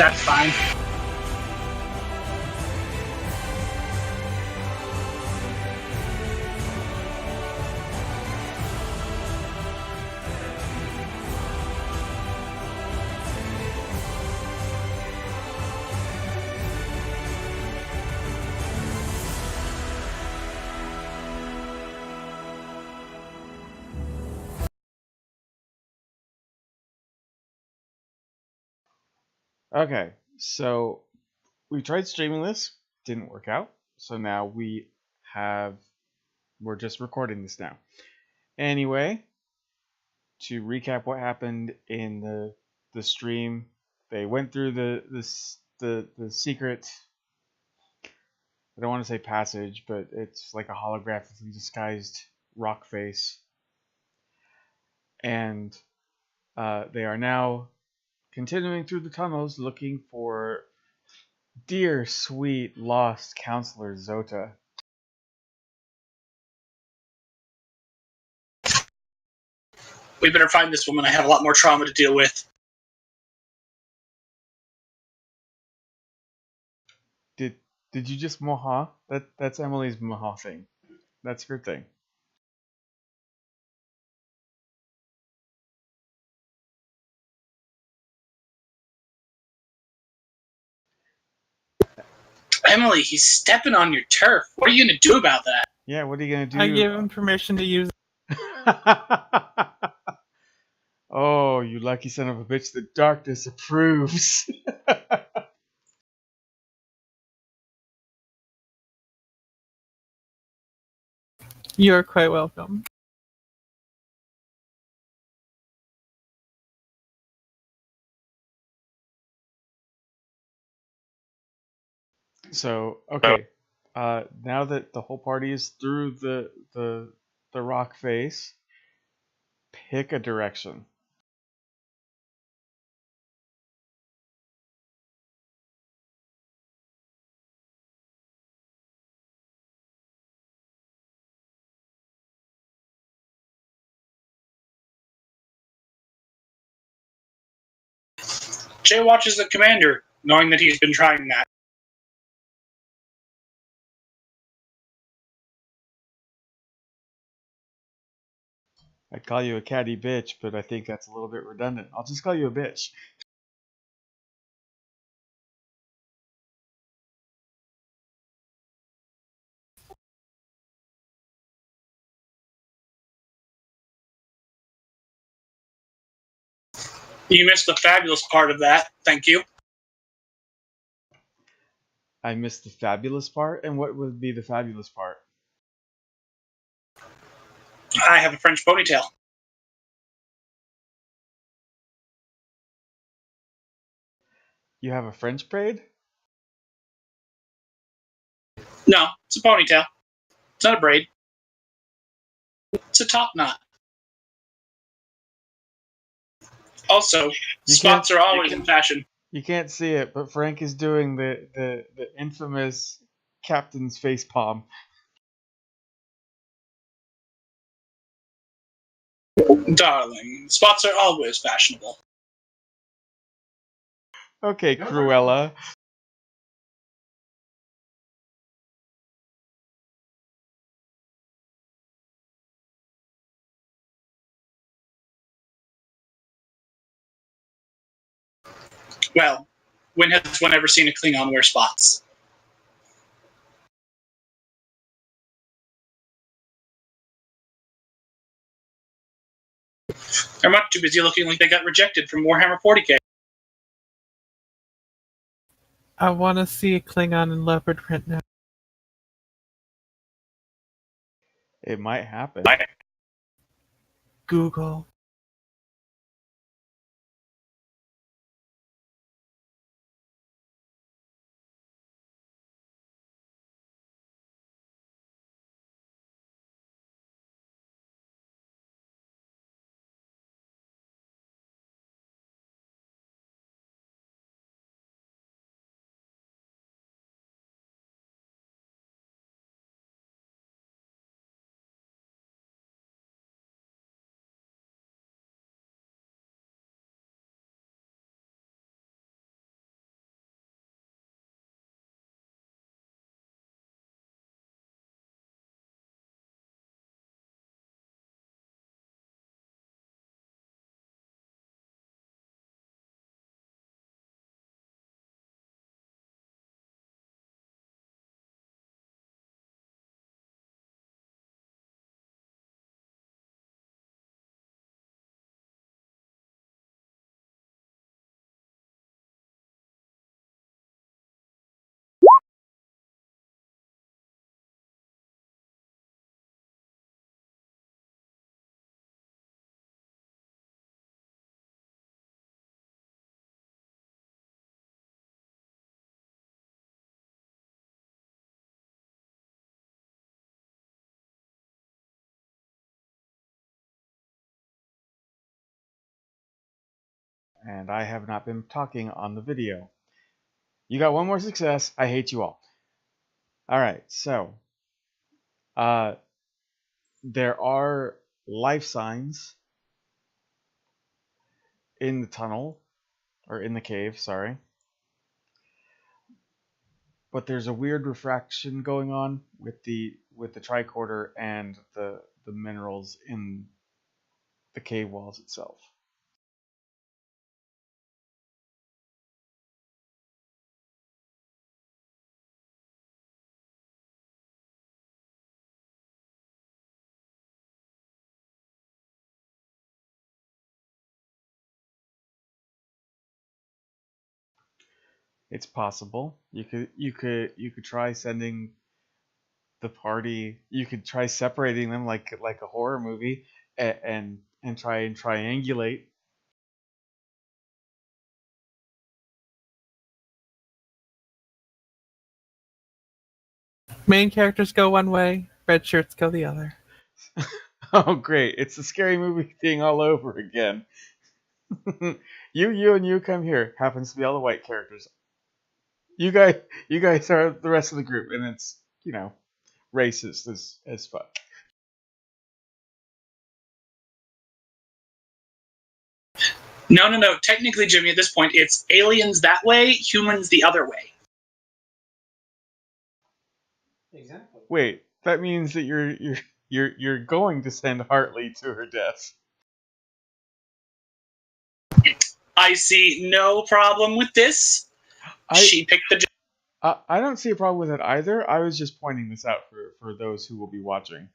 That's fine. Okay, so we tried streaming this, didn't work out. So now we're just recording this now. Anyway, to recap what happened in the stream, they went through the secret. I don't want to say passage, but it's like a holographically disguised rock face, and they are now continuing through the tunnels looking for dear, sweet, lost Counselor Zota. We better find this woman. I have a lot more trauma to deal with. Did you just moha? That's Emily's moha thing. That's her thing. Emily, he's stepping on your turf. What are you going to do about that? Yeah, what are you gonna do? I gave him permission to use it. Oh, you lucky son of a bitch! The darkness approves. You're quite welcome. So okay, now that the whole party is through the rock face, pick a direction. Jay watches the commander, knowing that he's been trying that. I'd call you a catty bitch, but I think that's a little bit redundant. I'll just call you a bitch. You missed the fabulous part of that. Thank you. I missed the fabulous part, and what would be the fabulous part? I have a French ponytail. You have a French braid? No, it's a ponytail. It's not a braid. It's a top knot. Also, spots are always in fashion. You can't see it, but Frank is doing the infamous captain's face palm. Darling, spots are always fashionable. Okay, Cruella. Well, when has one ever seen a Klingon wear spots? They're much too busy looking like they got rejected from Warhammer 40k. I want to see a Klingon in leopard print now. It might happen. Google. and I have not been talking on the video. You got one more success. I hate you all. Alright, so there are life signs in the tunnel, or in the cave, sorry. But there's a weird refraction going on with the tricorder and the minerals in the cave walls itself. It's possible. You could try sending the party. You could try separating them like a horror movie, and try and triangulate. Main characters go one way, red shirts go the other. Oh, great! It's the scary movie thing all over again. you come here. Happens to be all the white characters. You guys are the rest of the group, and it's racist as fuck. No. Technically, Jimmy, at this point, it's aliens that way, humans the other way. Exactly. Wait, that means that you're going to send Hartley to her death. I see no problem with this. She picked the job. I don't see a problem with it either. I was just pointing this out for those who will be watching.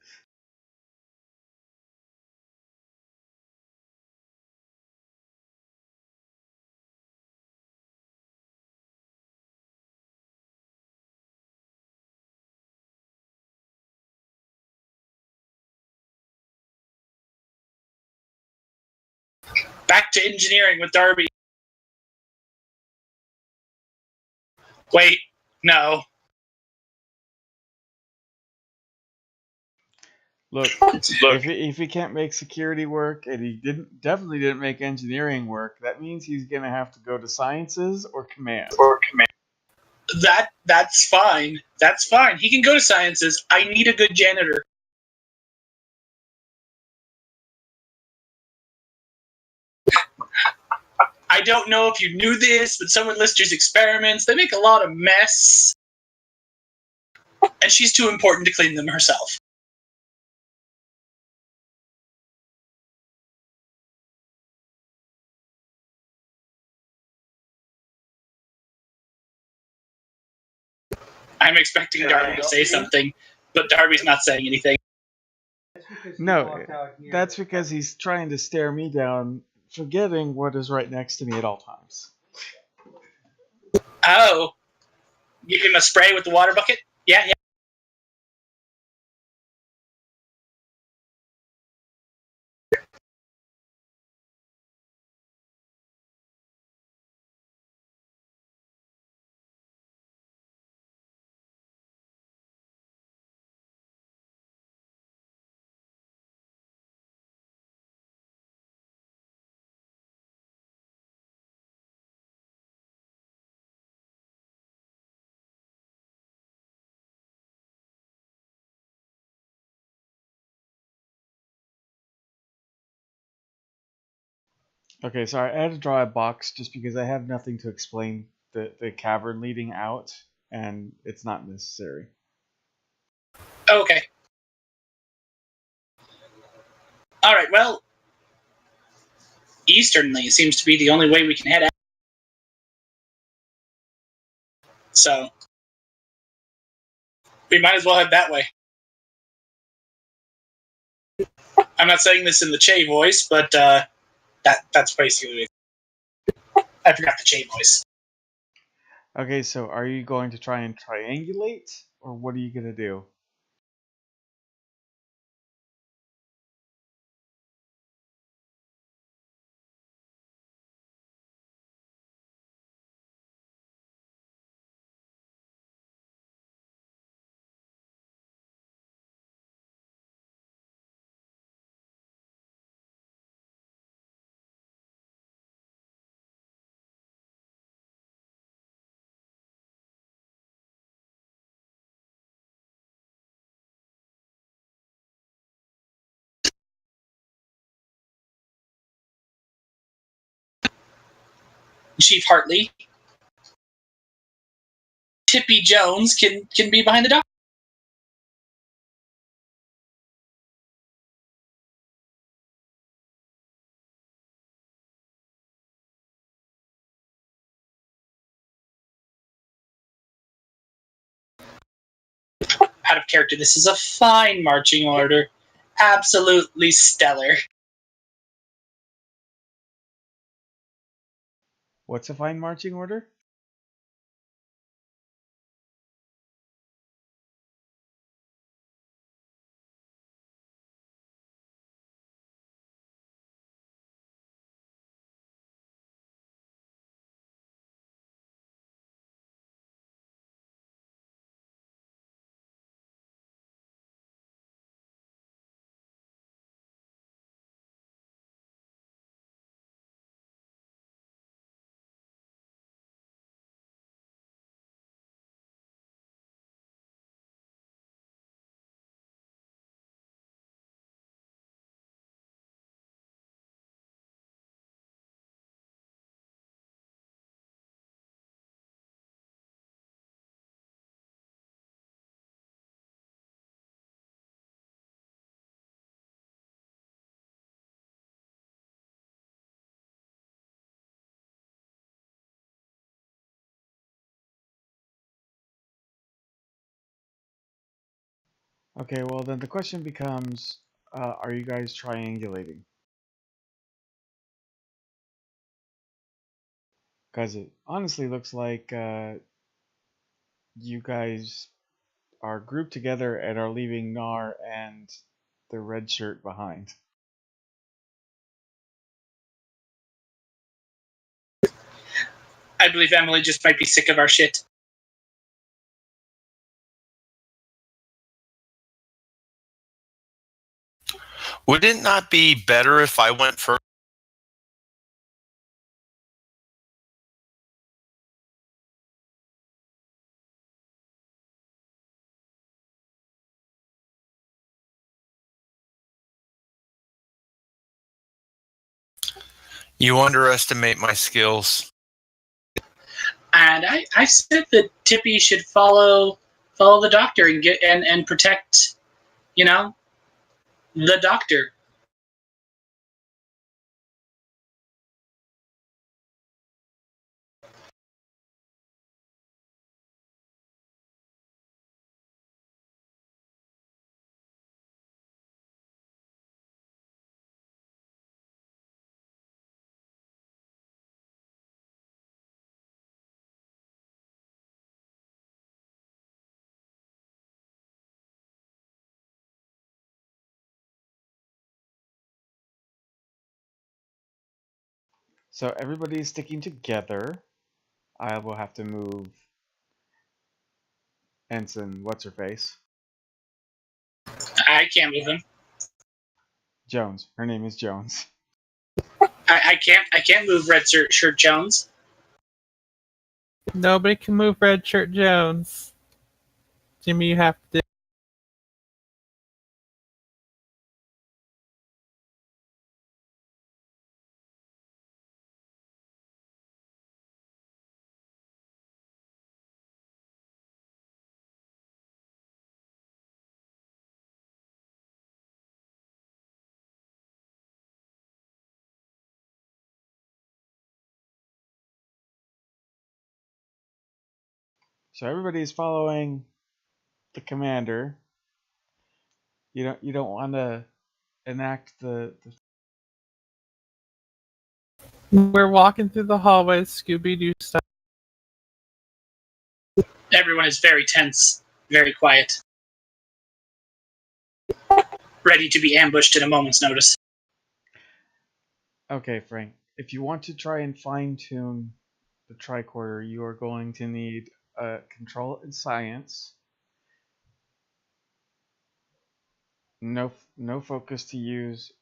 Back to engineering with Darby. Wait, no. Look, if he can't make security work, and he definitely didn't make engineering work, that means he's gonna have to go to sciences or command. That's fine. That's fine. He can go to sciences. I need a good janitor. I don't know if you knew this, but some of Lister's experiments, they make a lot of mess. And she's too important to clean them herself. I'm expecting Darby to say something, but Darby's not saying anything. No, that's because he's trying to stare me down, forgetting what is right next to me at all times. Oh. Give him a spray with the water bucket? Yeah. Okay, sorry, I had to draw a box just because I have nothing to explain the cavern leading out, and it's not necessary. Okay. Alright, well, easternly seems to be the only way we can head out. So, we might as well head that way. I'm not saying this in the Che voice, but that's basically it. I forgot the Che voice. Okay, so are you going to try and triangulate, or what are you going to do? Chief Hartley. Tippy Jones can be behind the doctor. Out of character, this is a fine marching order. Absolutely stellar. What's a fine marching order? Okay, well then the question becomes, are you guys triangulating? Because it honestly looks like you guys are grouped together and are leaving Nar and the red shirt behind. I believe Emily just might be sick of our shit. Would it not be better if I went first? You underestimate my skills. And I said that Tippy should follow the doctor and get and protect, the doctor. So everybody's sticking together. I will have to move Ensign, what's her face? I can't move him. Jones. Her name is Jones. I can't move Red Shirt Jones. Nobody can move Red Shirt Jones. Jimmy, you have to. So everybody's following the commander. You don't want to enact the We're walking through the hallways, Scooby-Doo style. Everyone is very tense, very quiet, ready to be ambushed at a moment's notice. Okay, Frank. If you want to try and fine-tune the tricorder, you are going to need control and science. No focus to use,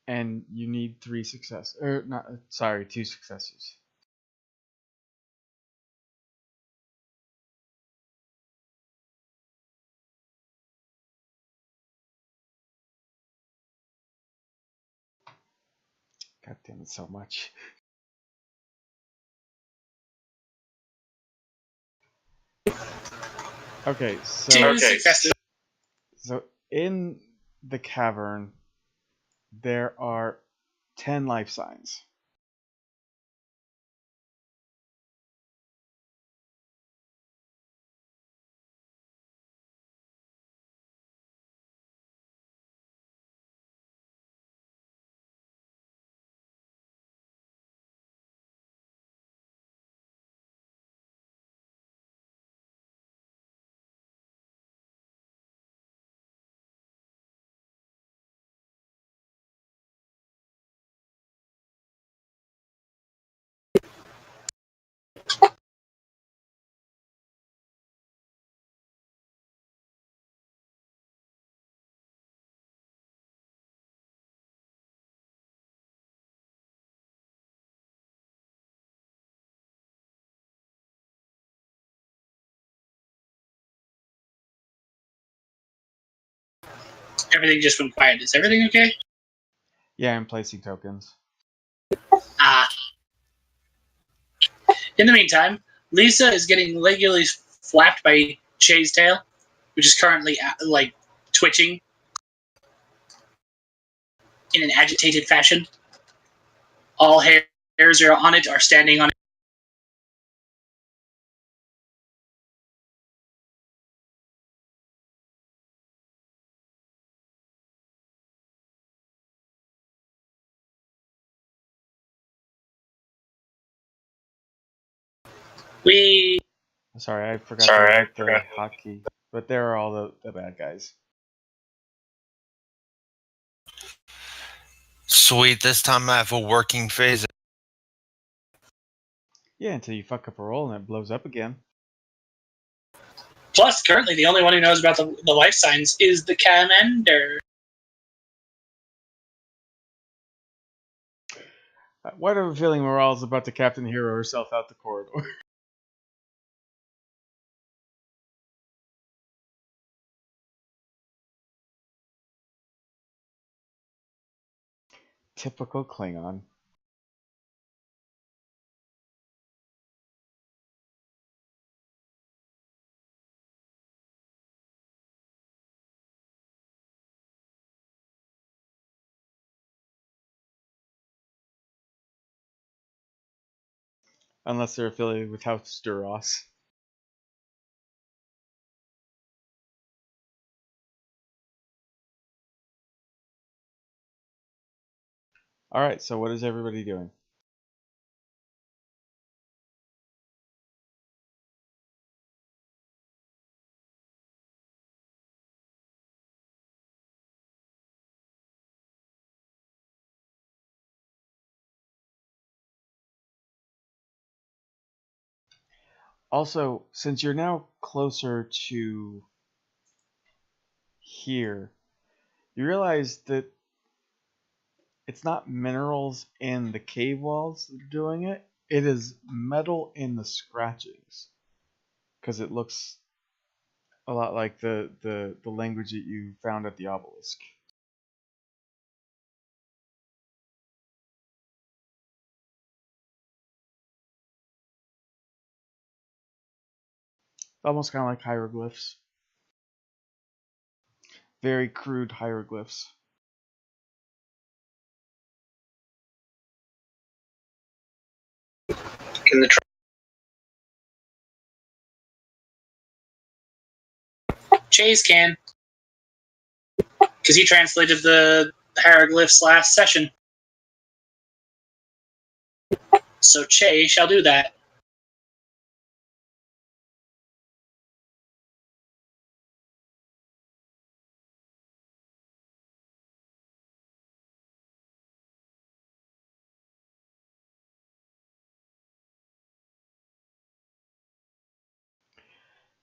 and you need 3 success. Or not, sorry, 2 successes. God damn it, so much. Okay, Two successes. so in the cavern, there are 10 life signs. Everything just went quiet. Is everything okay? Yeah, I'm placing tokens. Ah. In the meantime, Lisa is getting regularly flapped by Shay's tail, which is currently twitching in an agitated fashion. All hairs are on it, are standing on it. We Sorry, I forgot to hit the hotkey. But there are all the bad guys. Sweet. This time I have a working phase. Yeah, until you fuck up a roll and it blows up again. plus currently the only one who knows about the life signs is the commander. Why do I have a feeling Morale's about to Captain Hero herself out the corridor? Typical Klingon. Unless they're affiliated with House Duras. Alright, so what is everybody doing? Also, since you're now closer to here, you realize that it's not minerals in the cave walls that are doing it. It is metal in the scratchings. Because it looks a lot like the language that you found at the obelisk. Almost kind of like hieroglyphs. Very crude hieroglyphs. In the Chase can, because he translated the hieroglyphs last session. So Che shall do that.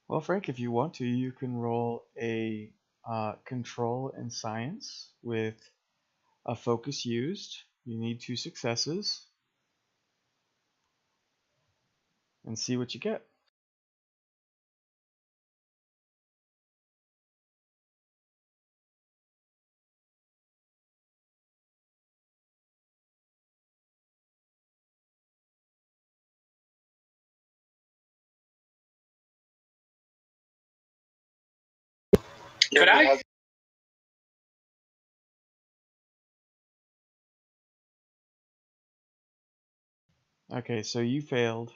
Well, Frank, if you want to, you can roll a control in science with a focus used. You need 2 successes. And see what you get. Could I? Okay, so you failed.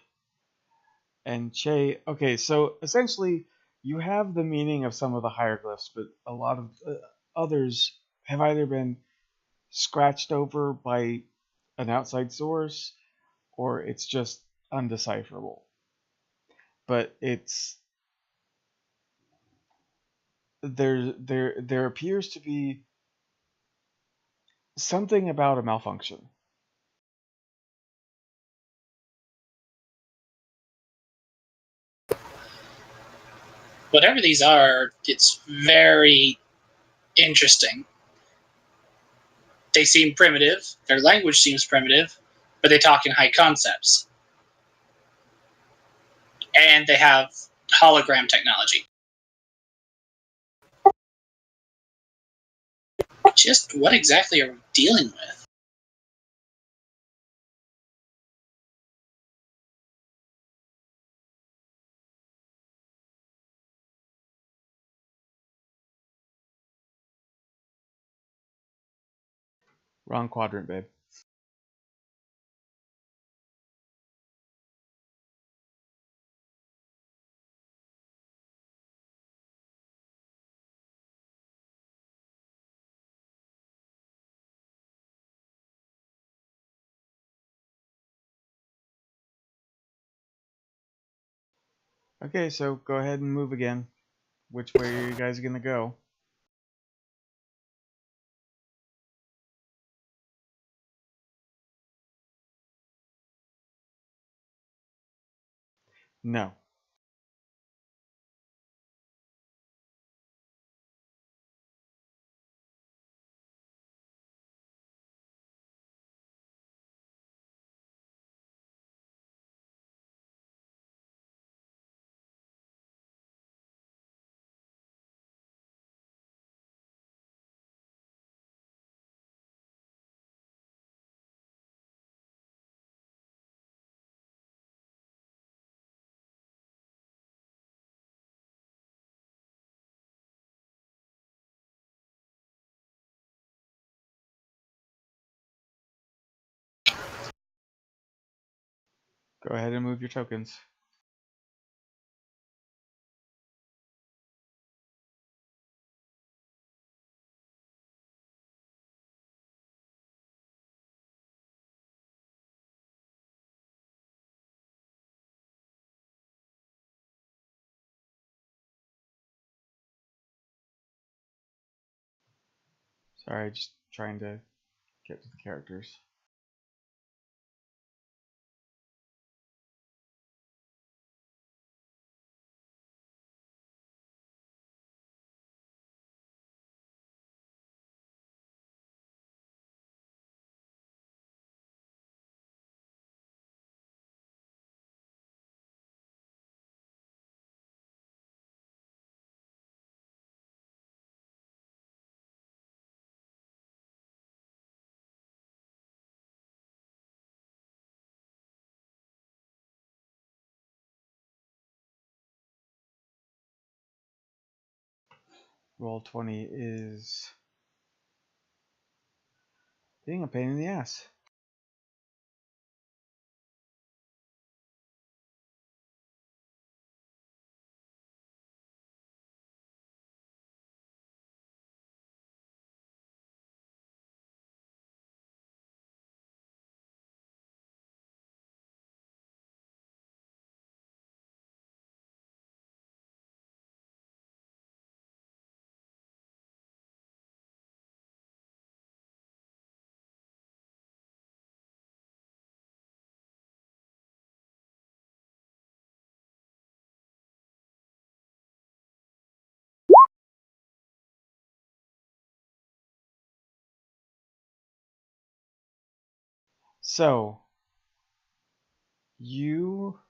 And Che, okay, so essentially you have the meaning of some of the hieroglyphs, but a lot of others have either been scratched over by an outside source or it's just undecipherable. But there appears to be something about a malfunction. Whatever these are, it's very interesting. They seem primitive. Their language seems primitive, but they talk in high concepts. And they have hologram technology. Just what exactly are we dealing with? Wrong quadrant, babe. Okay, so go ahead and move again. Which way are you guys gonna go? No. Go ahead and move your tokens. Sorry, just trying to get to the characters. Roll 20 is being a pain in the ass. So, you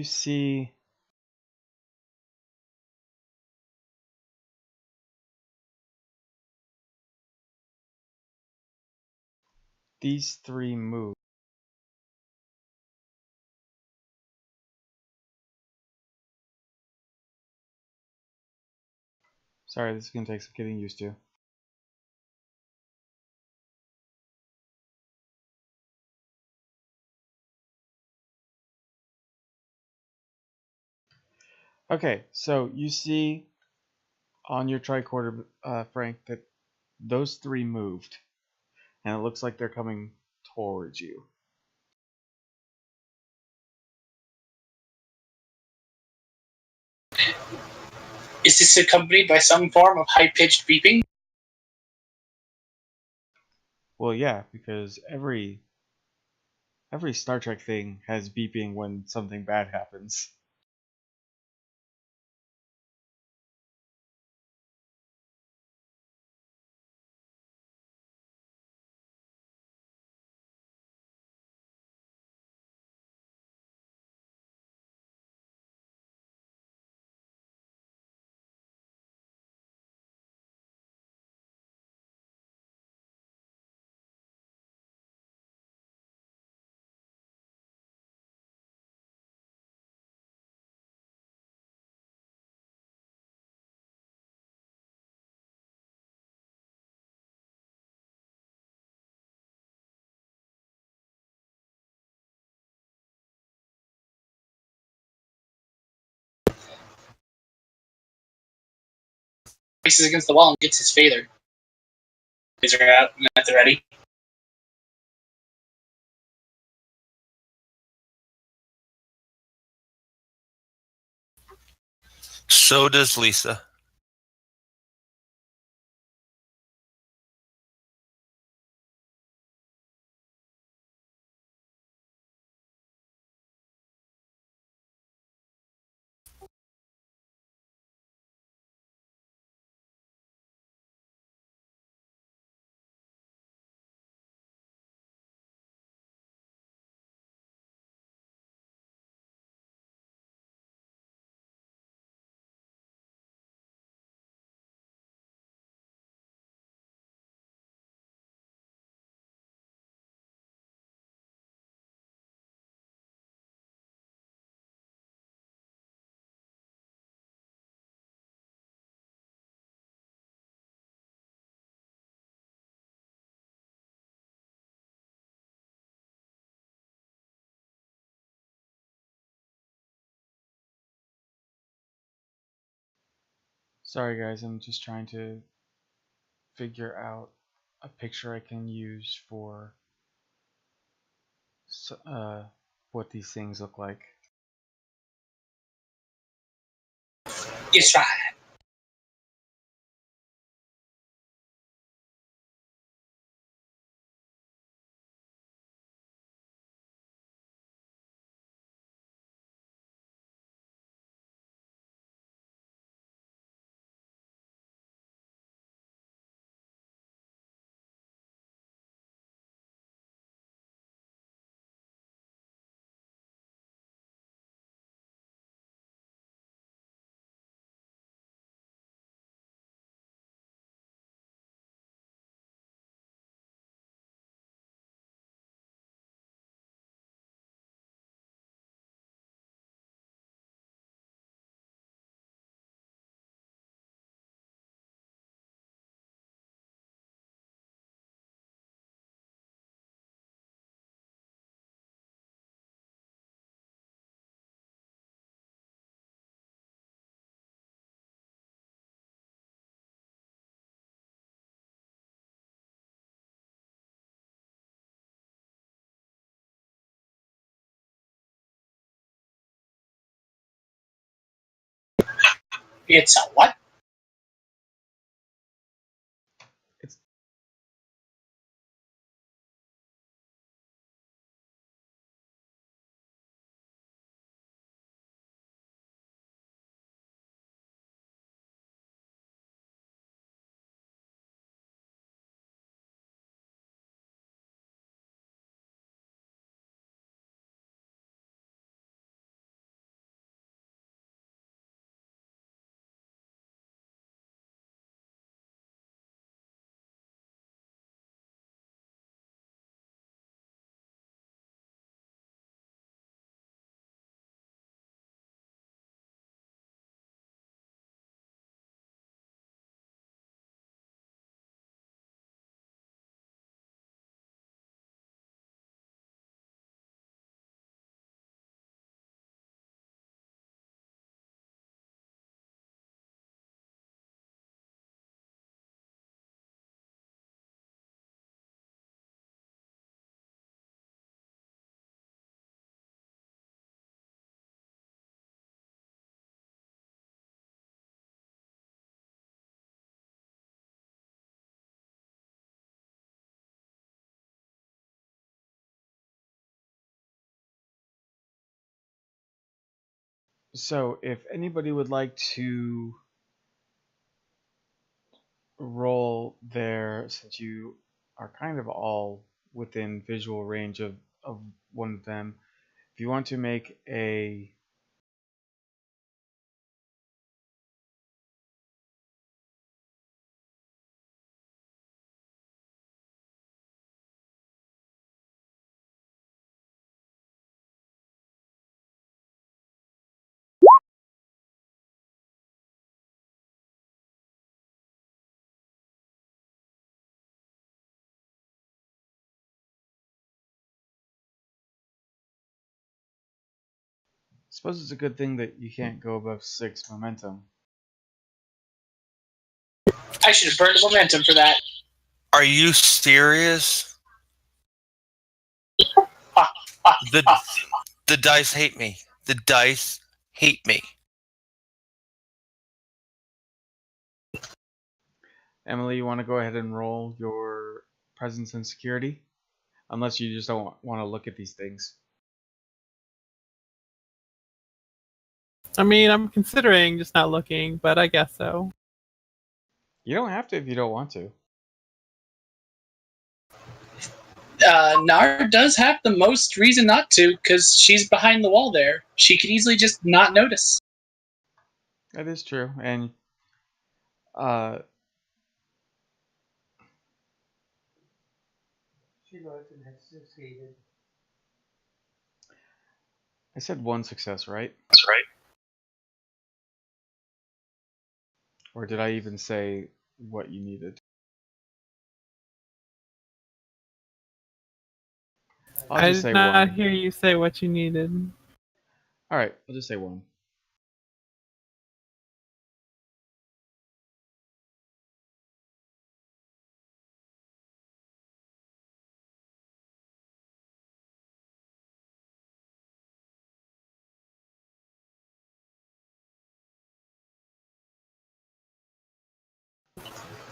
see these three move. Sorry, this is gonna take some getting used to. Okay, so you see on your tricorder, Frank, that those three moved, and it looks like they're coming towards you. Is this accompanied by some form of high-pitched beeping? Well, yeah, because every Star Trek thing has beeping when something bad happens. Faces against the wall and gets his phaser. Phaser out and at the ready. So does Lisa. Sorry, guys, I'm just trying to figure out a picture I can use for what these things look like. It's right. It's a what? So, if anybody would like to roll there, since you are kind of all within visual range of one of them, if you want to make a I suppose it's a good thing that you can't go above 6 momentum. I should have burned the momentum for that. Are you serious? Ah, ah, The ah. the dice hate me. The dice hate me. Emily, you want to go ahead and roll your presence and security? Unless you just don't want to look at these things. I mean, I'm considering just not looking, but I guess so. You don't have to if you don't want to. Nar does have the most reason not to, because she's behind the wall there. She could easily just not notice. That is true. And She looked and had succeeded. I said 1 success, right? That's right. Or did I even say what you needed? I'll I just did say not 1. hear you say what you needed. Alright, I'll just say 1.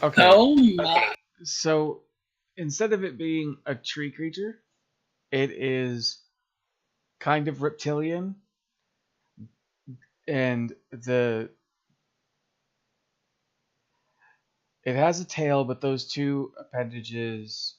Okay. Oh my. So instead of it being a tree creature, it is kind of reptilian, and it has a tail, but those 2 appendages.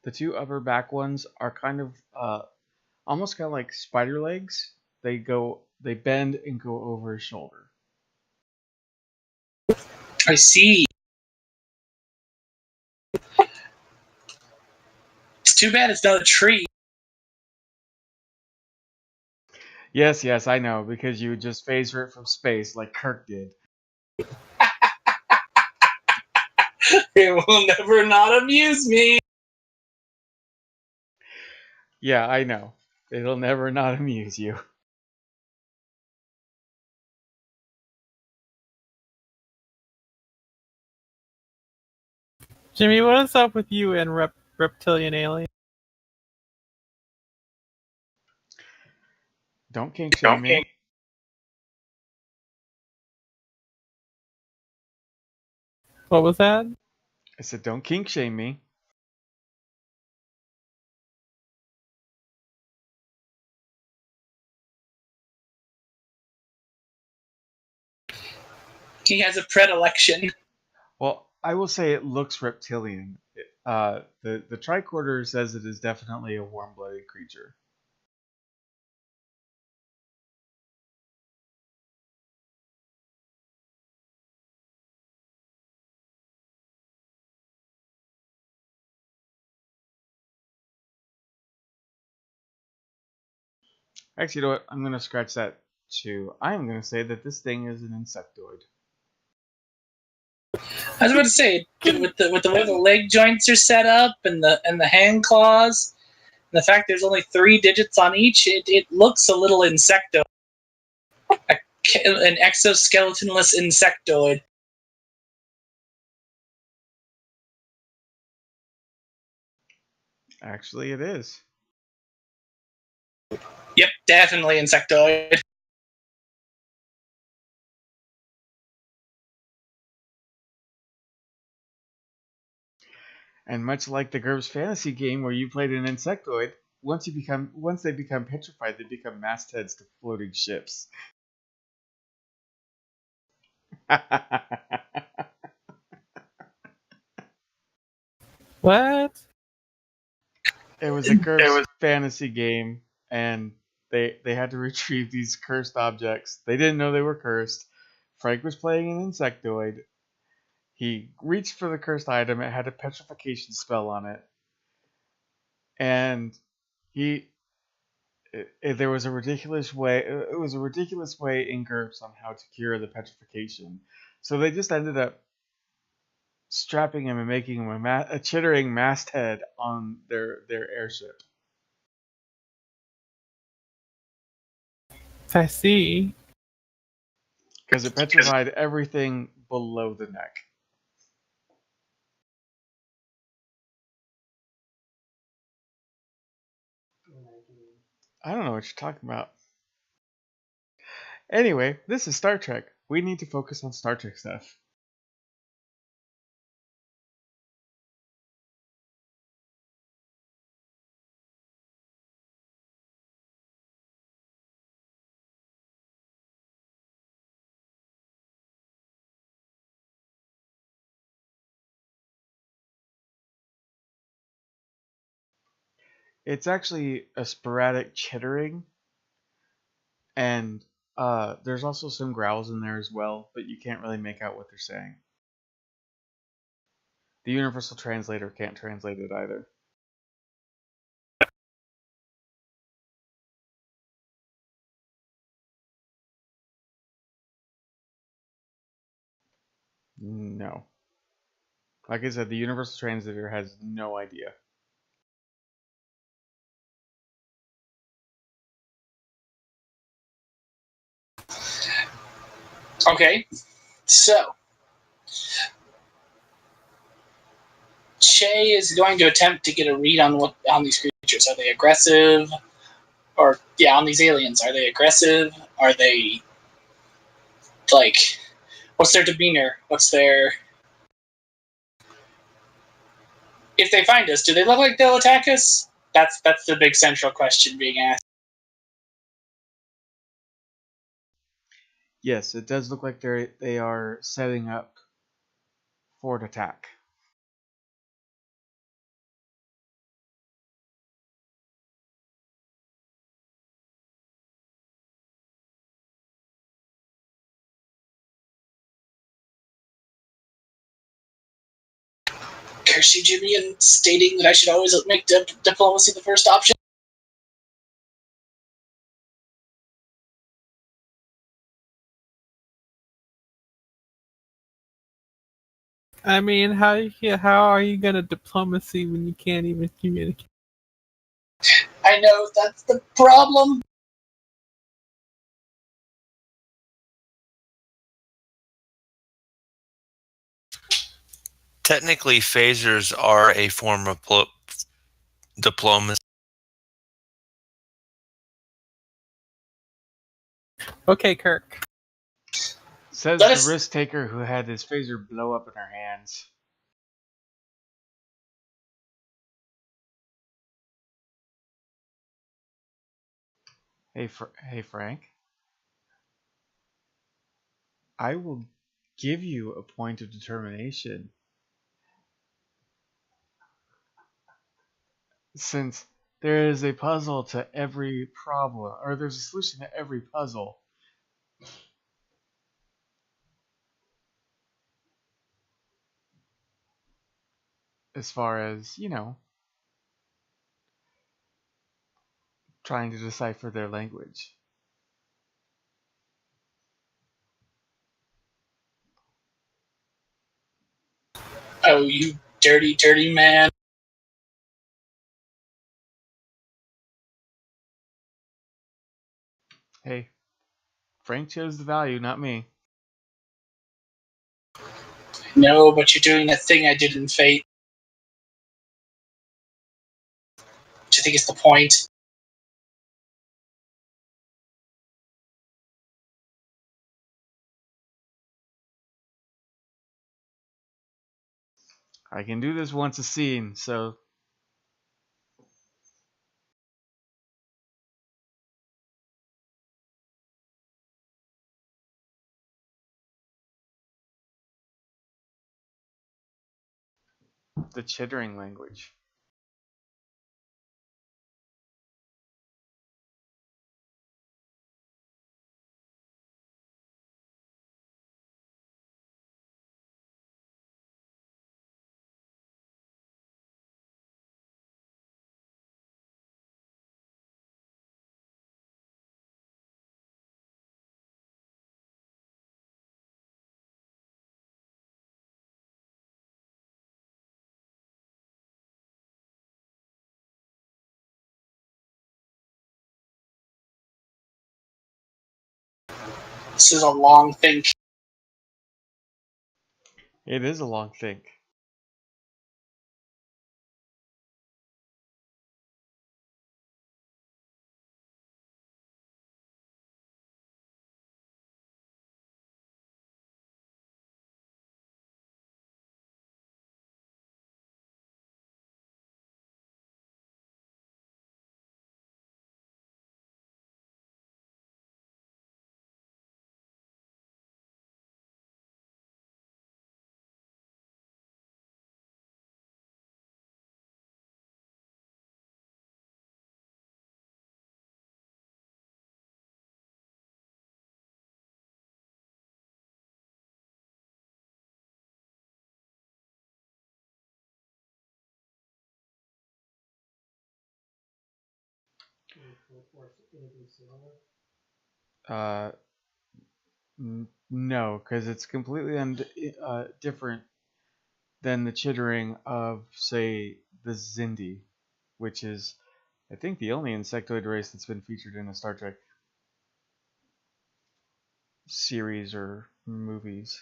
The 2 upper back ones are kind of almost kind of like spider legs. They bend and go over his shoulder. I see. It's too bad it's not a tree. Yes, I know, because you would just phaser it from space like Kirk did. It will never not amuse me. Yeah, I know. It'll never not amuse you. Jimmy, what is up with you and reptilian alien? Don't kink shame me. What was that? I said don't kink shame me. He has a predilection. Well, I will say it looks reptilian. The tricorder says it is definitely a warm-blooded creature. Actually, you know what? I'm going to scratch that too. I am going to say that this thing is an insectoid. I was about to say, with the way the leg joints are set up and the hand claws, and the fact there's only 3 digits on each, it looks a little insectoid. An exoskeletonless insectoid. Actually, it is. Yep, definitely insectoid. And much like the GURPS fantasy game where you played an insectoid, once they become petrified, they become mastheads to floating ships. What? It was a GURPS fantasy game, and they had to retrieve these cursed objects. They didn't know they were cursed. Frank was playing an insectoid. He reached for the cursed item. It had a petrification spell on it, and there was a ridiculous way. It was a ridiculous way in GURPS on how to cure the petrification. So they just ended up strapping him and making him a chittering masthead on their airship. I see. Because it petrified everything below the neck. I don't know what you're talking about. Anyway, this is Star Trek. We need to focus on Star Trek stuff. It's actually a sporadic chittering, and there's also some growls in there as well, but you can't really make out what they're saying. The Universal Translator can't translate it either. No. Like I said, the Universal Translator has no idea. Okay, so Shay is going to attempt to get a read on these creatures. Are they aggressive? Or on these aliens, are they aggressive? Are they like, what's their demeanor? What's their, if they find us, do they look like they'll attack us? That's the big central question being asked. Yes, it does look like they are setting up for an attack. Curse you, Jimmy, and stating that I should always make diplomacy the first option. I mean, how are you gonna diplomacy when you can't even communicate? I know that's the problem. Technically, phasers are a form of diplomacy. Okay, Kirk. Says the risk taker who had his phaser blow up in her hands. Hey Frank. I will give you a point of determination. Since there is a puzzle to every problem, or there's a solution to every puzzle. As far as, trying to decipher their language. Oh, you dirty, dirty man. Hey, Frank chose the value, not me. No, but you're doing that thing I did in Fate. Which I think is the point. I can do this once a scene, so. The chittering language. This is a long thing. It is a long think. Anything similar? No, because it's completely different than the chittering of, say, the Zindi, which is, I think, the only insectoid race that's been featured in a Star Trek series or movies.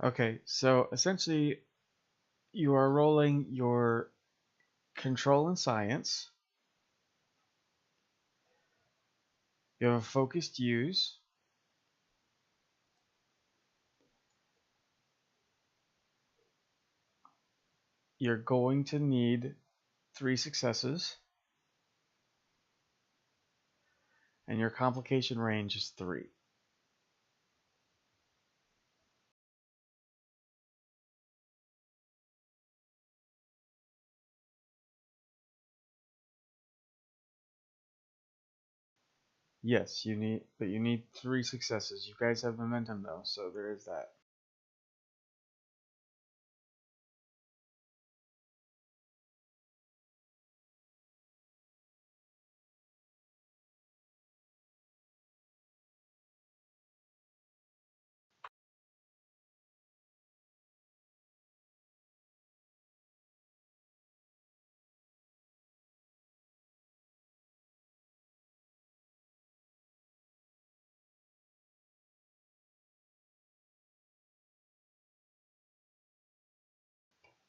Okay, so essentially, you are rolling your control and science. You have a focused use. You're going to need 3 successes. And your complication range is 3. Yes, you need 3 successes. You guys have momentum though, so there is that.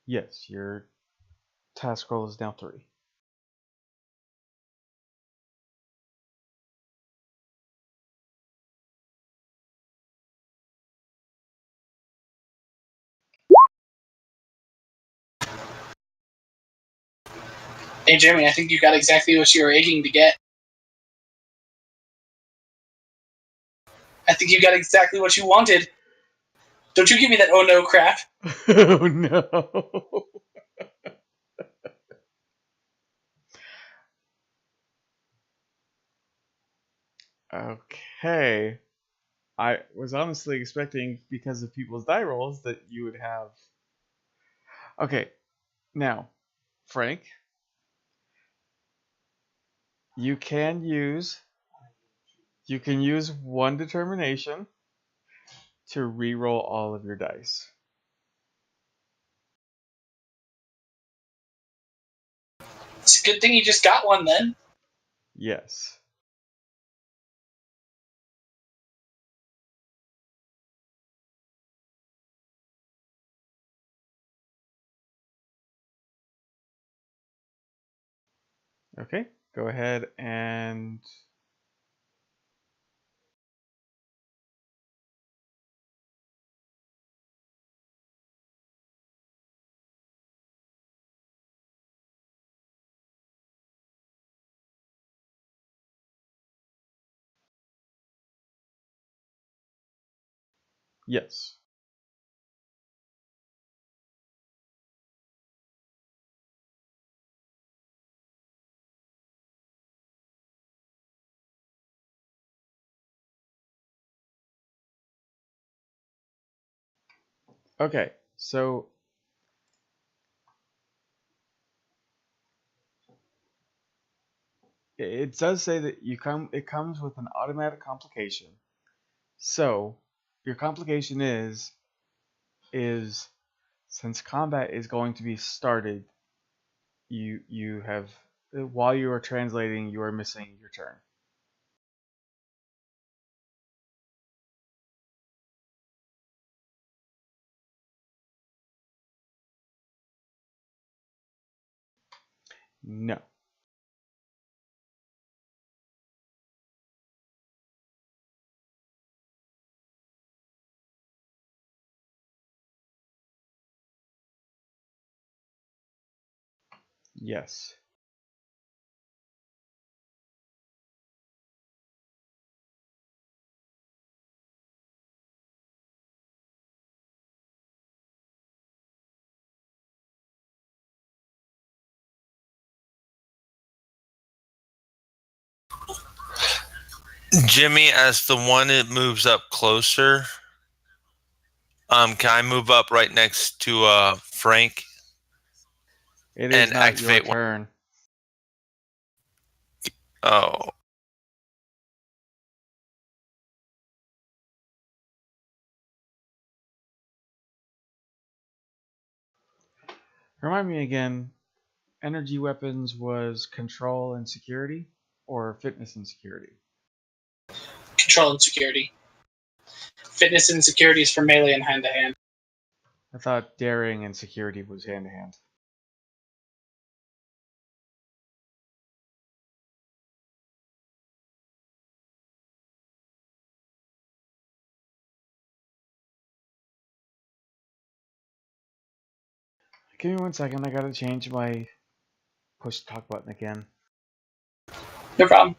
Yes, your task roll is now 3. Hey, Jimmy, I think you got exactly what you were aching to get. I think you got exactly what you wanted. Don't you give me that oh no crap. Oh no. Okay. I was honestly expecting, because of people's die rolls, that you would have. Okay, now, Frank, you can use one determination to re-roll all of your dice. It's a good thing you just got one then. Yes. Okay, go ahead and yes. Okay, so it does say that it comes with an automatic complication. So your complication is since combat is going to be started, you have, while you are translating, you are missing your turn. No. Yes. Jimmy, as the one that moves up closer, can I move up right next to Frank It is and not your activate one? turn. Oh, Remind me again, energy weapons was control and security, or fitness and security? Control and security. Fitness and security is for melee and hand to hand. I thought daring and security was hand to hand. Give me 1 second, I gotta change my push talk button again. No problem.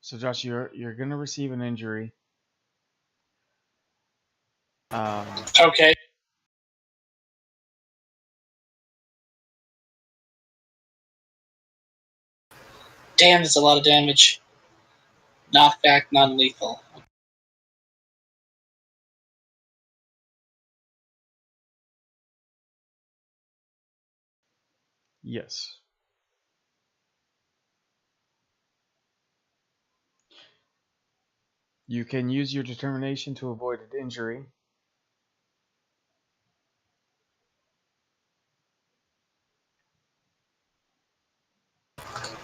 So Josh, you're gonna receive an injury. Okay. Damn, that's a lot of damage. Knockback, non-lethal. Yes. You can use your determination to avoid an injury.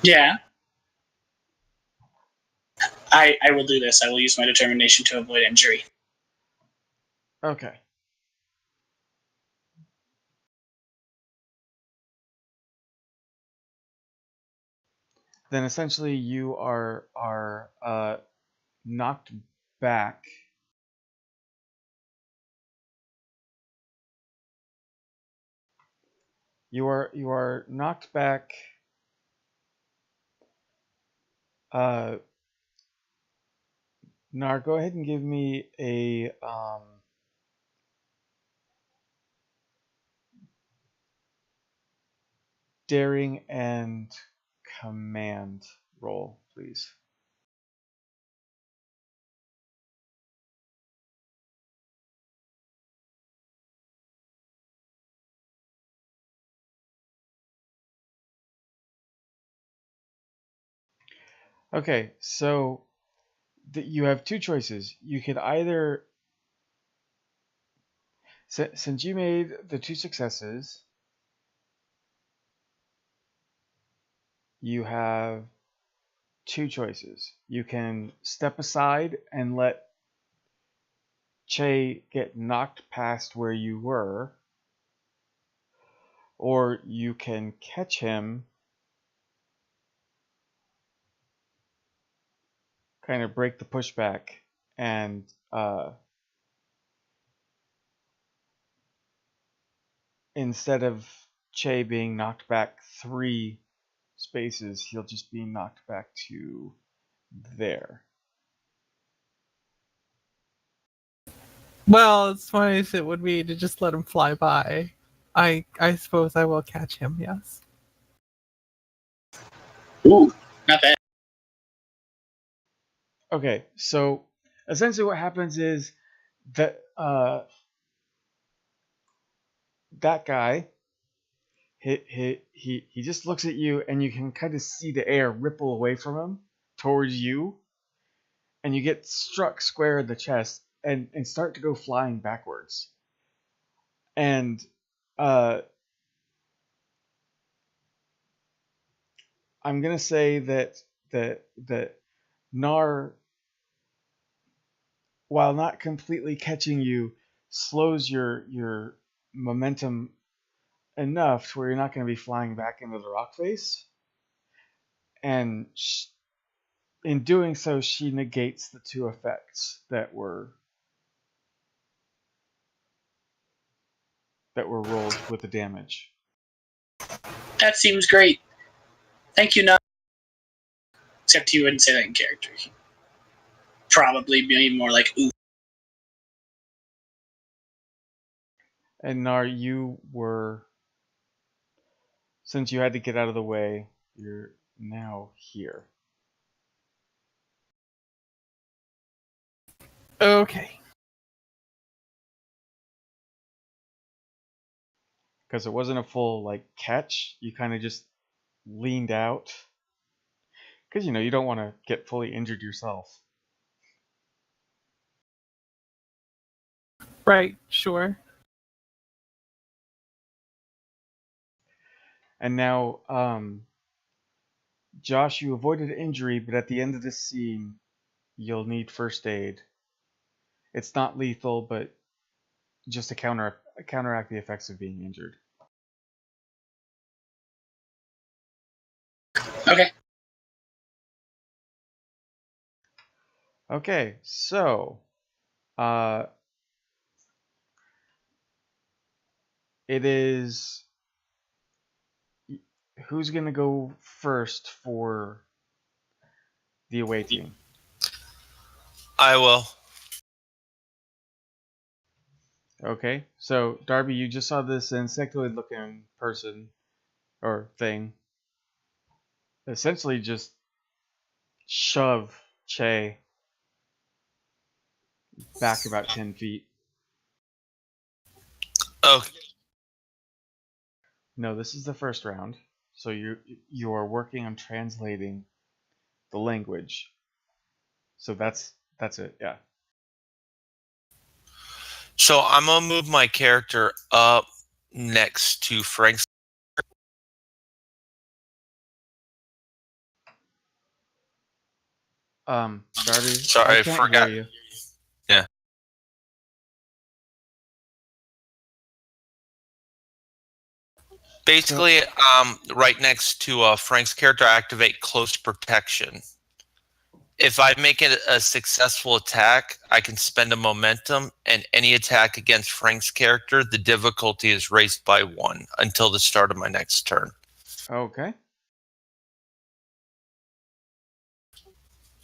Yeah. I will do this. I will use my determination to avoid injury. Okay. Then essentially you are knocked back. You are knocked back. Nar, go ahead and give me a daring and command roll, please. Okay, so you have two choices. You could either, since you made the two successes, you have two choices. You can step aside and let Che get knocked past where you were, or you can catch him, kind of break the pushback, and instead of Che being knocked back 3 spaces, he'll just be knocked back to there. Well, as funny as it would be to just let him fly by, I suppose I will catch him. Yes. Ooh, not bad. Okay, so essentially what happens is that that guy, he just looks at you, and you can kind of see the air ripple away from him towards you, and you get struck square in the chest and start to go flying backwards. And I'm gonna say that Nar, while not completely catching you, slows your momentum enough to where you're not going to be flying back into the rock face. And in doing so, she negates the 2 effects that were rolled with the damage. That seems great. Thank you, not. Except you wouldn't say that in character. He'd probably be more like, ooh. And Nar, you were, since you had to get out of the way, you're now here. Okay. Because it wasn't a full catch, you kind of just leaned out. Because you don't want to get fully injured yourself. Right. Sure. And now, Josh, you avoided injury, but at the end of this scene, you'll need first aid. It's not lethal, but just to counteract the effects of being injured. Okay. Okay, so it is, who's gonna go first for the away team. I will. Okay, so Darby, you just saw this insectoid-looking person or thing essentially just shove Che back about 10 feet. Okay. No, this is the first round, so you are working on translating the language. So that's it. Yeah. So I'm gonna move my character up next to Frank's. Darby, Sorry, I I can't hear forgot. you. Yeah. Basically, right next to Frank's character, I activate close protection. If I make it a successful attack, I can spend a momentum, and any attack against Frank's character, the difficulty is raised by 1 until the start of my next turn. Okay.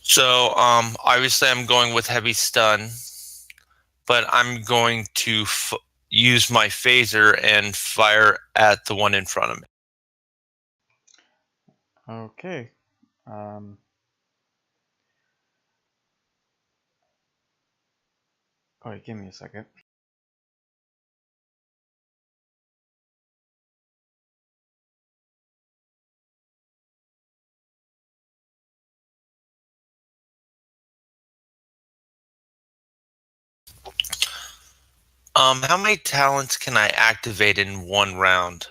So, obviously, I'm going with heavy stun, but I'm going to use my phaser and fire at the one in front of me. Okay. Wait, give me a second. How many talents can I activate in one round?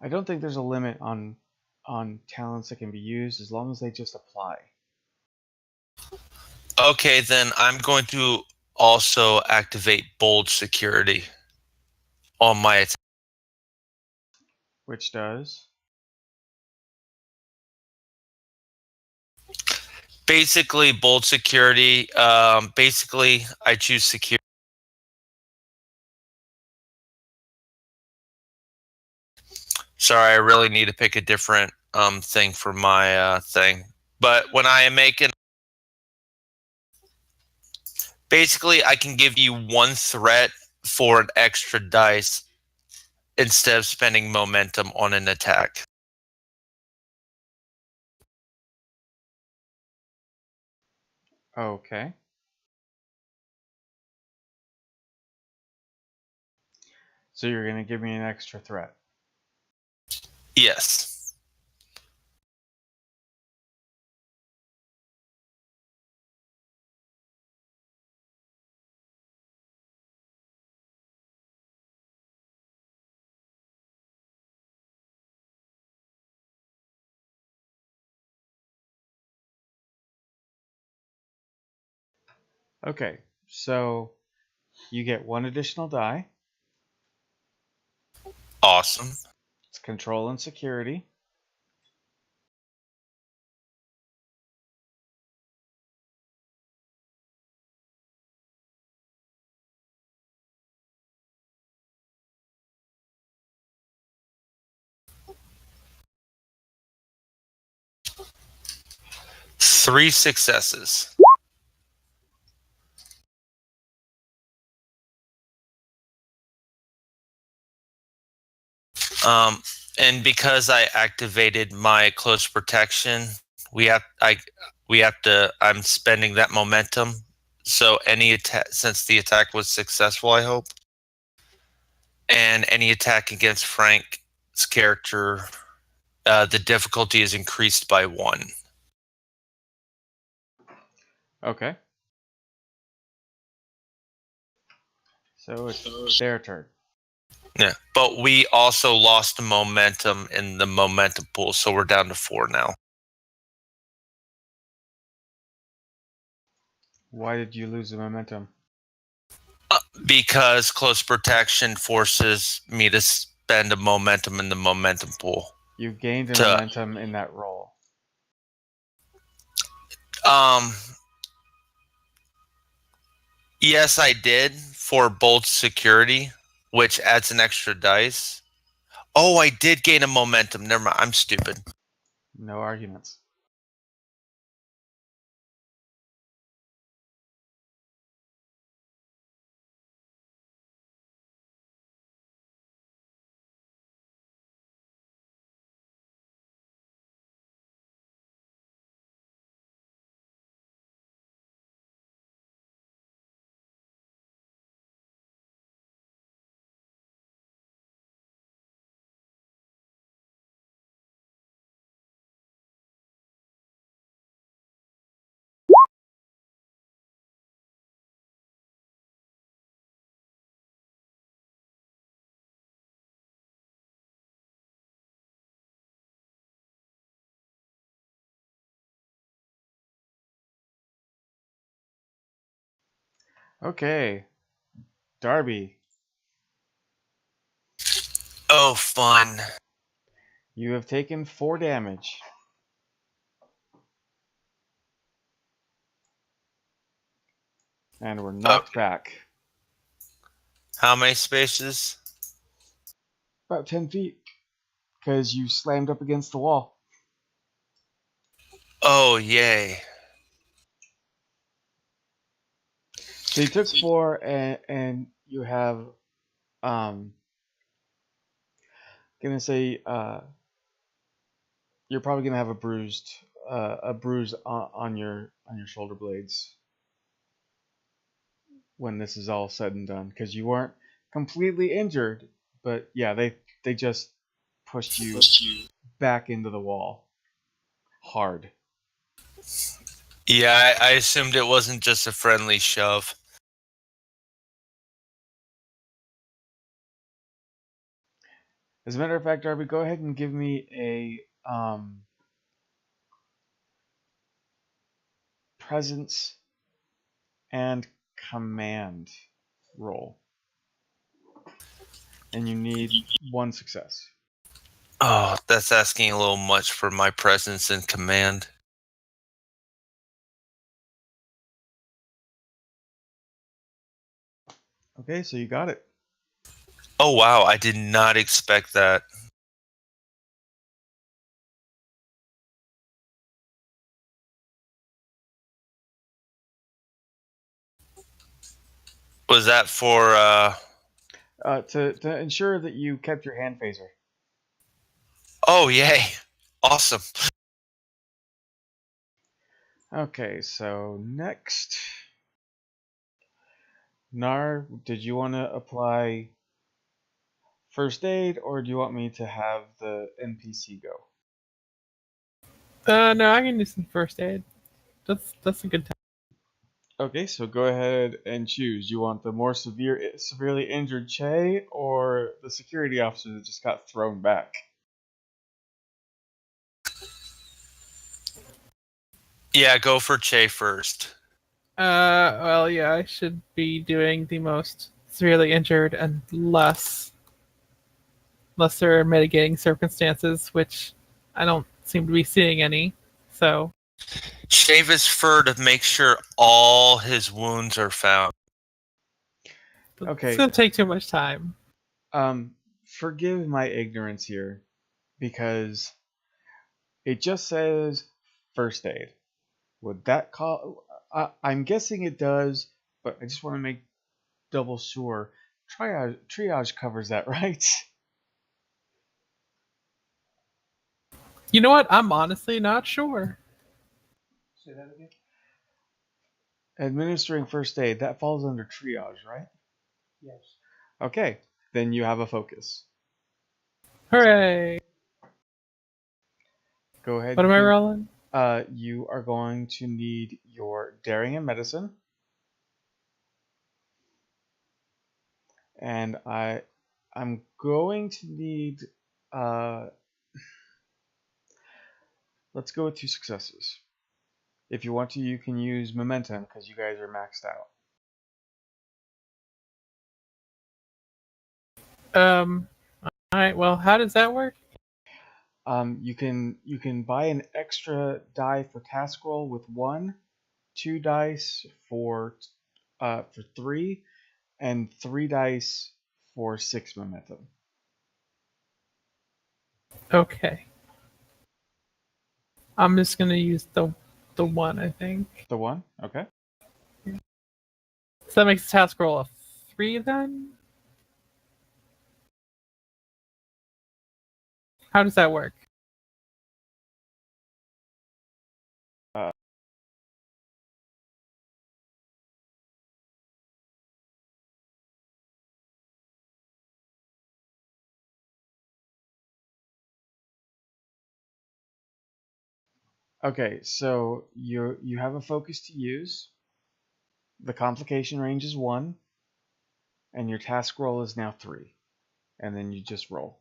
I don't think there's a limit on talents that can be used as long as they just apply. Okay, then I'm going to also activate bold security on my attack. Which does? Basically, bold security. Basically, I choose security. Sorry, I really need to pick a different thing for my thing. But when I am making, basically, I can give you 1 threat for an extra dice instead of spending momentum on an attack. Okay. So you're going to give me an extra threat. Yes. Okay, so you get 1 additional die. Awesome. It's control and security. Three successes. And because I activated my close protection, I'm spending that momentum. So any attack, since the attack was successful, I hope, and any attack against Frank's character, the difficulty is increased by 1. Okay. So it's their turn. Yeah, but we also lost momentum in the momentum pool, so we're down to 4 now. Why did you lose the momentum? Because close protection forces me to spend a momentum in the momentum pool. You gained a To- momentum in that roll. Yes, I did for bolt security, which adds an extra dice. Oh, I did gain a momentum. Never mind. I'm stupid. No arguments. Okay. Darby, Oh, fun. you have taken 4 damage. And we're knocked back. How many spaces? About 10 feet. Because you slammed up against the wall. Oh, yay. So you took 4 and you have gonna say you're probably gonna have a bruise on your shoulder blades when this is all said and done, because you weren't completely injured, but yeah, they just pushed you back into the wall hard. Yeah, I assumed it wasn't just a friendly shove. As a matter of fact, Darby, go ahead and give me a presence and command roll. And you need 1 success. Oh, that's asking a little much for my presence and command. Okay, so you got it. Oh, wow. I did not expect that. Was that for, To ensure that you kept your hand phaser. Oh, yay. Awesome. Okay, so next. Nar, did you want to apply first aid, or do you want me to have the NPC go? No, I can do some first aid. That's a good time. Okay, so go ahead and choose. You want the more severely injured Che, or the security officer that just got thrown back? Yeah, go for Che first. Well, yeah, I should be doing the most severely injured and lesser mitigating circumstances, which I don't seem to be seeing any. So Shave his fur to make sure all his wounds are found. it's Okay. gonna take too much time. Forgive my ignorance here, because it just says first aid. Would that call? I'm guessing it does, but I just want to make double sure. Triage covers that, right? You know what? I'm honestly not sure. Say that again? Administering first aid, that falls under triage, right? Yes. Okay, then you have a focus. Hooray! Go ahead. What am I rolling? You are going to need your daring and medicine. And I'm going to need let's go with 2 successes. If you want to, you can use momentum because you guys are maxed out. Um. All right. Well, how does that work? You can buy an extra die for task roll with 1, 2 dice for 3, and 3 dice for 6 momentum. Okay. I'm just gonna use the one. I think. The 1, okay. So that makes the task roll a 3 then. How does that work? Uh, okay, so you have a focus to use. The complication range is 1, and your task roll is now 3, and then you just roll.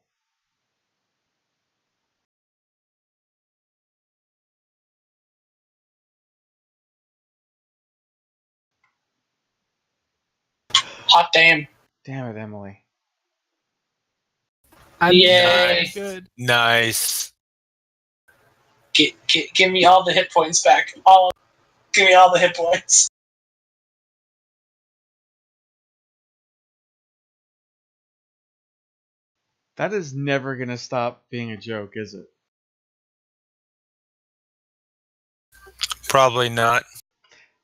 Hot damn. Damn it, Emily. I'm Yay. good. Nice. Give me all the hit points back. Give me all the hit points. That is never gonna stop being a joke, is it? Probably not.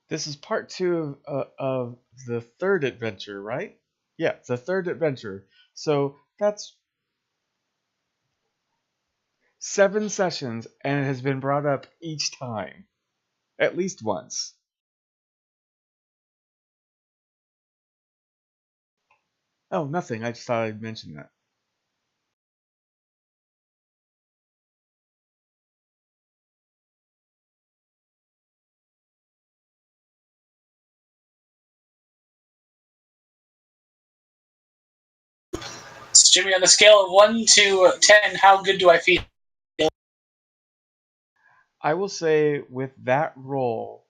This is part 2 of the third adventure, right? Yeah, the third adventure. So that's 7 sessions, and it has been brought up each time, at least once. Oh, nothing. I just thought I'd mention that. So Jimmy, on a scale of 1 to 10, how good do I feel? I will say with that roll,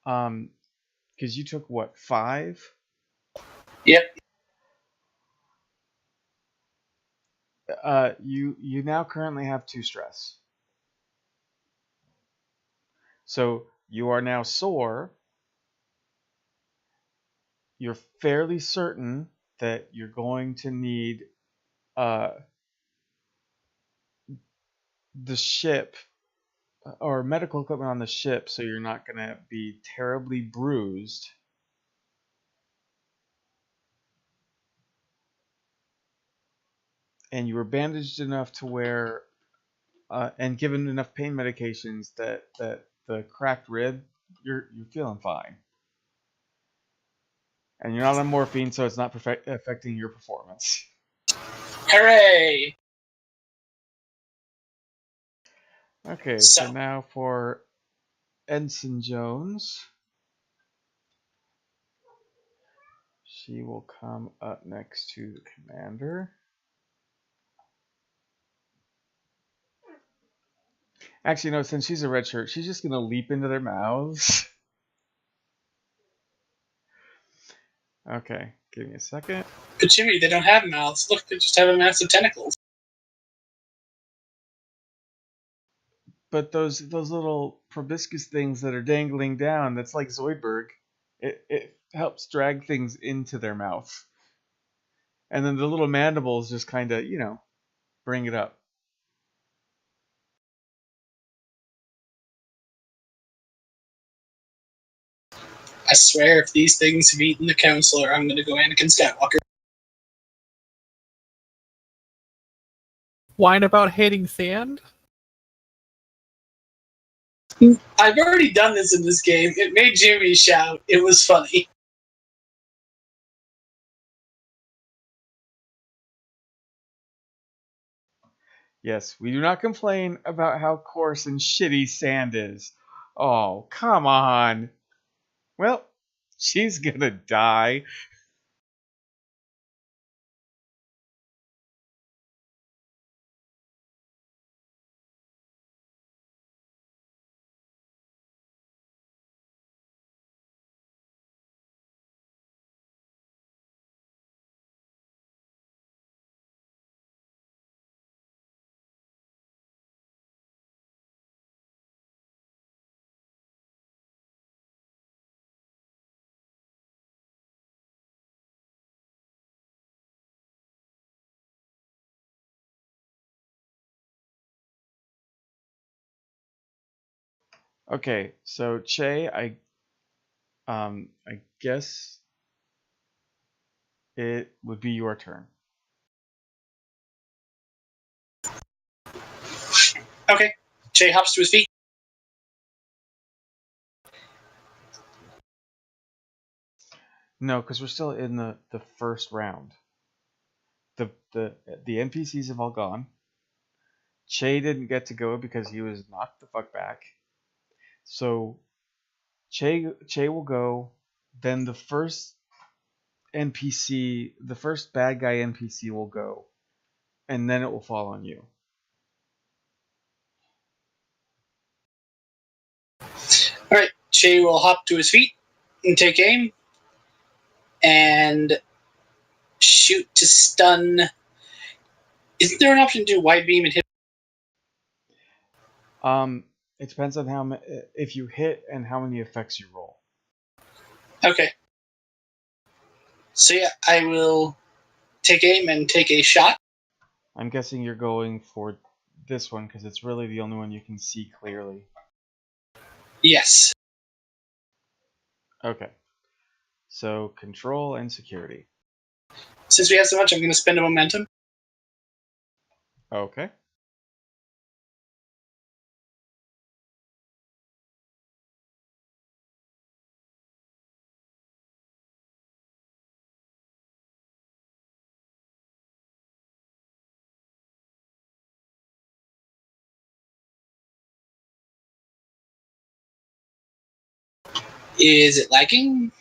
because you took what, 5? Yep. You now currently have 2 stress. So you are now sore. You're fairly certain that you're going to need the ship or medical equipment on the ship, so you're not going to be terribly bruised. And you were bandaged enough to where, and given enough pain medications that the cracked rib, you're feeling fine. And you're not on morphine, so it's not affecting your performance. Hooray! Okay, so now for Ensign Jones. She will come up next to the commander. Actually, no, since she's a red shirt, she's just going to leap into their mouths. Okay, give me a second. But Jimmy, they don't have mouths. Look, they just have massive tentacles. But those little proboscis things that are dangling down, that's like Zoidberg. It helps drag things into their mouth. And then the little mandibles just kind of, bring it up. I swear, if these things have eaten the counselor, I'm going to go Anakin Skywalker. Whine about hating sand? I've already done this in this game. It made Jimmy shout. It was funny. Yes, we do not complain about how coarse and shitty sand is. Oh, come on. Well, she's gonna die. Okay, so Che, I guess it would be your turn. Okay. Jay hops to his feet. No, because we're still in the first round. The NPCs have all gone. Che didn't get to go because he was knocked the fuck back. So Che will go. Then the first NPC, the first bad guy NPC will go, and then it will fall on you. All right. Jay will hop to his feet and take aim and shoot to stun. Isn't there an option to do wide beam and hit? It depends on if you hit and how many effects you roll. Okay. So yeah, I will take aim and take a shot. I'm guessing you're going for this one because it's really the only one you can see clearly. Yes. Okay. So control and security. Since we have so much, I'm going to spend a momentum. Okay. Is it lagging?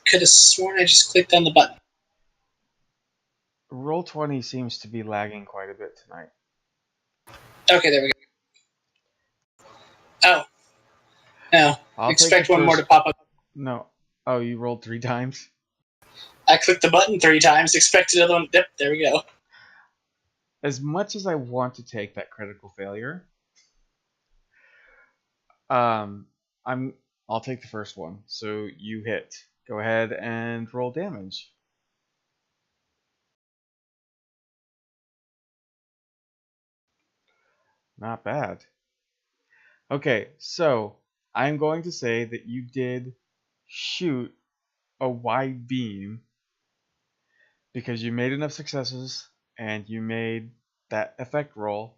Could have sworn I just clicked on the button. Roll20 seems to be lagging quite a bit tonight. Okay, there we go. Oh. No. Expect one more to pop up. No. Oh, you rolled 3 times? I clicked the button 3 times, expect another one. Yep, there we go. As much as I want to take that critical failure, I'll take the first one. So you hit. Go ahead and roll damage. Not bad. Okay, so I'm going to say that you did shoot a wide beam because you made enough successes and you made that effect roll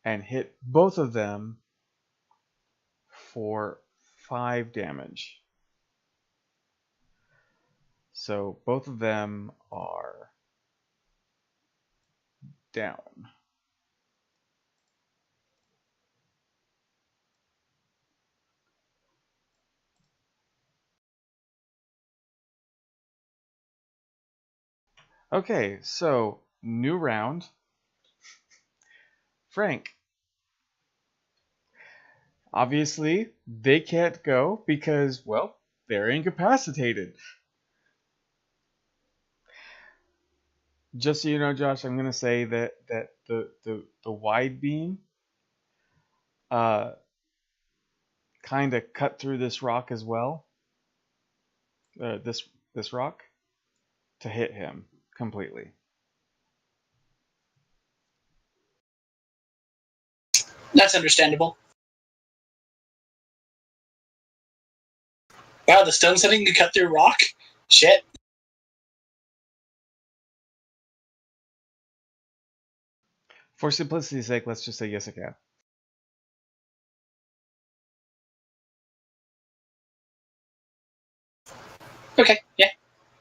and hit both of them for 5 damage. So both of them are down. Okay, so new round. Frank. Obviously, they can't go because, well, they're incapacitated. Just so you know, Josh, I'm gonna say that the wide beam kind of cut through this rock as well. This rock to hit him completely. That's understandable. Wow, the stone setting can cut through rock? Shit. For simplicity's sake, let's just say yes, it can. Okay, yeah.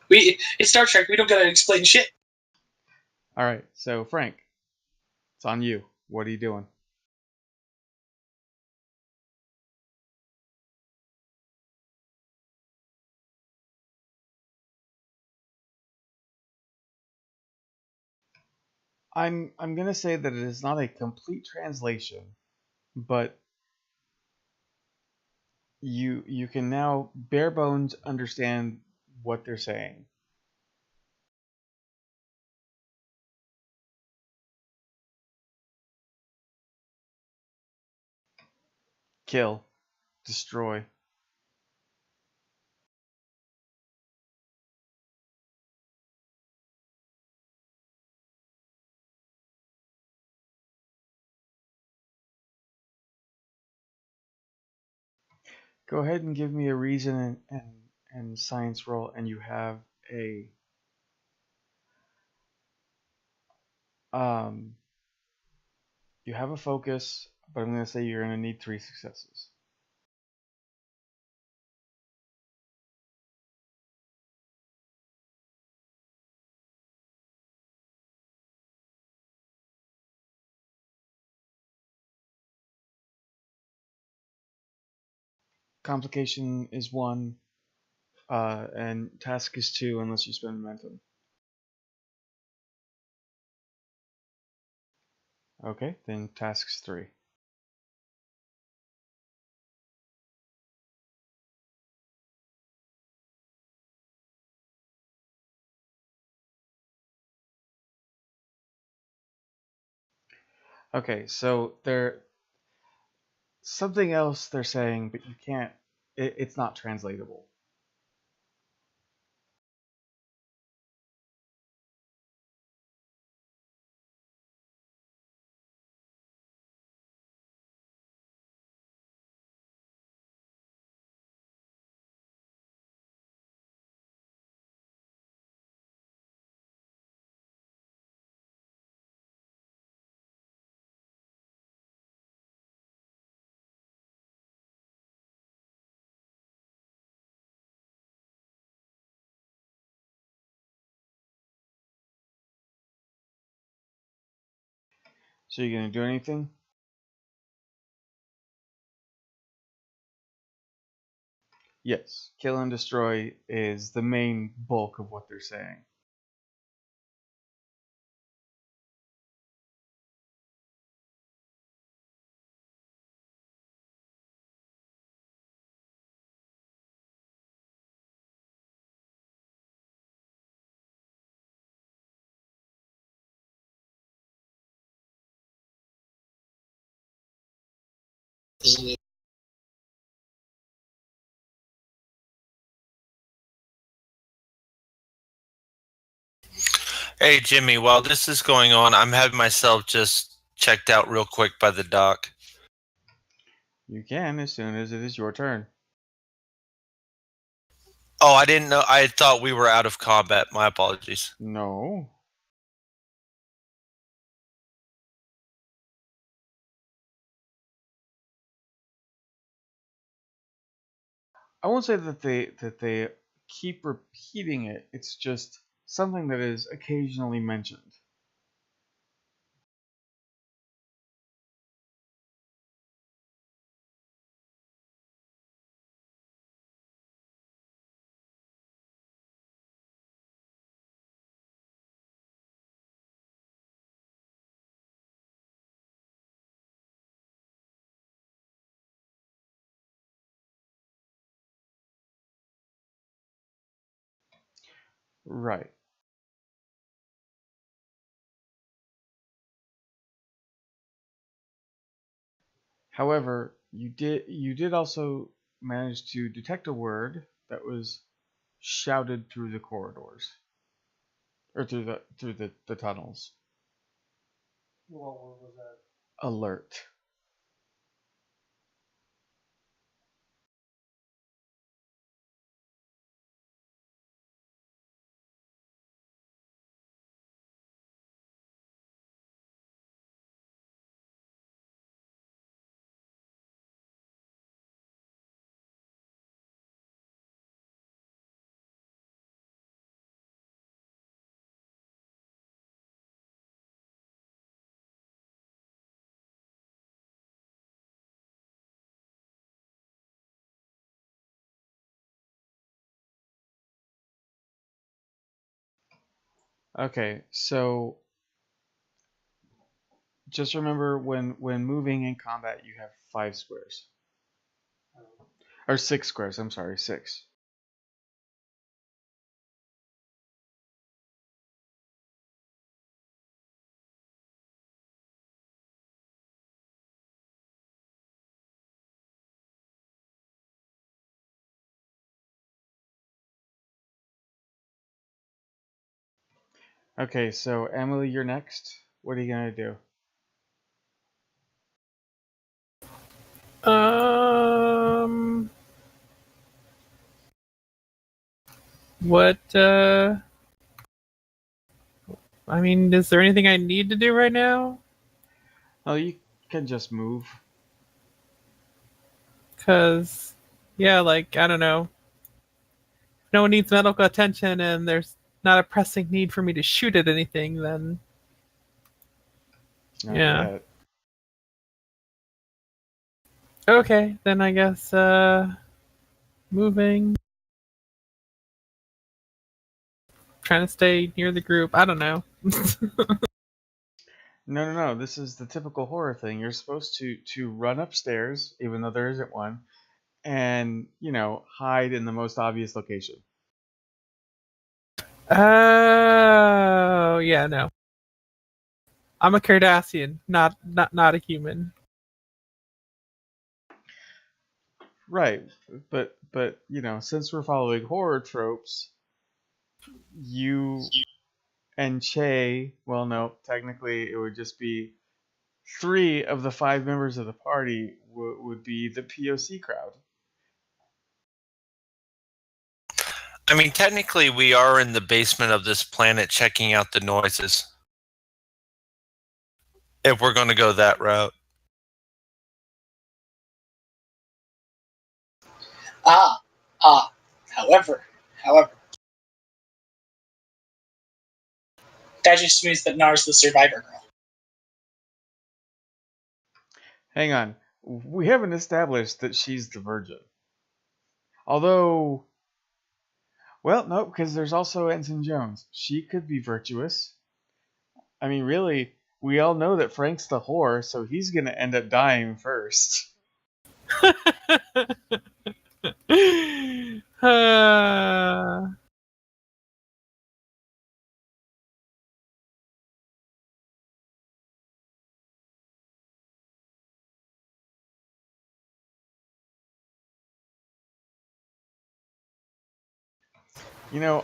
It's Star Trek, we don't gotta explain shit. Alright, so Frank, it's on you. What are you doing? I'm gonna say that it is not a complete translation, but you can now bare bones understand what they're saying. Kill, destroy. Go ahead and give me a reason and science roll, and you have a focus, but I'm going to say you're going to need 3 successes. Complication is 1, and task is 2 unless you spend momentum. Okay, then task's 3. Okay, so something else they're saying, but you can't. It's not translatable. So you gonna do anything? Yes. Kill and destroy is the main bulk of what they're saying. Hey, Jimmy, while this is going on, I'm having myself just checked out real quick by the dock. You can as soon as it is your turn. Oh, I didn't know. I thought we were out of combat. My apologies. No. I won't say that they keep repeating it. It's just something that is occasionally mentioned. Right. However, you did also manage to detect a word that was shouted through the corridors, or through the tunnels. What word was that? Alert. Okay, so just remember when moving in combat, you have 5 squares. Or 6 squares, I'm sorry, 6. Okay, so Emily, you're next. What are you gonna do? Um, What, I mean, is there anything I need to do right now? Oh, you can just move. Because, yeah, like, I don't know. If no one needs medical attention and there's not a pressing need for me to shoot at anything, then Not yeah. yet. Okay, then I guess, moving. Trying to stay near the group. I don't know. No. This is the typical horror thing. You're supposed to run upstairs, even though there isn't one, and hide in the most obvious location. Oh, yeah, no. I'm a Cardassian, not a human. Right, but since we're following horror tropes, you and Che, well, no, technically it would just be 3 of the 5 members of the party would be the POC crowd. I mean, technically, we are in the basement of this planet checking out the noises. If we're going to go that route. However, that just means that Nar's the survivor girl. Hang on, we haven't established that she's the virgin. Although, well, no, because there's also Ensign Jones. She could be virtuous. I mean, really, we all know that Frank's the whore, so he's going to end up dying first.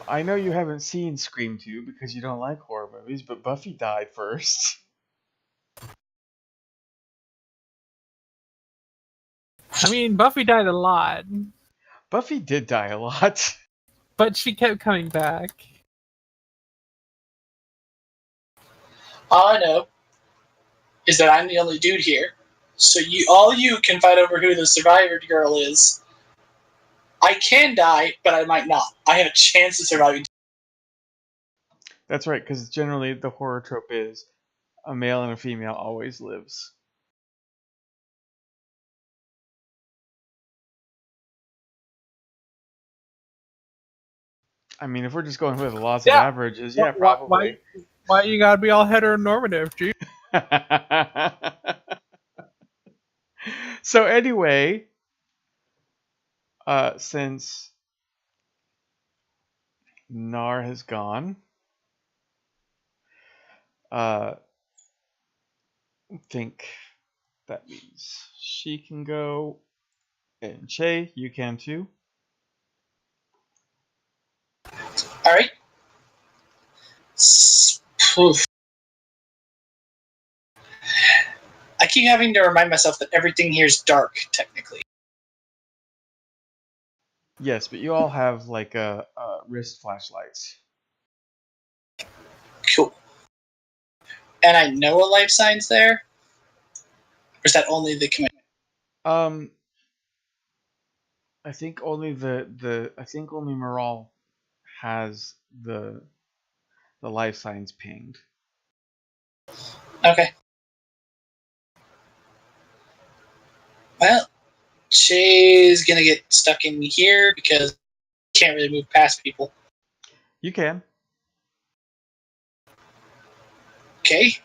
I know you haven't seen Scream 2 because you don't like horror movies, but Buffy died first. I mean, Buffy died a lot, Buffy did die a lot. but she kept coming back. All I know is that I'm the only dude here, so all you can fight over who the survivor girl is. I can die, but I might not. I have a chance of surviving. That's right, because generally the horror trope is a male and a female always lives. I mean, if we're just going with the laws of averages, yeah, probably. Why you gotta be all heteronormative, dude? So anyway, since Nar has gone, I think that means she can go, and Che, you can too. All right. Oof. I keep having to remind myself that everything here is dark, technically. Yes, but you all have like wrist flashlights. Cool. And I know a life sign's there? Or is that only the command? I think only only Moral has the life signs pinged. Okay. Well, she's gonna get stuck in here because can't really move past people. You can. Okay.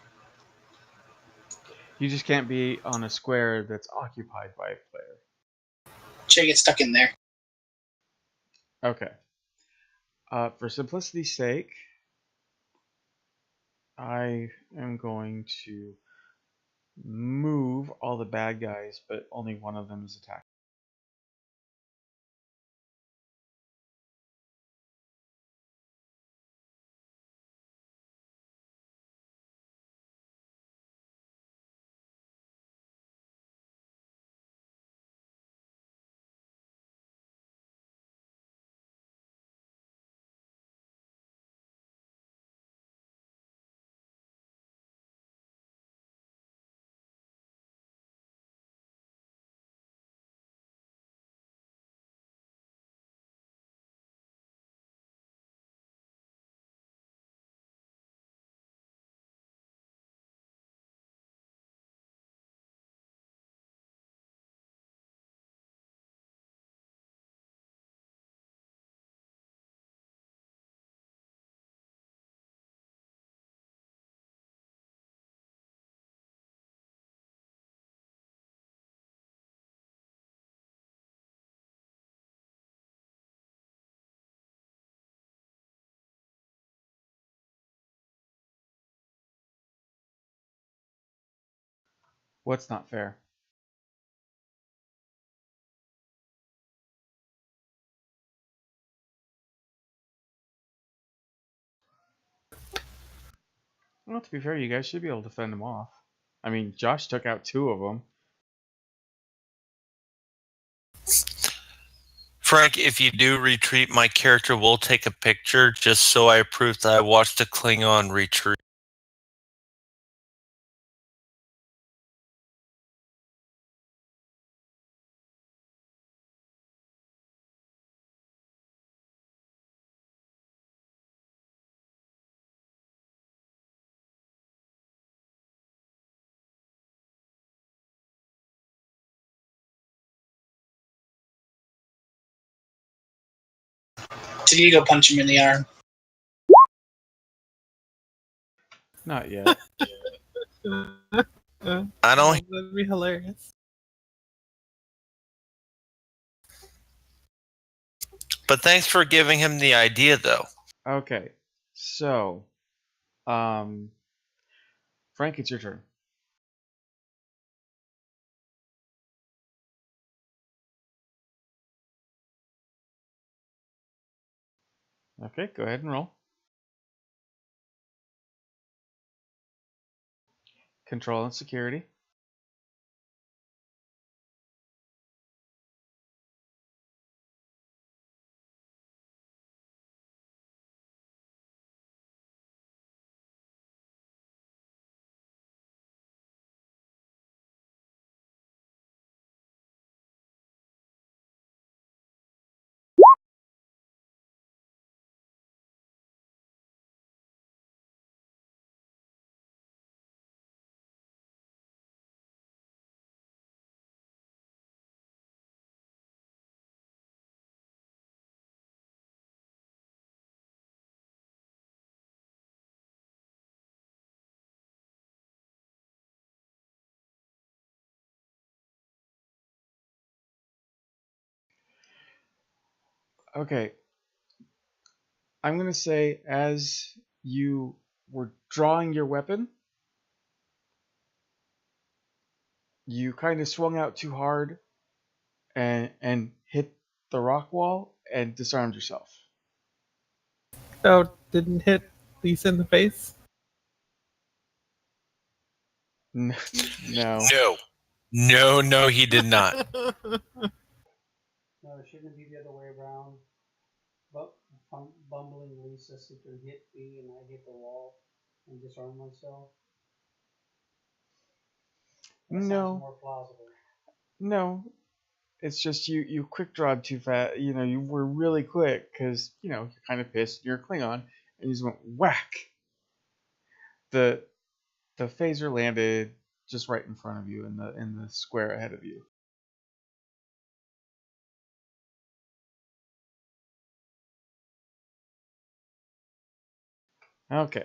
You just can't be on a square that's occupied by a player. She gets stuck in there. Okay. For simplicity's sake, I am going to move all the bad guys, but only one of them is attacked. What's not fair? Well, to be fair, you guys should be able to fend them off. I mean, Josh took out 2 of them. Frank, if you do retreat, my character will take a picture just so I prove that I watched a Klingon retreat. Did you go punch him in the arm? Not yet. I don't. That'd be hilarious. But thanks for giving him the idea, though. Okay, so, Frank, it's your turn. Okay, go ahead and roll. Control and security. Okay, I'm going to say as you were drawing your weapon, you kind of swung out too hard and hit the rock wall and disarmed yourself. So didn't hit Lisa in the face. No. No, he did not. No, shouldn't it be the other way around? But bumbling Lisa sit there, hit me, and I hit the wall and disarm myself. That No. sounds more plausible. No, it's just you quick drawed too fast. You know, you were really quick because you're kind of pissed. You're a Klingon, and you just went whack. The phaser landed just right in front of you in the square ahead of you. Okay.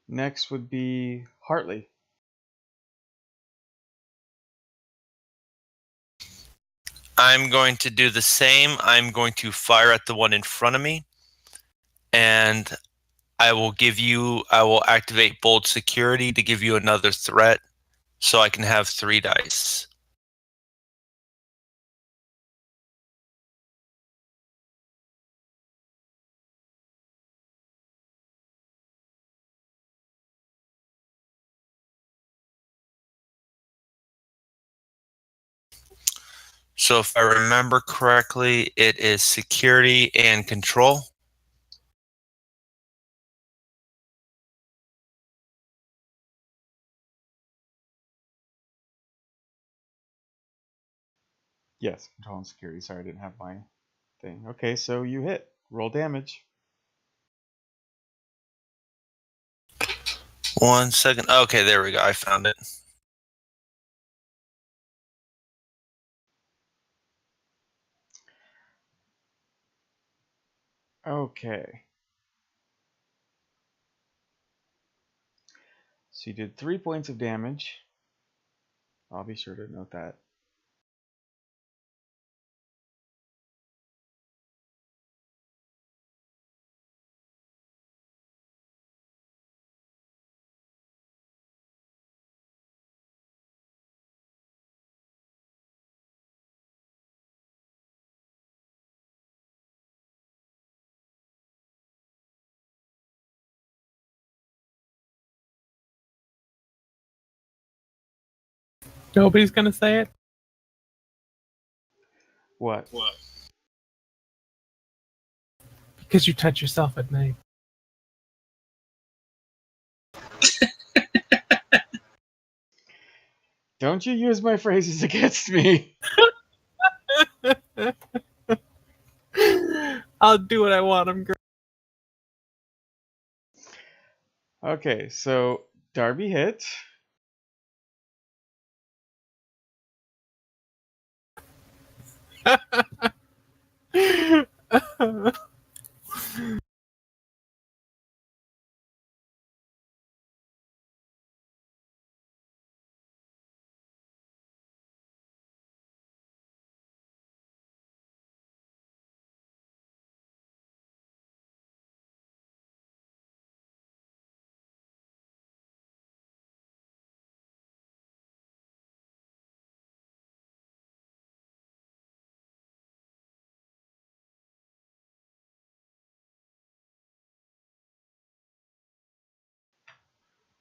Next would be Hartley. I'm going to do the same. I'm going to fire at the one in front of me. And I will activate bold security to give you another threat so I can have 3 dice. So if I remember correctly, it is security and control. Yes, control and security. Sorry, I didn't have my thing. Okay, so you hit. Roll damage. 1 second. Okay, there we go. I found it. Okay. So you did 3 points of damage. I'll be sure to note that. Nobody's gonna say it. What? Because you touch yourself at night. Don't you use my phrases against me. I'll do what I want. I'm great. Okay, so Darby hit.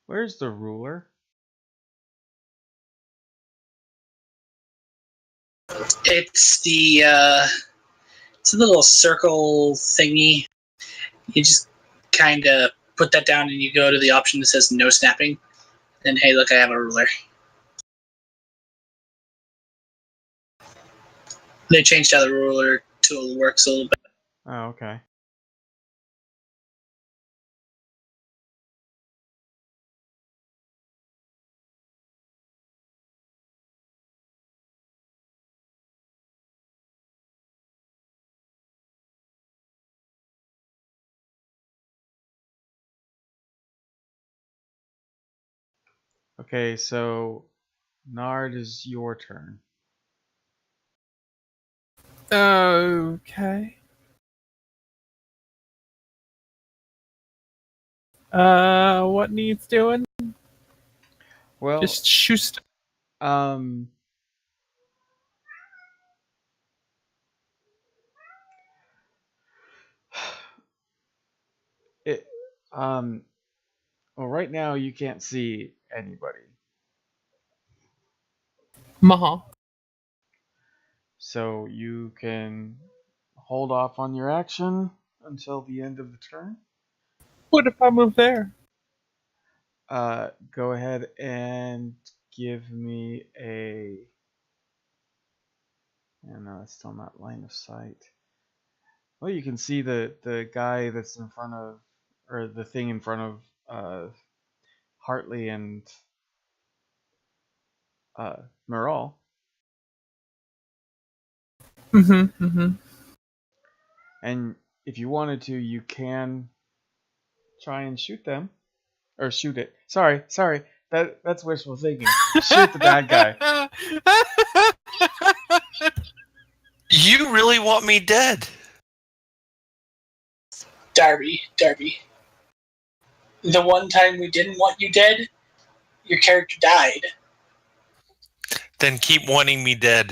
Where's the ruler? It's it's a little circle thingy. You just kind of put that down and you go to the option that says no snapping. And hey, look, I have a ruler. They changed how the ruler tool works a little bit. Oh, okay. Okay, so Nard is your turn. Okay. What needs doing? Well, Just shoot. um, it, um, well, right now you can't see anybody, Maha. so you can hold off on your action until the end of the turn. What if I move there? Go ahead and give me a. No, it's still not line of sight. Well, you can see the guy that's in front of, or the thing in front of Hartley and Merle. Mm-hmm. Mm-hmm. And if you wanted to, you can try and shoot them. Or shoot it. Sorry. That's wishful thinking. Shoot the bad guy. You really want me dead? Darby. The one time we didn't want you dead, your character died. Then keep wanting me dead.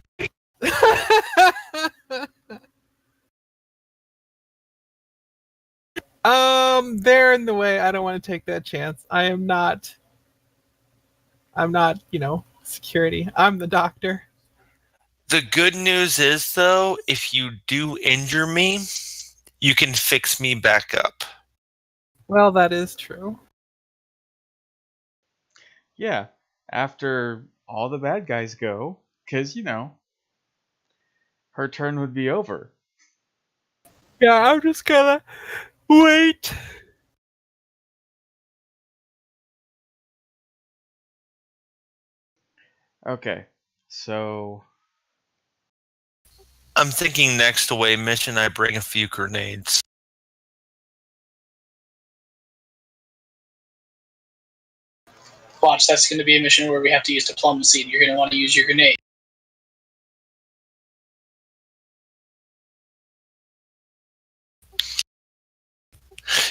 They're in the way. I don't want to take that chance. I'm not, security. I'm the doctor. The good news is, though, if you do injure me, you can fix me back up. Well, that is true. Yeah. After all the bad guys go, because, her turn would be over. Yeah, I'm just gonna wait. Okay. So. I'm thinking next away mission, I bring a few grenades. Watch, that's going to be a mission where we have to use diplomacy, and you're going to want to use your grenade.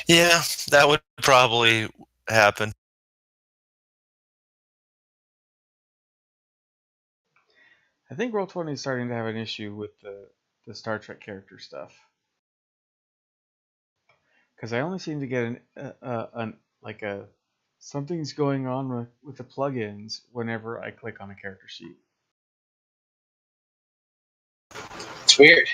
Yeah, that would probably happen. I think Roll20 is starting to have an issue with the Star Trek character stuff. Because I only seem to get a Something's going on with the plugins whenever I click on a character sheet. It's weird.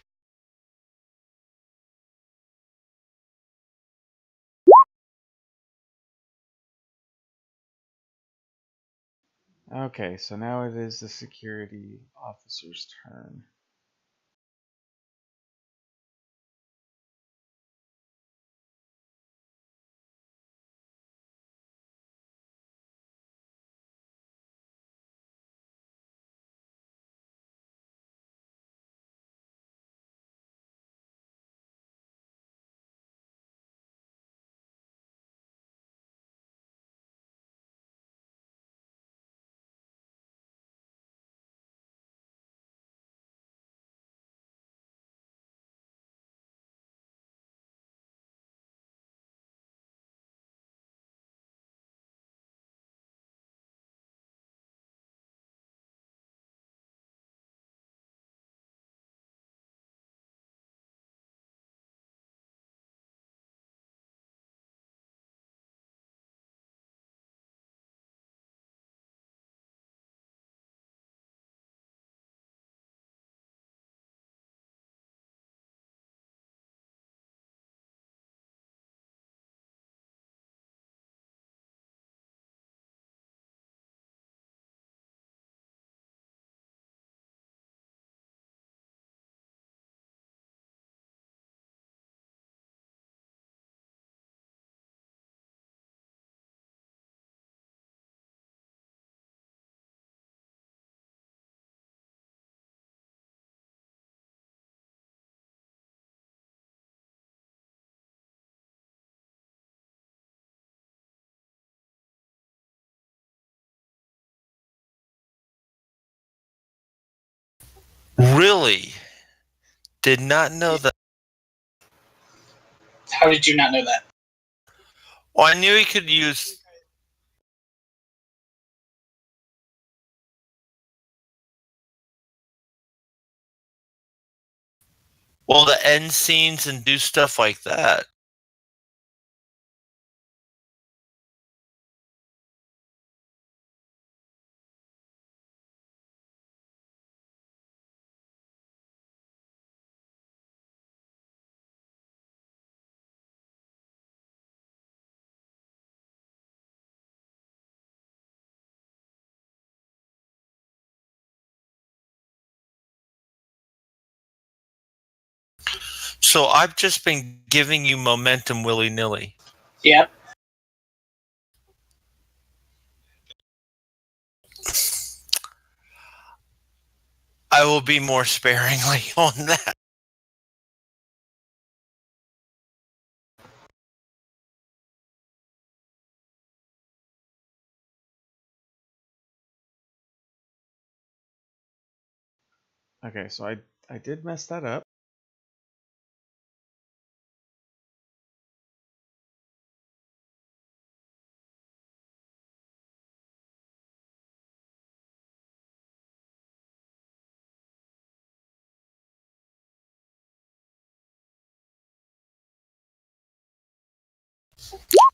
Okay, so now it is the security officer's turn. Really? Did not know that. How did you not know that? Well, I knew he could use. Well, the end scenes and do stuff like that. So I've just been giving you momentum willy-nilly. Yep. I will be more sparingly on that. Okay, so I did mess that up.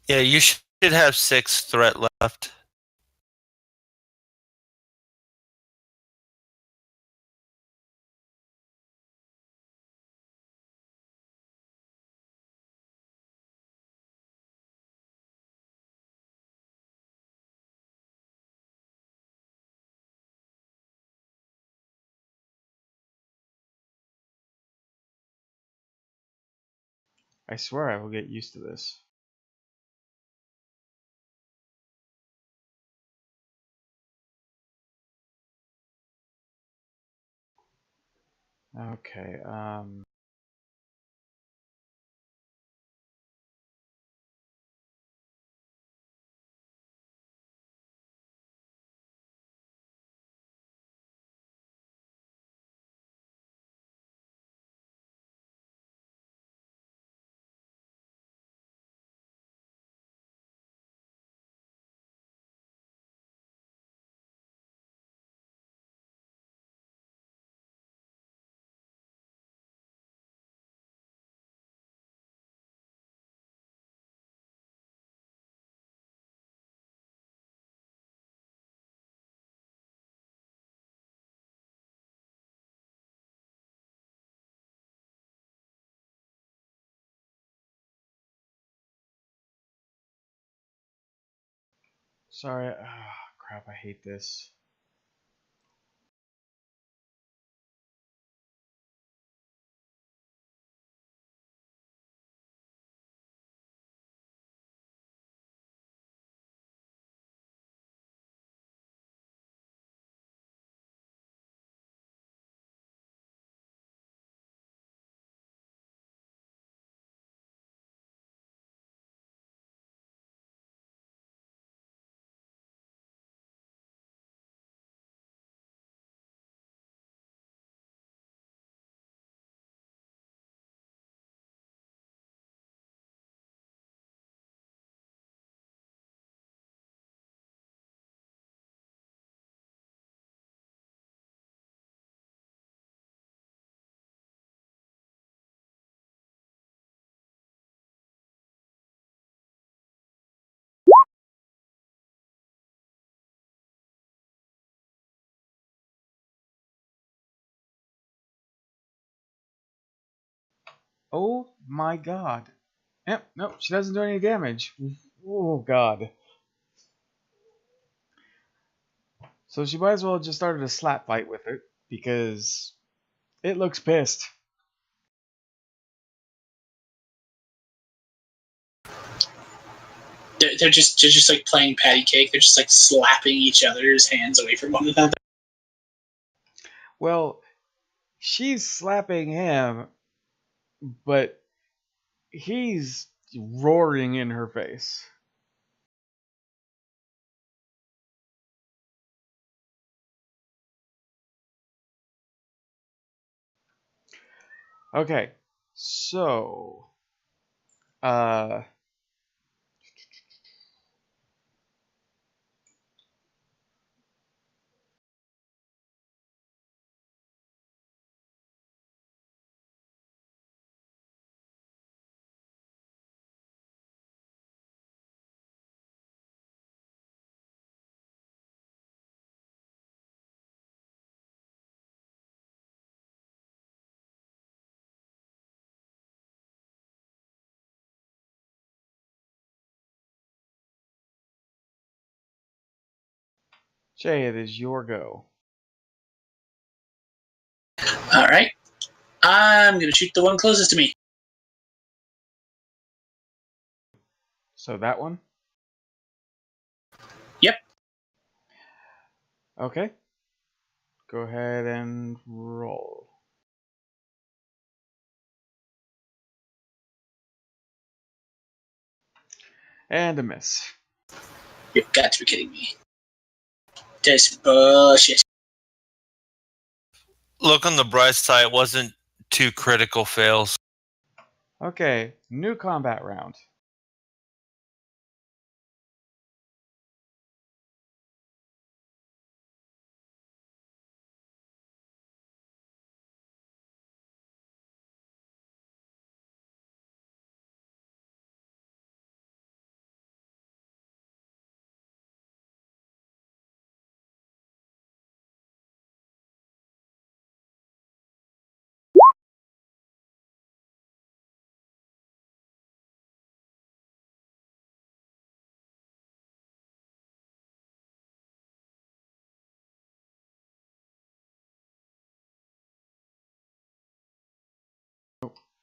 Yeah, you should have 6 threat left. I swear I will get used to this. Okay, Sorry. Crap, I hate this. Oh my god. Yep, nope, she doesn't do any damage. Oh god. So she might as well have just started a slap fight with it, because it looks pissed. They're just like playing patty cake. They're just like slapping each other's hands away from one another. Well, she's slapping him, but he's roaring in her face. Okay, so uh Jay, it is your go. All right, I'm gonna shoot the one closest to me. So that one? Yep. Okay. Go ahead and roll. And a miss. You've got to be kidding me. That's bullshit. Look on the bright side, it wasn't two critical fails. Okay, new combat round.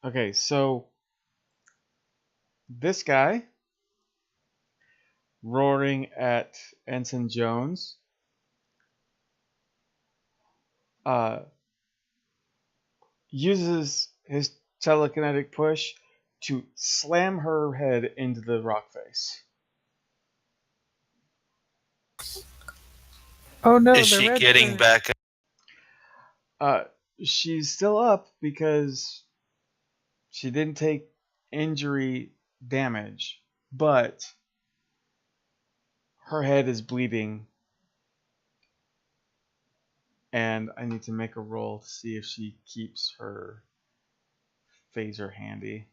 Okay, so this guy roaring at Ensign Jones uses his telekinetic push to slam her head into the rock face. Oh no, Is the she red getting bird. back? Uh, she's still up because she didn't take injury damage, but her head is bleeding, and I need to make a roll to see if she keeps her phaser handy.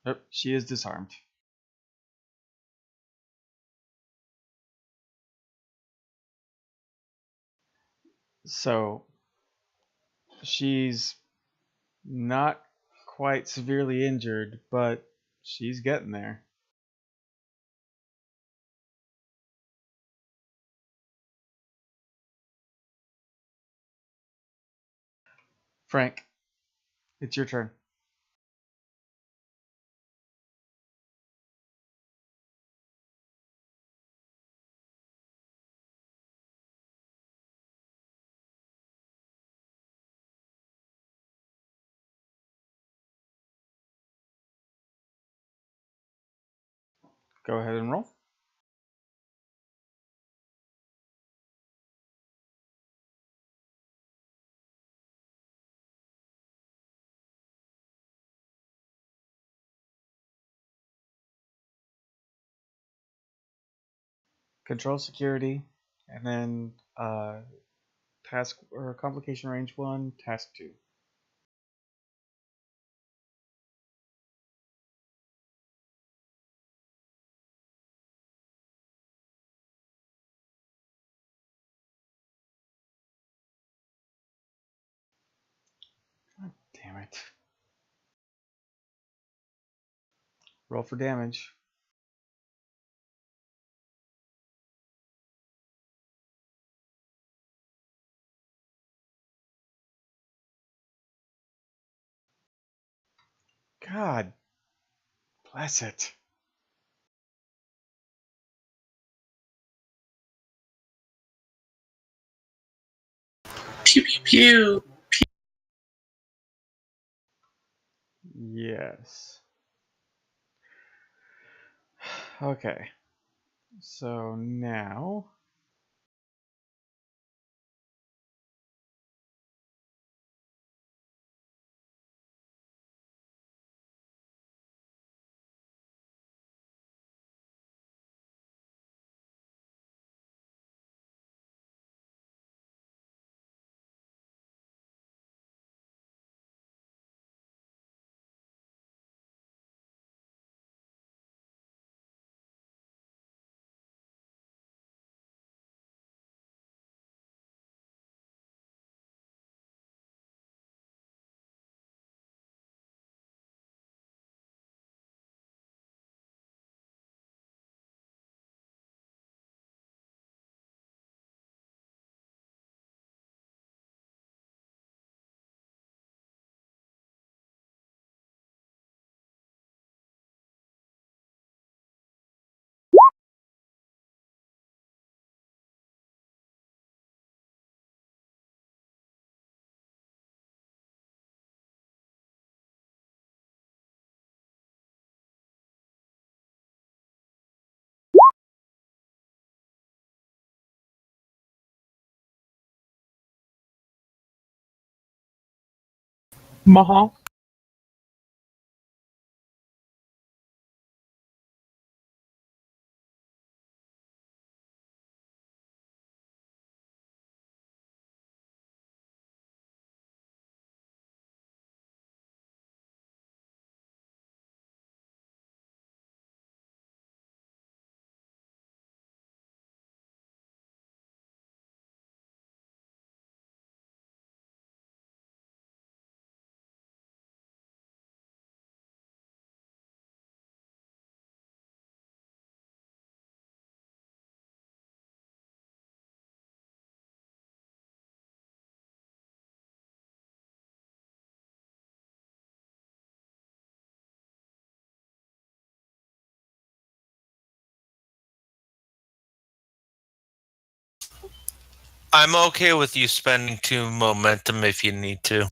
Yep, she is disarmed. So she's not quite severely injured, but she's getting there. Frank, it's your turn. Go ahead and roll. Control security, and then task or complication range 1, task 2. God damn it. Roll for damage. God bless it. Pew pew pew. Yes. Okay. So now Maha. I'm okay with you spending 2 momentum if you need to.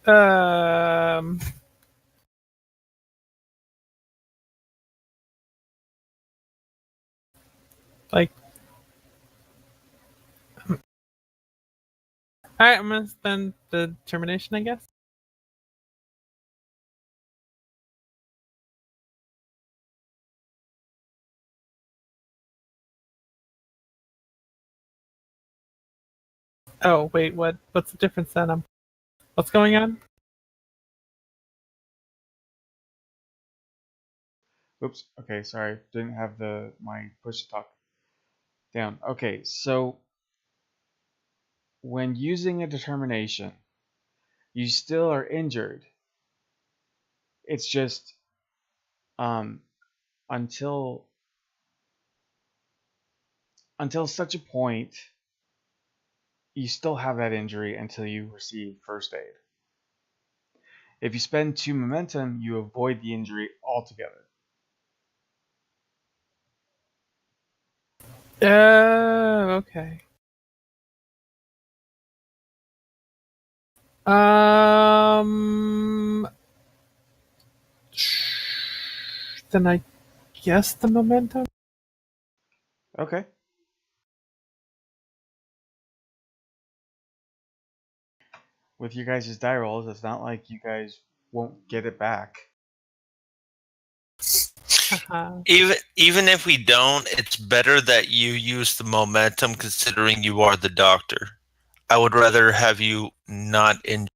Um. Like. Alright, I'm gonna spend the determination, I guess. Oh, wait, what's the difference then? What's going on? Oops. Okay, sorry. Didn't have my push to talk down. Okay, so when using a determination, you still are injured. It's just until such a point, you still have that injury until you receive first aid. If you spend 2 momentum, you avoid the injury altogether. Okay. Um. Then I guess the momentum. Okay. With your guys' die rolls, it's not like you guys won't get it back. Haha. Even if we don't, it's better that you use the momentum considering you are the doctor. I would rather have you not in.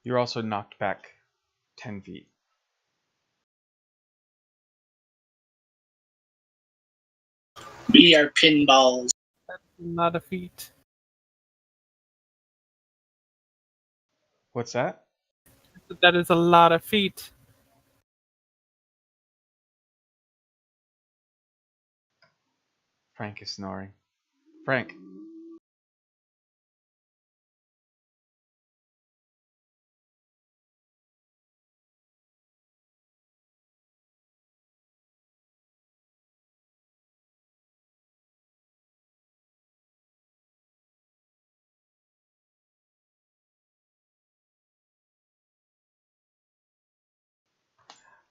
You're also knocked back 10 feet. We are pinballs. Not a feat. What's that? That is a lot of feet. Frank is snoring. Frank.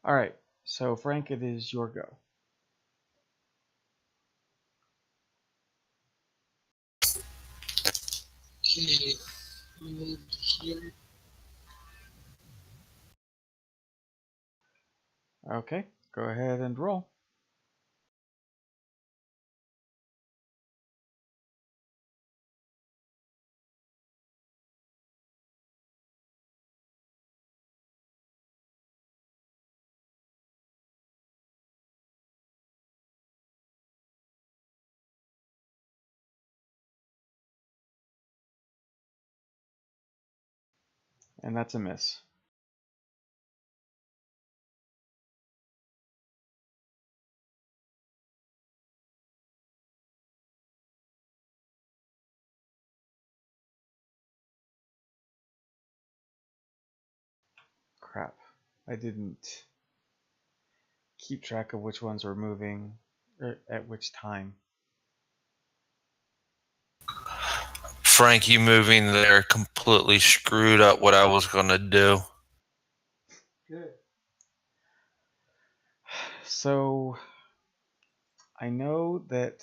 All right. So Frank, it is your go. Okay. Move here. Okay. Go ahead and roll. And that's a miss. Crap. I didn't keep track of which ones were moving at which time. Frank, you moving there completely screwed up what I was going to do. Good. So I know that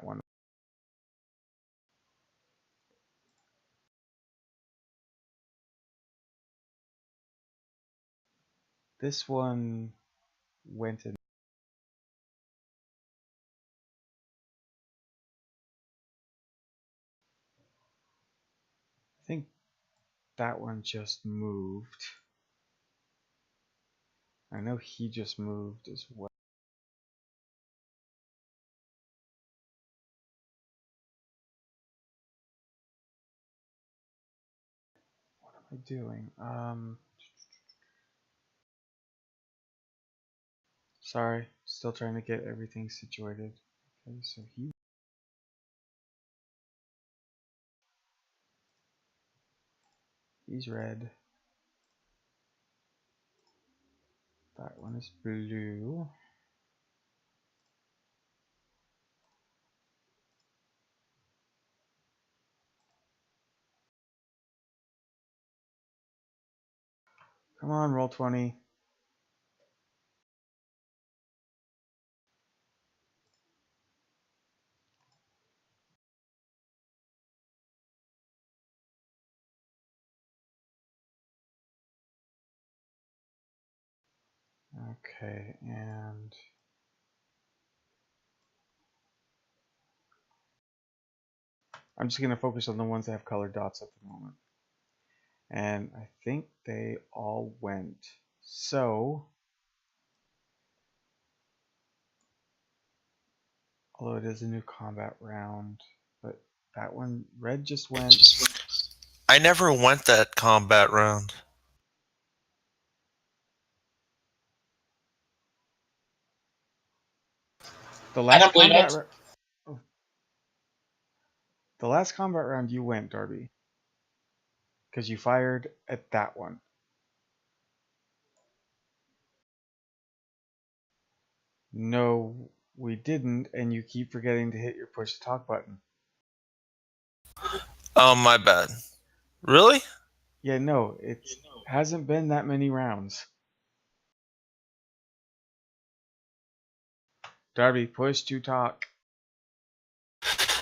one. This one went in. I think that one just moved. I know he just moved as well. What am I doing? Sorry, still trying to get everything situated. Okay, so he's red. That one is blue. Come on, roll 20. Okay, and I'm just going to focus on the ones that have colored dots at the moment. And I think they all went. So, although it is a new combat round, but that one, red just went. I never went that combat round. The I last don't believe combat it. the last combat round you went, Darby. Because you fired at that one. No, we didn't, and you keep forgetting to hit your push to talk button. Oh, my bad. Really? Yeah, no, it hasn't been that many rounds. Darby, push to talk.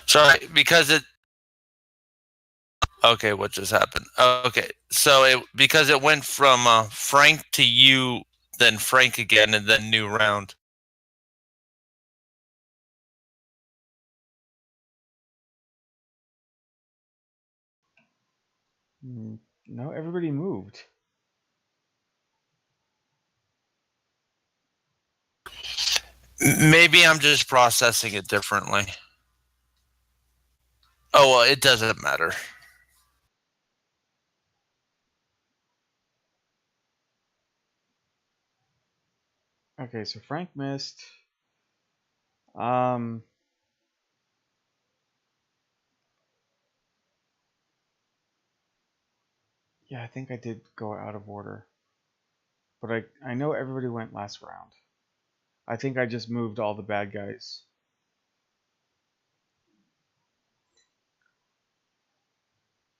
Sorry, because it. Okay, what just happened? Okay, so because it went from Frank to you, then Frank again, and then new round. No, everybody moved. Maybe I'm just processing it differently. Oh, well, it doesn't matter. Okay, so Frank missed. Yeah, I think I did go out of order. But I know everybody went last round. I think I just moved all the bad guys.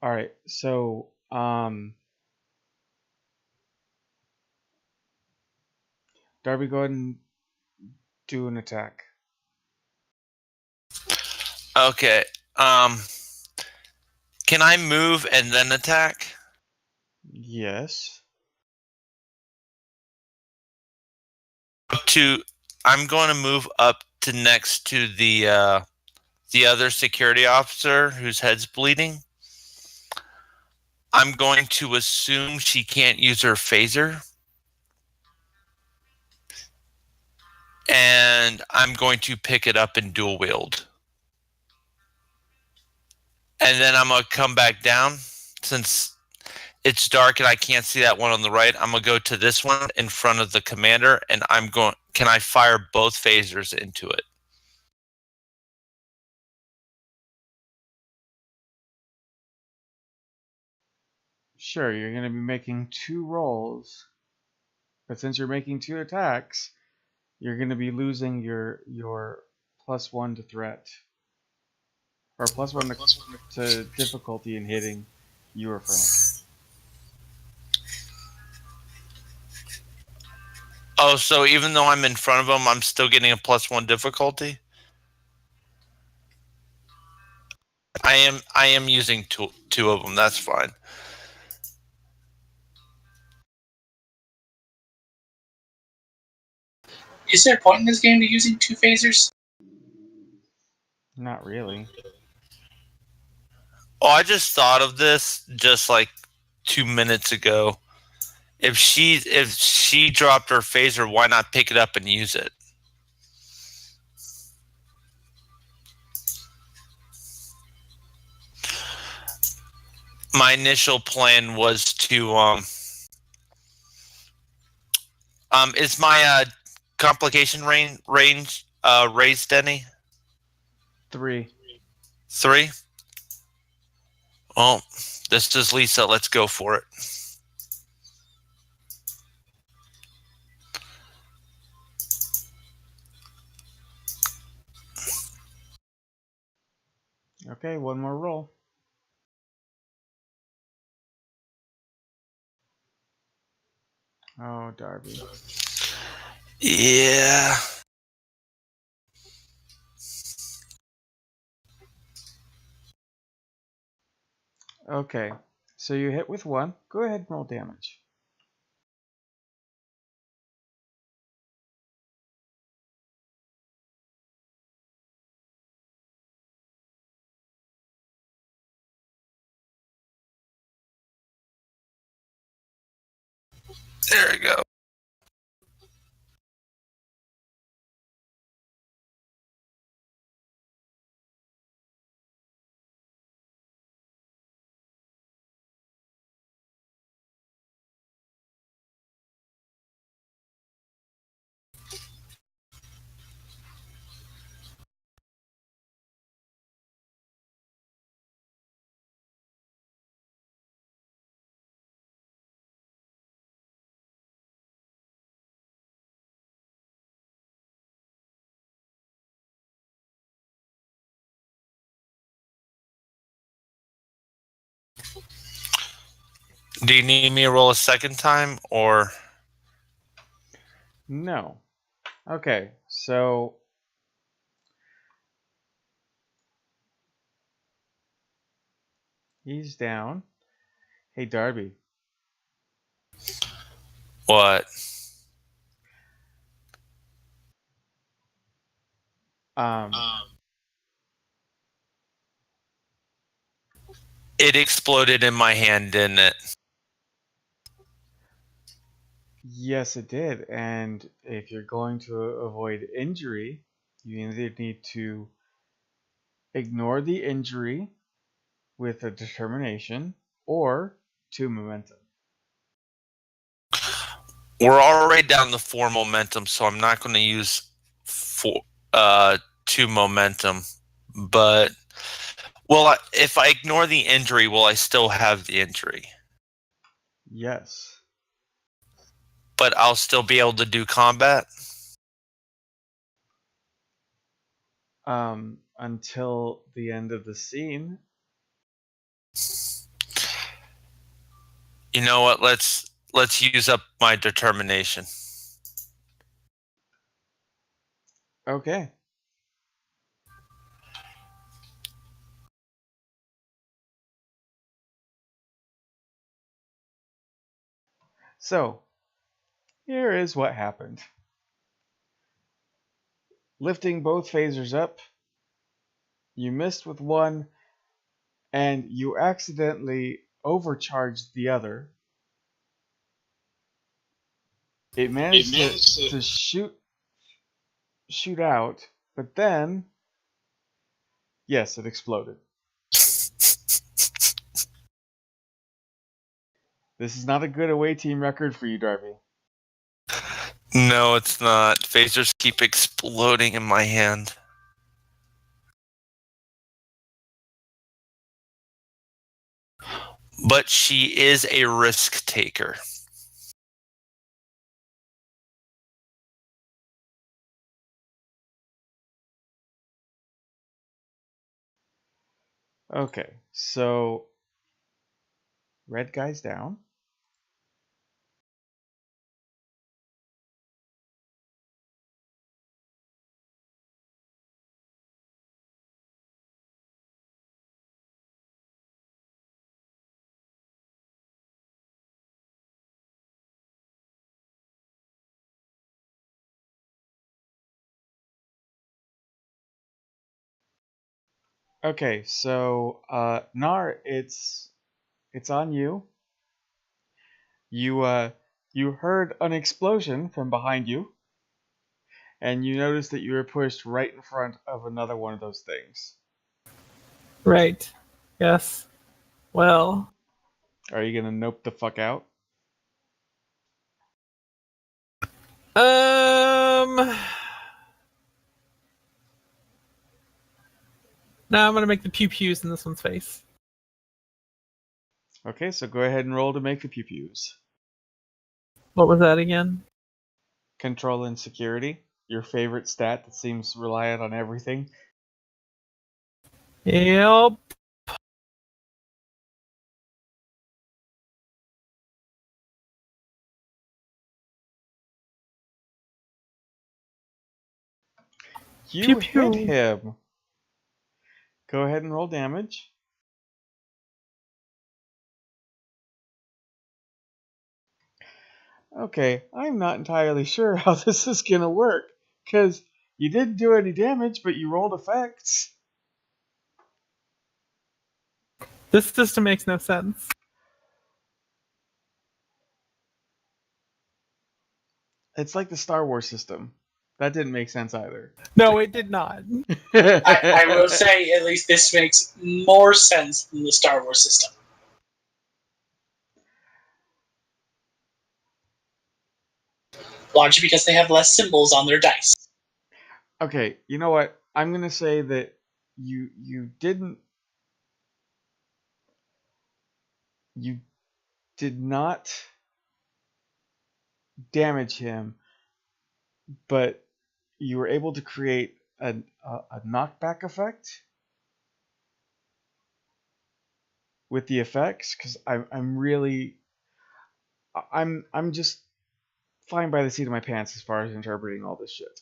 Alright, so Darby, go ahead and do an attack. Okay. Can I move and then attack? Yes. I'm going to move up to next to the other security officer whose head's bleeding. I'm going to assume she can't use her phaser. And I'm going to pick it up and dual wield. And then I'm going to come back down. Since it's dark and I can't see that one on the right, I'm going to go to this one in front of the commander, and can I fire both phasers into it? Sure, you're going to be making 2 rolls. But since you're making 2 attacks, you're going to be losing your +1 to threat. Or +1 to difficulty in hitting you or Frank. Oh, so even though I'm in front of him, I'm still getting a +1 difficulty? I am using two of them. That's fine. Is there a point in this game to using 2 phasers? Not really. Oh, I just thought of this just like 2 minutes ago. If she dropped her phaser, why not pick it up and use it? My initial plan was to is my complication range raised any? 3. 3? Well, this is Lisa. Let's go for it. Okay, one more roll. Oh, Darby. Yeah. Okay, so you hit with 1. Go ahead and roll damage. There we go. Do you need me to roll a second time, or? No. Okay, so he's down. Hey, Darby. What? It exploded in my hand, didn't it? Yes, it did. And if you're going to avoid injury, you either need to ignore the injury with a determination or 2 momentum. We're already down to 4 momentum, so I'm not going to use 2 momentum. But if I ignore the injury, will I still have the injury? Yes. But I'll still be able to do combat? Until the end of the scene. You know what? Let's use up my determination. Okay. So, here is what happened. Lifting both phasers up, you missed with one, and you accidentally overcharged the other. It managed to shoot out, but then, yes, it exploded. This is not a good away team record for you, Darby. No, it's not. Phasers keep exploding in my hand. But she is a risk taker. Okay, so red guy's down. Okay, so Nar, it's on you. You heard an explosion from behind you, and you noticed that you were pushed right in front of another one of those things. Right. Yes. Well. Are you gonna nope the fuck out? Now I'm gonna make the pew pews in this one's face. Okay, so go ahead and roll to make the pew pews. What was that again? Control and security, your favorite stat that seems reliant on everything. Yep. You Pew pew. hit him. Go ahead and roll damage. Okay, I'm not entirely sure how this is gonna work, because you didn't do any damage, but you rolled effects. This system makes no sense. It's like the Star Wars system. That didn't make sense either. No, it did not. I will say, at least this makes more sense than the Star Wars system. Largely because they have less symbols on their dice. Okay, you know what? I'm gonna say that you did not damage him, but you were able to create a knockback effect with the effects, because I'm just flying by the seat of my pants as far as interpreting all this shit.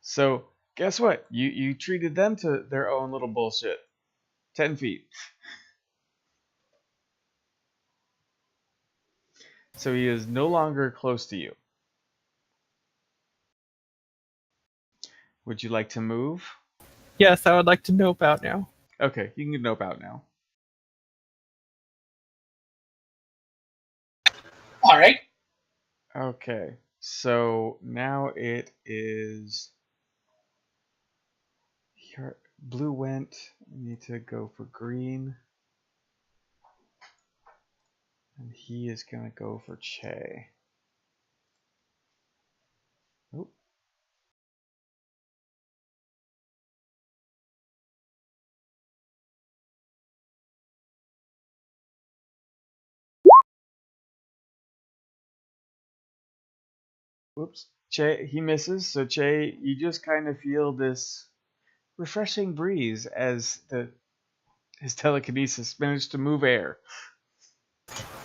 So guess what? You treated them to their own little bullshit. 10 feet. So he is no longer close to you. Would you like to move? Yes, I would like to nope out now. Okay, you can nope out now. Alright. Okay, so now it is... Here, blue went. We need to go for green. And he is going to go for Che. Oop. Whoops. Che, he misses. So Che, you just kind of feel this refreshing breeze as his telekinesis managed to move air.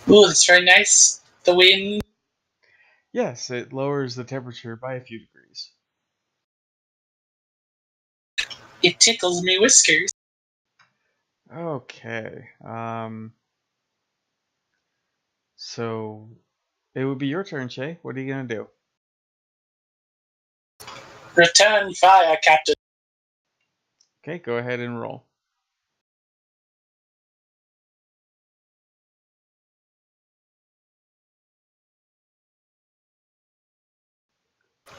Ooh, that's very nice. The wind. Yes, it lowers the temperature by a few degrees. It tickles me whiskers. Okay. So it would be your turn, Che. What are you gonna do? Return fire, Captain. Okay, go ahead and roll.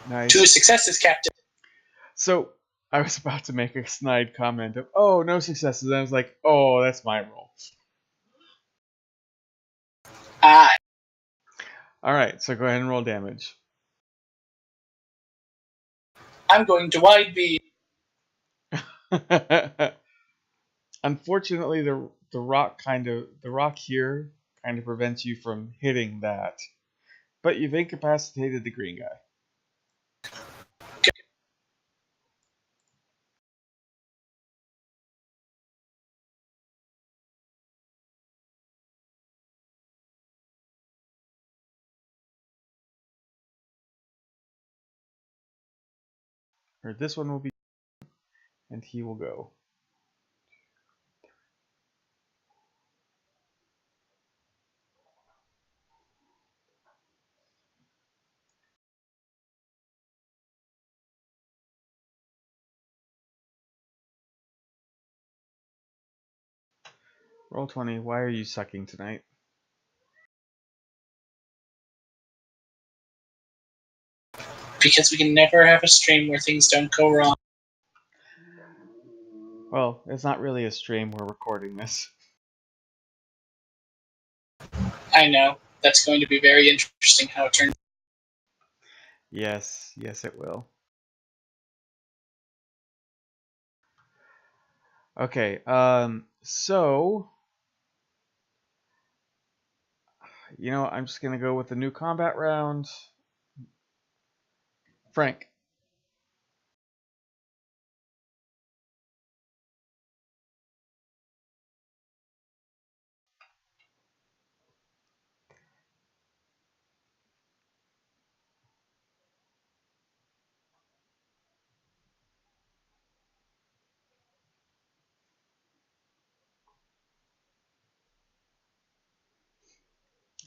Nice. 2 successes, Captain. So I was about to make a snide comment of, oh, no successes. And I was like, oh, that's my roll. Aye. Alright, so go ahead and roll damage. I'm going to wide beam. Unfortunately, the rock here kind of prevents you from hitting that. But you've incapacitated the green guy. Or this one will be, and he will go. Roll 20. Why are you sucking tonight? Because we can never have a stream where things don't go wrong. Well, it's not really a stream. We're recording this. I know. That's going to be very interesting how it turns. Yes, it will. Okay, so... You know, I'm just gonna go with the new combat round. Frank.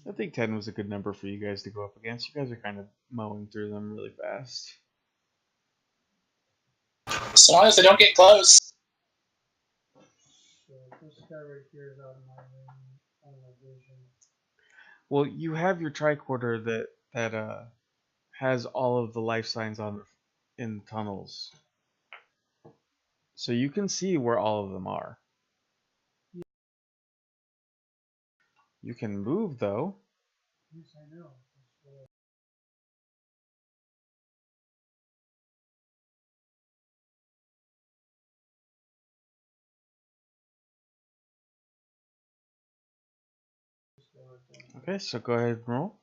I think 10 was a good number for you guys to go up against. You guys are kind of mowing through them really fast. As long as they don't get close. So this guy right here is out of my vision. Well, you have your tricorder that that has all of the life signs on in tunnels, so you can see where all of them are. You can move though. Yes, I know. Okay, so go ahead and roll.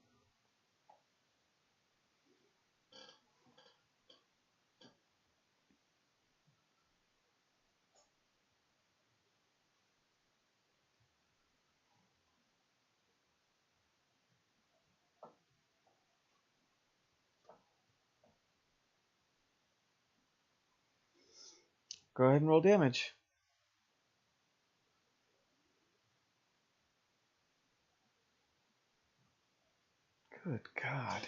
Go ahead and roll damage. Good God.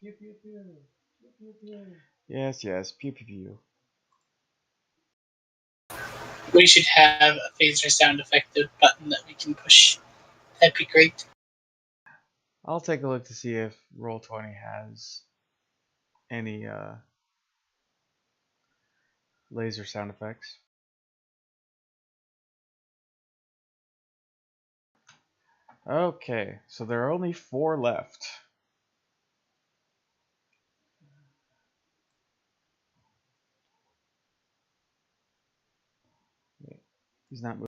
Pew pew pew. Pew pew pew. Yes, yes. Pew pew pew. We should have a phaser sound effective button that we can push. That'd be great. I'll take a look to see if Roll20 has any laser sound effects. Okay, so there are only 4 left. He's not moving.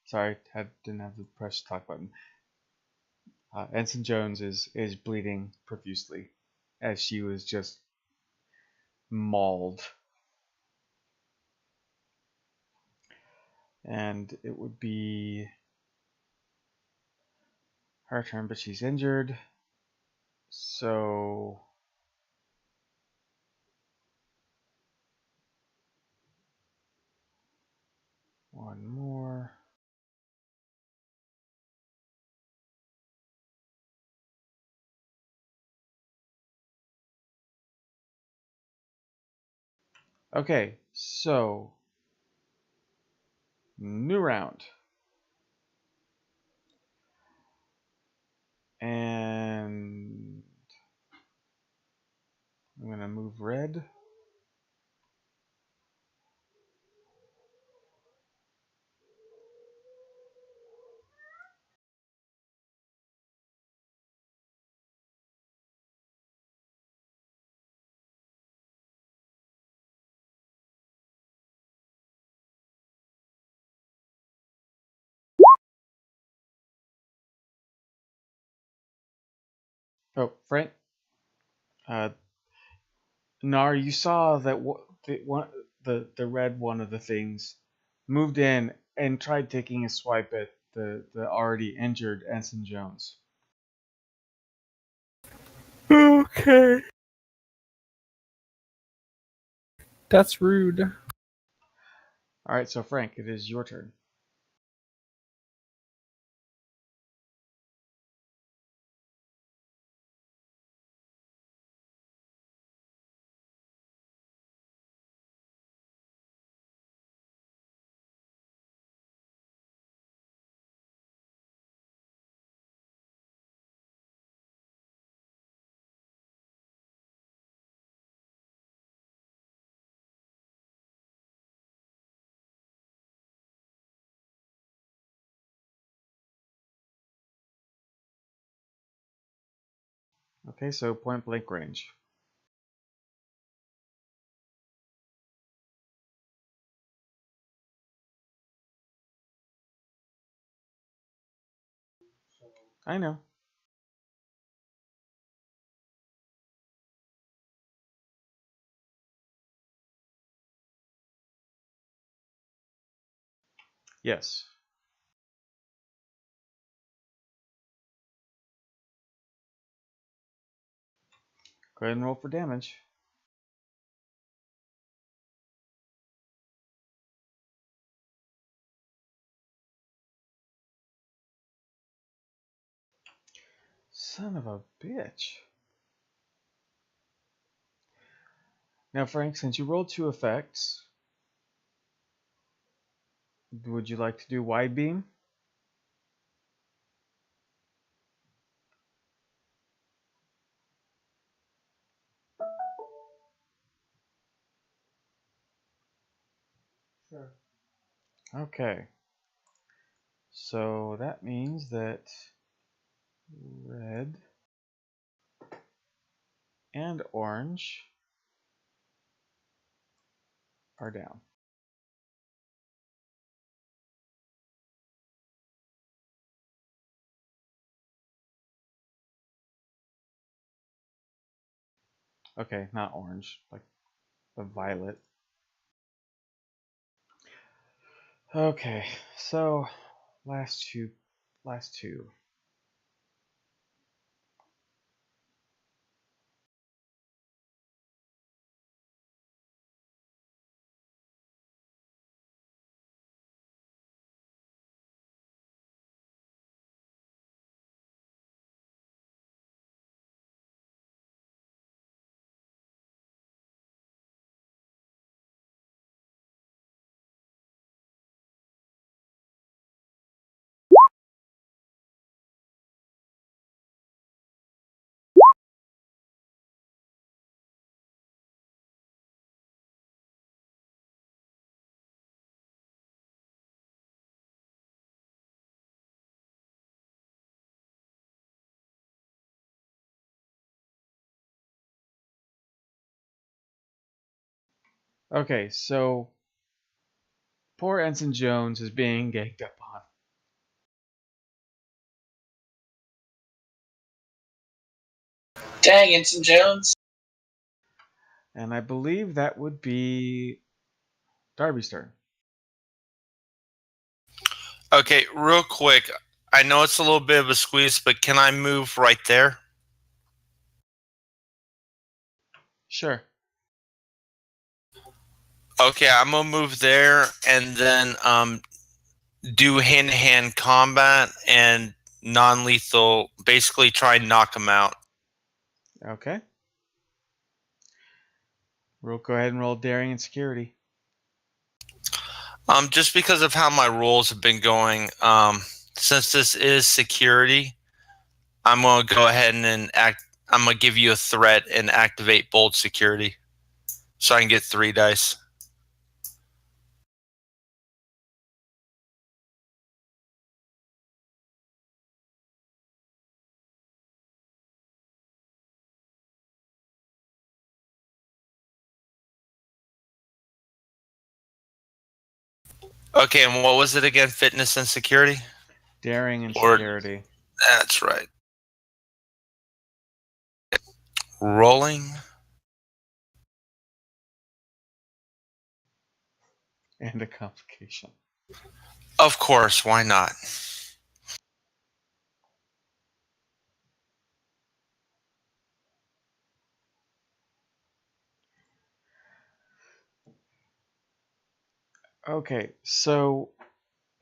Sorry, didn't have the press talk button. Ensign Jones is bleeding profusely as she was just mauled. And it would be her turn, but she's injured. So one more. Okay, so new round. And I'm gonna move red. Oh, Frank. Nar, you saw that the red one of the things moved in and tried taking a swipe at the already injured Ensign Jones. Okay. That's rude. All right, so Frank, it is your turn. Okay, so point blank range. So I know. Yes. Go ahead and roll for damage. Son of a bitch. Now, Frank, since you rolled 2 effects, would you like to do wide beam? sure. Okay. So that means that red and orange are down. Okay, not orange, like the violet. Okay, so last two. Okay, so poor Ensign Jones is being ganged up on. Dang, Ensign Jones. And I believe that would be Darby's turn. Okay, real quick. I know it's a little bit of a squeeze, but can I move right there? Sure. Okay, I'm gonna move there and then do hand-to-hand combat and non-lethal. Basically, try and knock him out. Okay. Go ahead and roll daring and security. Just because of how my rolls have been going, since this is security, I'm gonna go ahead and act. I'm gonna give you a threat and activate bold security, so I can get 3 dice. Okay, and what was it again? Fitness and security? Daring and Or security. that's right. Rolling. And a complication. Of course, why not? Okay, so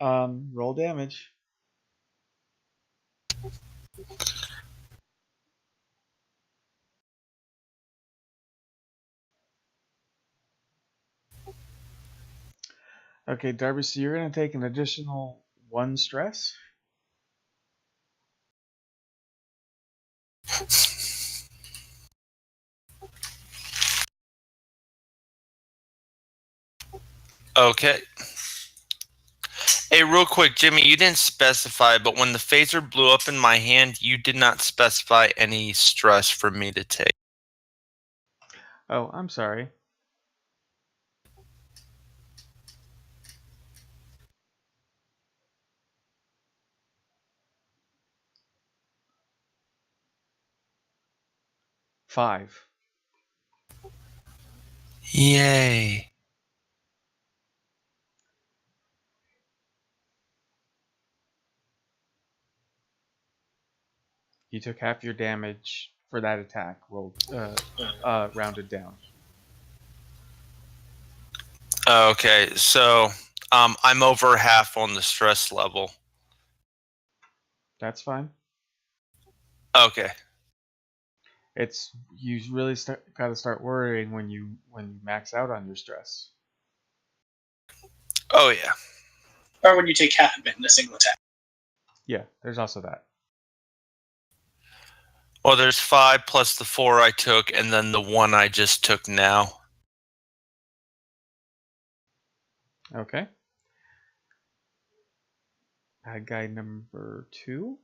roll damage. Okay, Darby, so you're going to take an additional 1 stress. Okay. Hey, real quick, Jimmy, you didn't specify, but when the phaser blew up in my hand, you did not specify any stress for me to take. Oh, I'm sorry. Five. Yay. You took half your damage for that attack, rolled, rounded down. Okay, so I'm over half on the stress level. That's fine. Okay. It's you really got to start worrying when you max out on your stress. Oh, yeah. Or when you take half of it in a single attack. Yeah, there's also that. Well, there's 5 plus the 4 I took, and then the 1 I just took now. Okay. Bad guy number 2.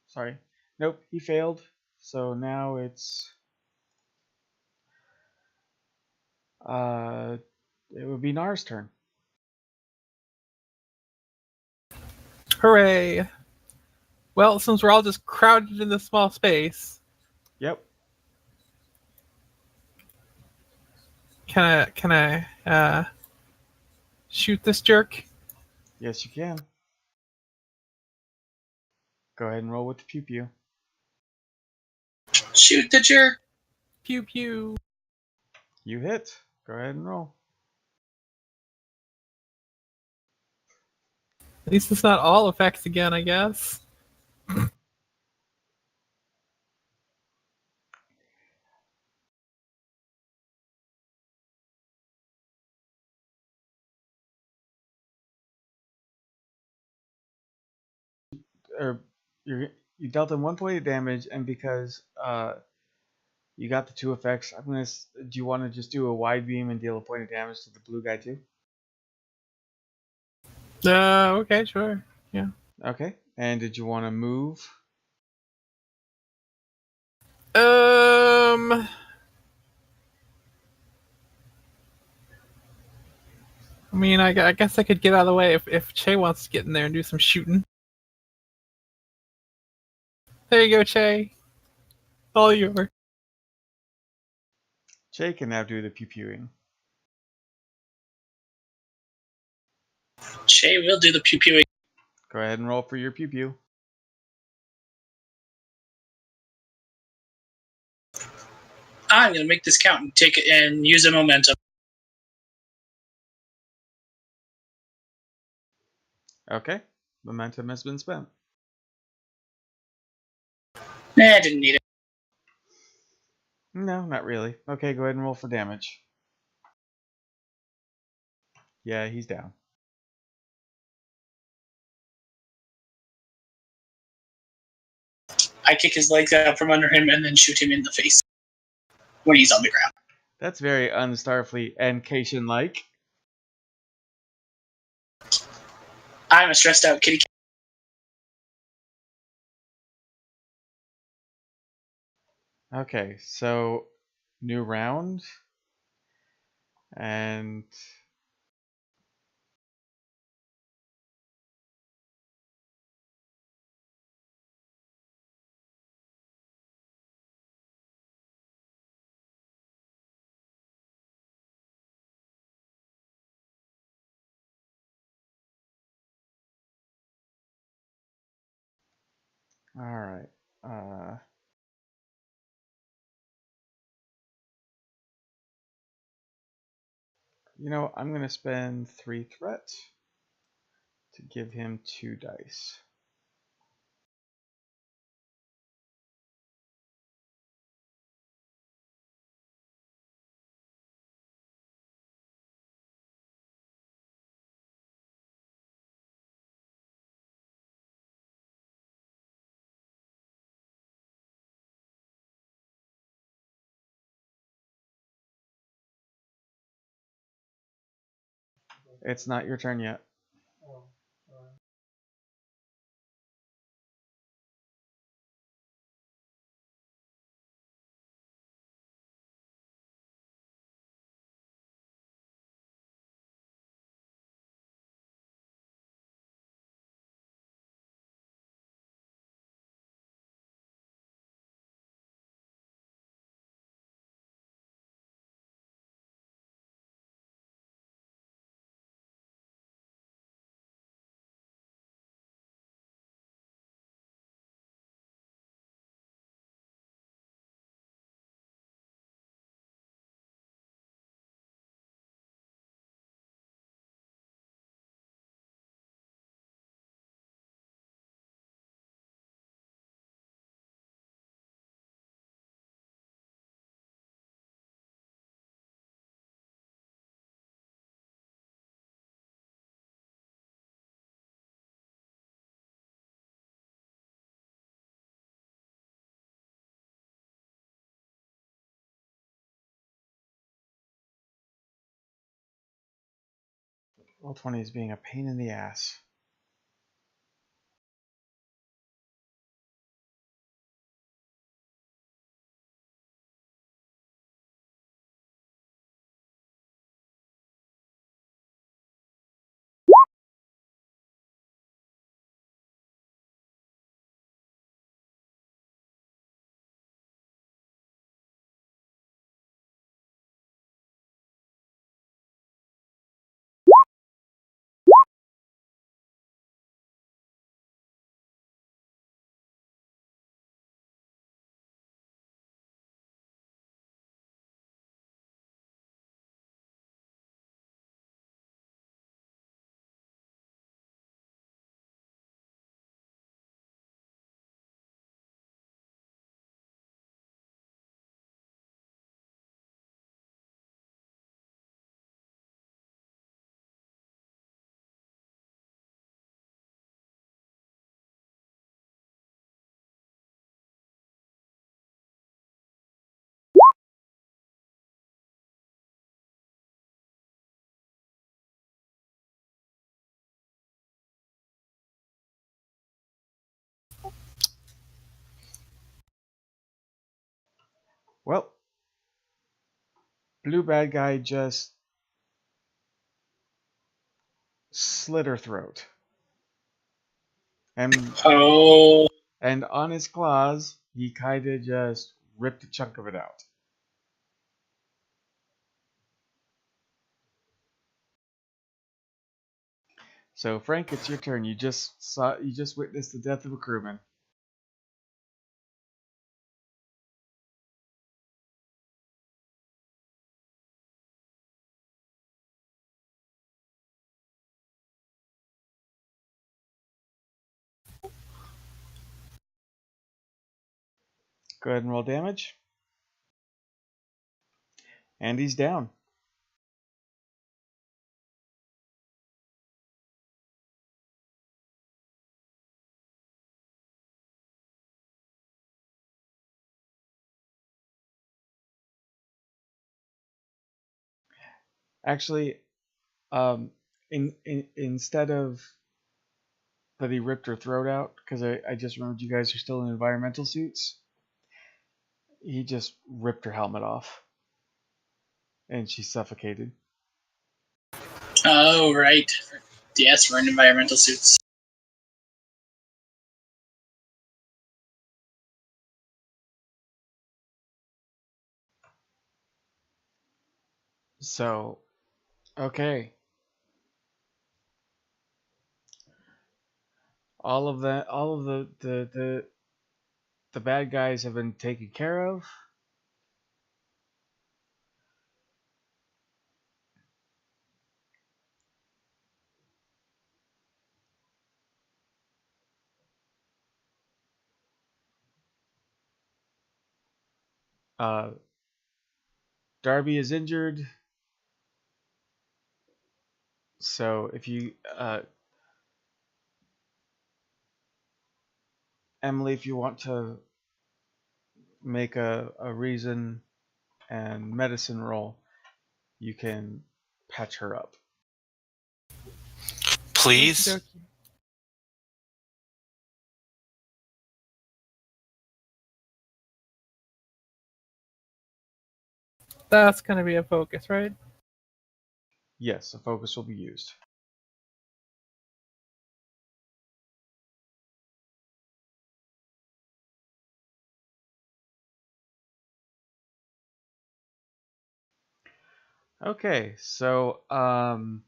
Sorry. Nope, he failed. So now it's it would be Nar's turn. Hooray! Well, since we're all just crowded in this small space, Yep. can I shoot this jerk? Yes, you can. Go ahead and roll with the pew pew. Shoot the jerk! Pew pew. You hit. Go ahead and roll. At least it's not all effects again, I guess. Or you dealt him 1 point of damage, and because you got the 2 effects, I'm gonna. Do you want to just do a wide beam and deal a point of damage to the blue guy too? Okay, sure. Yeah. Okay. And did you want to move? I mean, I guess I could get out of the way if Che wants to get in there and do some shooting. There you go, Che. All yours. Che can now do the pew pewing. Shay will do the pew pewing. Go ahead and roll for your pew pew. I'm going to make this count and take it and use a momentum. Okay. Momentum has been spent. I didn't need it. No, not really. Okay, go ahead and roll for damage. Yeah, he's down. I kick his legs out from under him and then shoot him in the face when he's on the ground. That's very un-Starfleet and Cation-like. I'm a stressed out kitty cat. Okay, so new round. And all right. You know, I'm going to spend 3 threat to give him 2 dice. It's not your turn yet. Oh, sorry. Roll 20 is being a pain in the ass. Well, blue bad guy just slit her throat. And Oh, on his claws, he kind of just ripped a chunk of it out. So Frank, it's your turn. You just witnessed the death of a crewman. Go ahead and roll damage. And he's down. Actually, instead of that he ripped her throat out, because I just remembered you guys are still in environmental suits, he just ripped her helmet off. And she suffocated. Oh, right. Yes, we're in environmental suits. So, okay. All of the bad guys have been taken care of. Darby is injured. So if you, Emily, if you want to make a reason and medicine roll, you can patch her up. Please? Okey-dokey. That's going to be a focus, right? Yes, a focus will be used. Okay, so I'm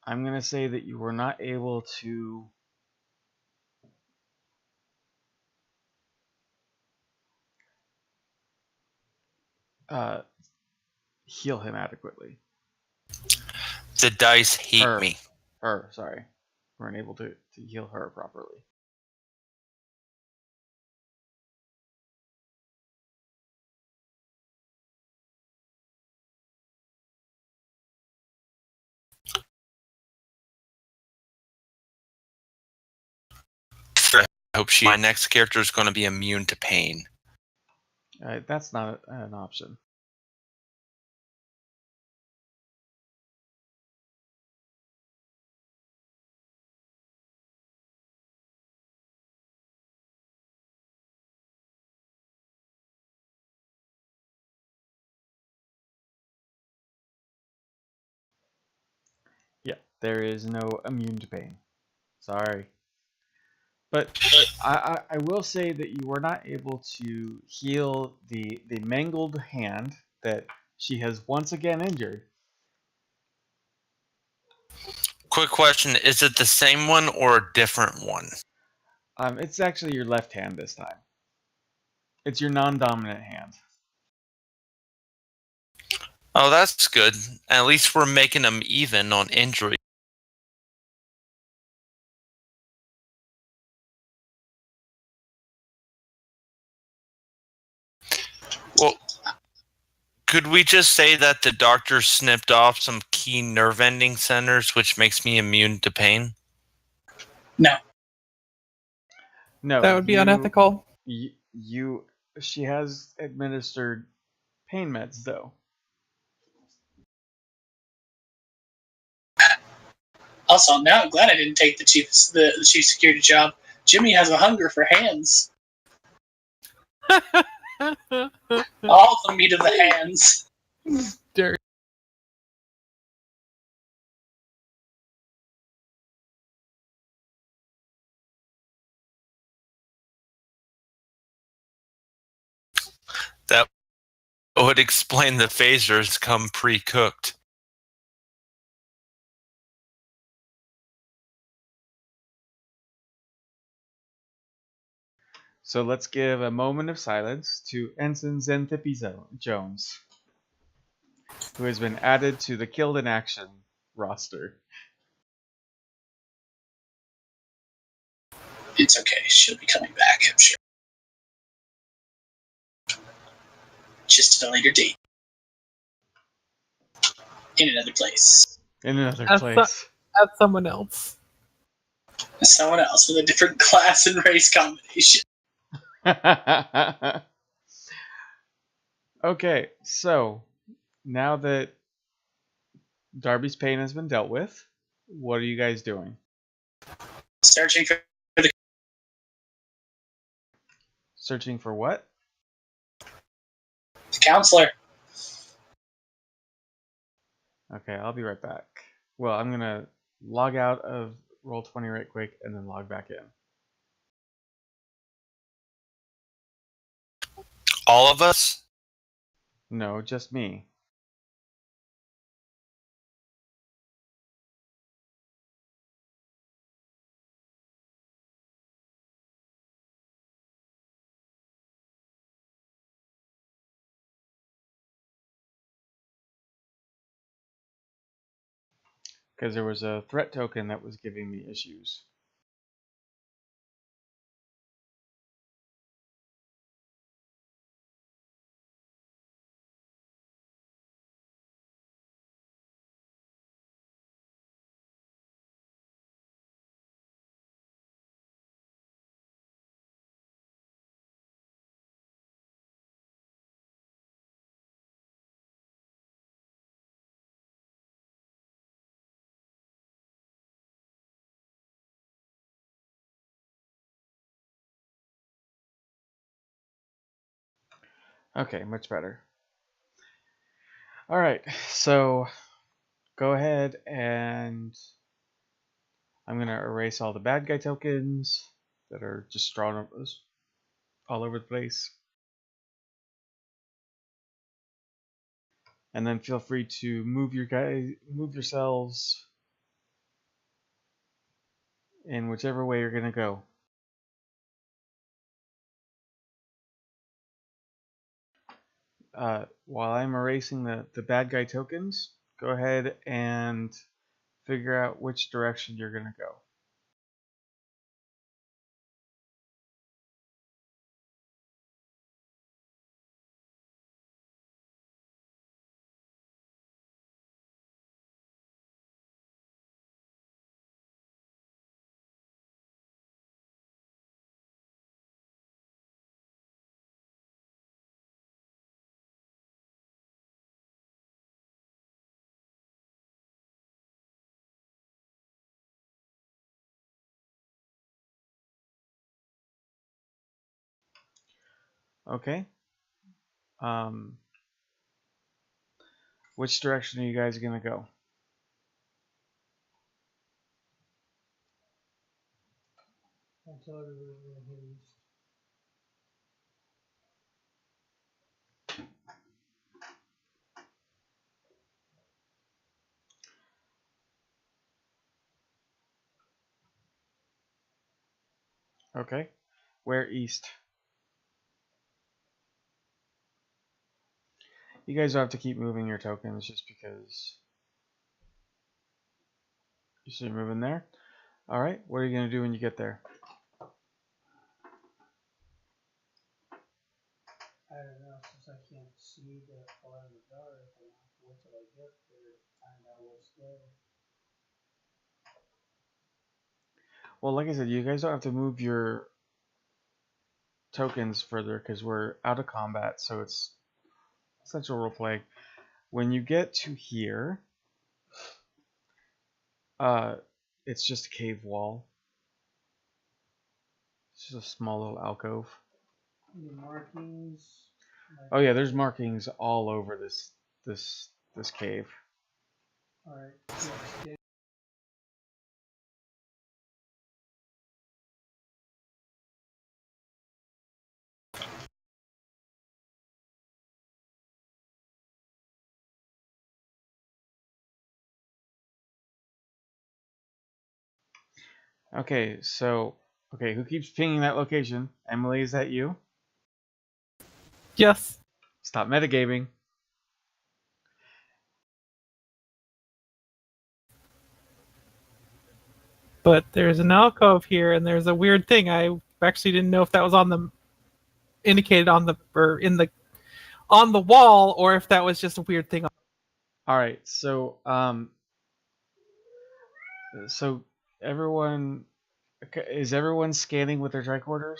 gonna say that you were not able to heal him adequately. The dice hate me. Sorry. Weren't able to heal her properly. I hope my next character is going to be immune to pain. That's not an option. Yeah, there is no immune to pain. Sorry. But I will say that you were not able to heal the mangled hand that she has once again injured. Quick question, is it the same one or a different one? It's actually your left hand this time. It's your non-dominant hand. Oh, that's good. At least we're making them even on injury. Well, could we just say that the doctor snipped off some key nerve ending centers, which makes me immune to pain? No. No, That would be unethical. She has administered pain meds though. Also, now I'm glad I didn't take the chief security job. Jimmy has a hunger for hands. All the meat of the hands. Dirty. That would explain the phasers come pre-cooked. So let's give a moment of silence to Ensign Xanthippe Jones, who has been added to the Killed in Action roster. It's okay. She'll be coming back, I'm sure. Just at a later date. In another place. In another That's place. That's someone else. Someone else with a different class and race combination. Okay, so now that Darby's pain has been dealt with, what are you guys doing? Searching for the Searching for what? counselor. Okay, I'll be right back. Well, I'm gonna log out of Roll20 right quick and then log back in. All of us? No, just me. Because there was a threat token that was giving me issues. Okay, much better. Alright, so go ahead and I'm going to erase all the bad guy tokens that are just drawn all over the place. And then feel free to move yourselves in whichever way you're going to go. While I'm erasing the bad guy tokens, go ahead and figure out which direction you're going to go. Okay. Which direction are you guys going to go? I told her we were gonna hit east. Okay. Where east? You guys don't have to keep moving your tokens just because you should move in there. Alright, what are you going to do when you get there? I don't know, since I can't see that far in the dark, I'm gonna have to wait till I get there to find out what's there. Well, like I said, you guys don't have to move your tokens further because we're out of combat, so it's essential roleplay. When you get to here, it's just a cave wall. It's just a small little alcove. Any markings? Like, Oh yeah, there's markings all over this cave. alright, yeah, Okay, so who keeps pinging that location? Emily, is that you? Yes. Stop metagaming. But there's an alcove here, and there's a weird thing. I actually didn't know if that was on the indicated on the or in the on the wall, or if that was just a weird thing. All right, so everyone is everyone scanning with their tricorders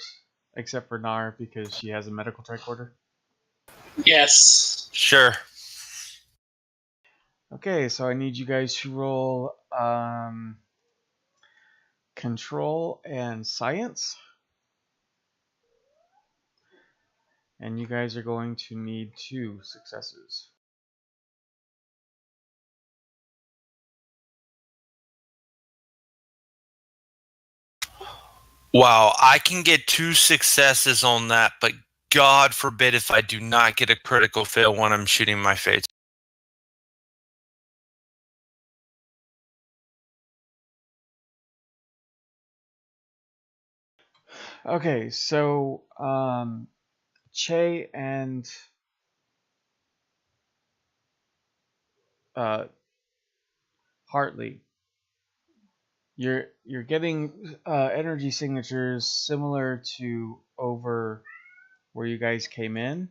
except for Nar because she has a medical tricorder. Yes. Sure. Okay, so I need you guys to roll control and science. And you guys are going to need 2 successes. Wow, I can get 2 successes on that, but God forbid if I do not get a critical fail when I'm shooting my face. Okay, so Che and Hartley, you're getting energy signatures similar to over where you guys came in.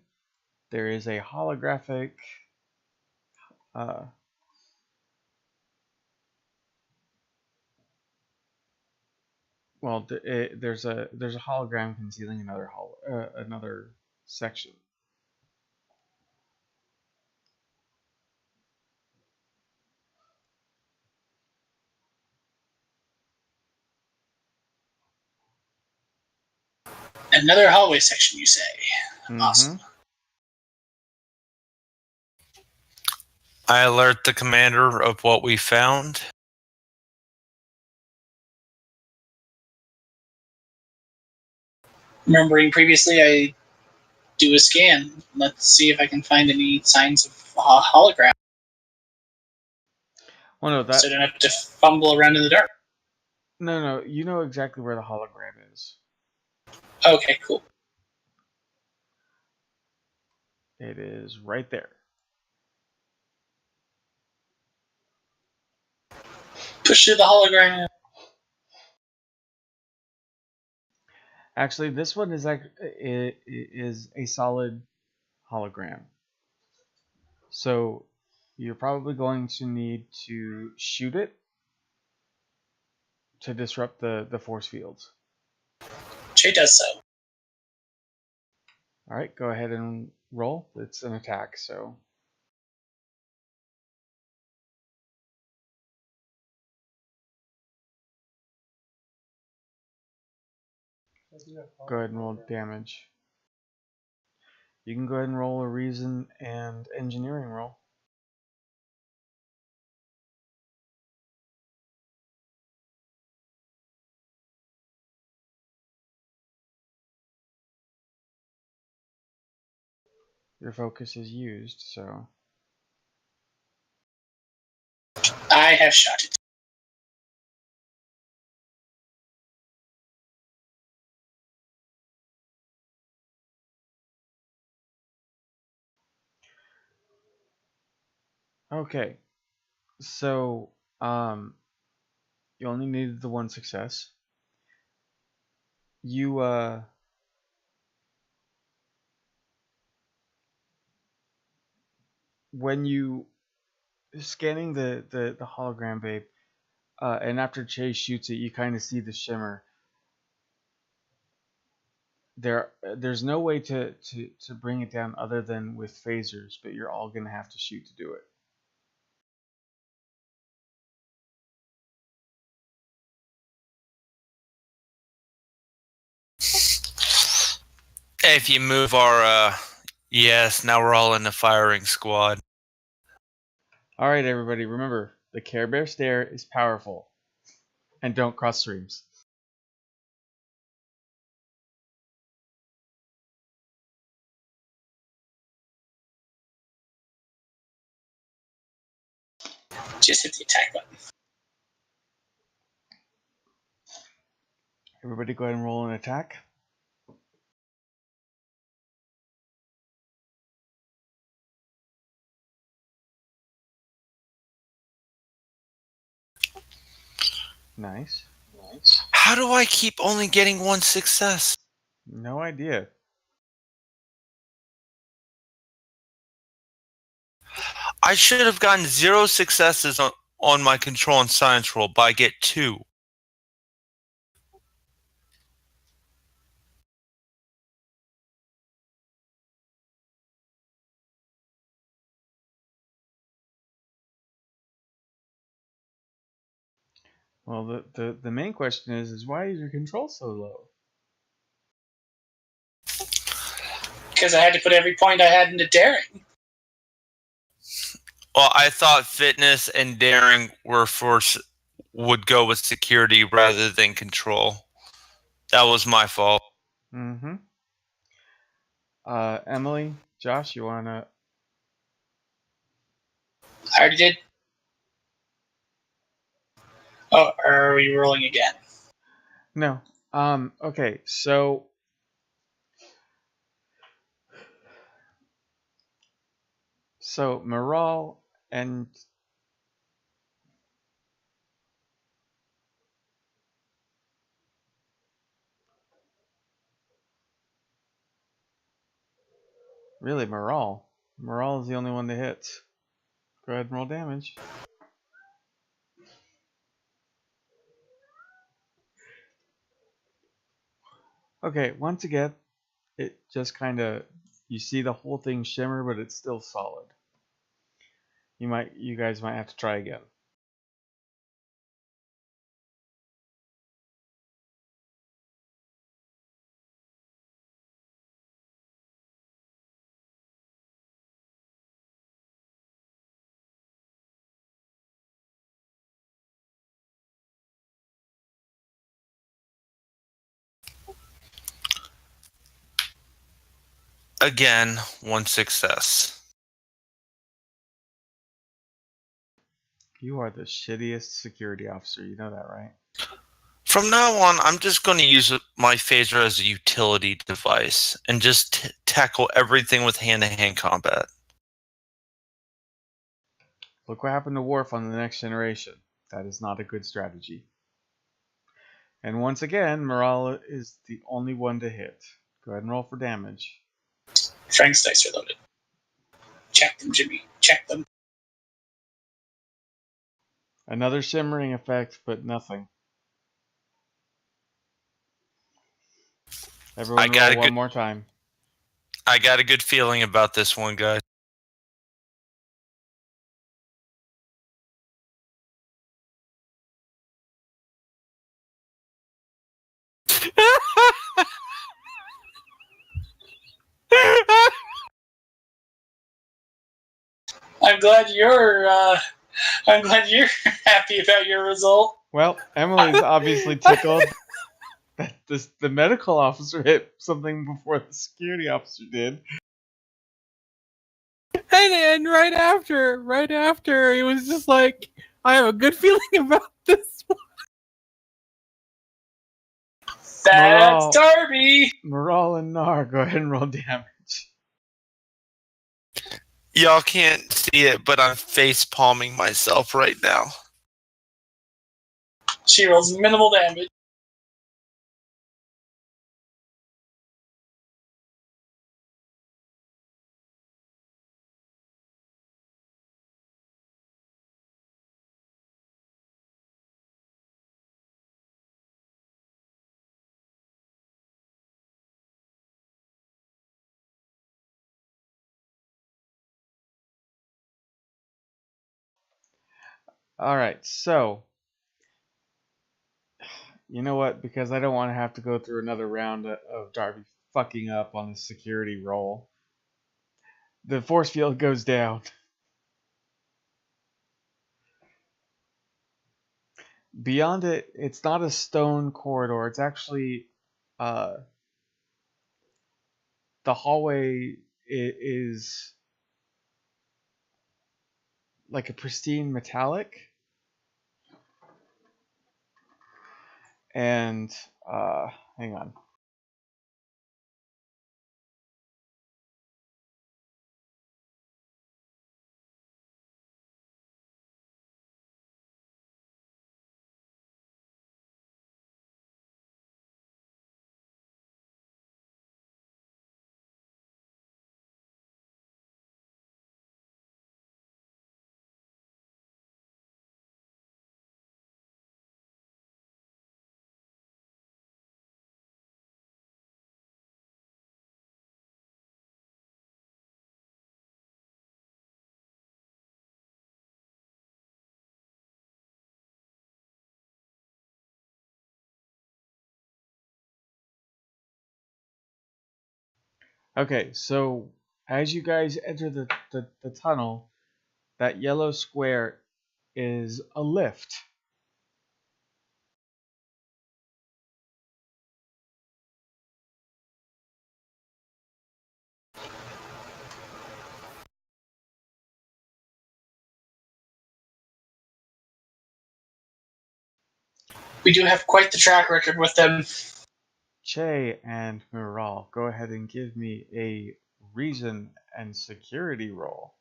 There is a holographic there's a hologram concealing another section. Another hallway section, you say? Awesome. I alert the commander of what we found. Remembering previously, I do a scan. Let's see if I can find any signs of hologram. Well, no, So I don't have to fumble around in the dark. No, you know exactly where the hologram is. Okay, cool. It is right there. Push to the hologram. Actually, this one is a solid hologram. So you're probably going to need to shoot it to disrupt the force fields. Jay does so. All right, go ahead and roll. It's an attack, so. Go ahead and roll damage. You can go ahead and roll a reason and engineering roll. Your focus is used, so. I have shot it. Okay, so you only needed the 1 success. You when you scanning the hologram, babe, and after Chase shoots it, you kind of see the shimmer. There's no way to bring it down other than with phasers, but you're all gonna have to shoot to do it. If you move our, yes, now we're all in the firing squad. All right, everybody, remember the Care Bear stare is powerful, and don't cross streams. Just hit the attack button. Everybody, go ahead and roll an attack. Nice. How do I keep only getting one success? No idea. I should have gotten 0 successes on my control and science roll, but I get 2. Well, the main question is why is your control so low? Because I had to put every point I had into daring. Well, I thought fitness and daring would go with security rather than control. That was my fault. Mm-hmm. Emily, Josh, you wanna? I already did. Oh, are we rolling again? No. Okay. So morale and really morale. Morale is the only one that hits. Go ahead and roll damage. Okay, once again, it just kind of, you see the whole thing shimmer, but it's still solid. You guys might have to try again. Again, 1 success. You are the shittiest security officer, you know that, right? From now on, I'm just going to use my phaser as a utility device and just tackle everything with hand-to-hand combat. Look what happened to Worf on the Next Generation. That is not a good strategy. And once again, morale is the only one to hit. Go ahead and roll for damage. Frank's dice are loaded. Check them, Jimmy. Check them. Another shimmering effect, but nothing. Everyone roll one more time. I got a good feeling about this one, guys. I'm glad you're happy about your result. Well, Emily's obviously tickled that the medical officer hit something before the security officer did. And right after, it was just like, I have a good feeling about this one. That's Darby! Morale and Nar, go ahead and roll damage. Y'all can't see it, but I'm face palming myself right now. She rolls minimal damage. Alright, so you know what? Because I don't want to have to go through another round of Darby fucking up on the security roll. The force field goes down. Beyond it, it's not a stone corridor. It's actually the hallway is like a pristine metallic, and hang on. Okay, so as you guys enter the tunnel, that yellow square is a lift. We do have quite the track record with them. Che and Miral, go ahead and give me a reason and security roll.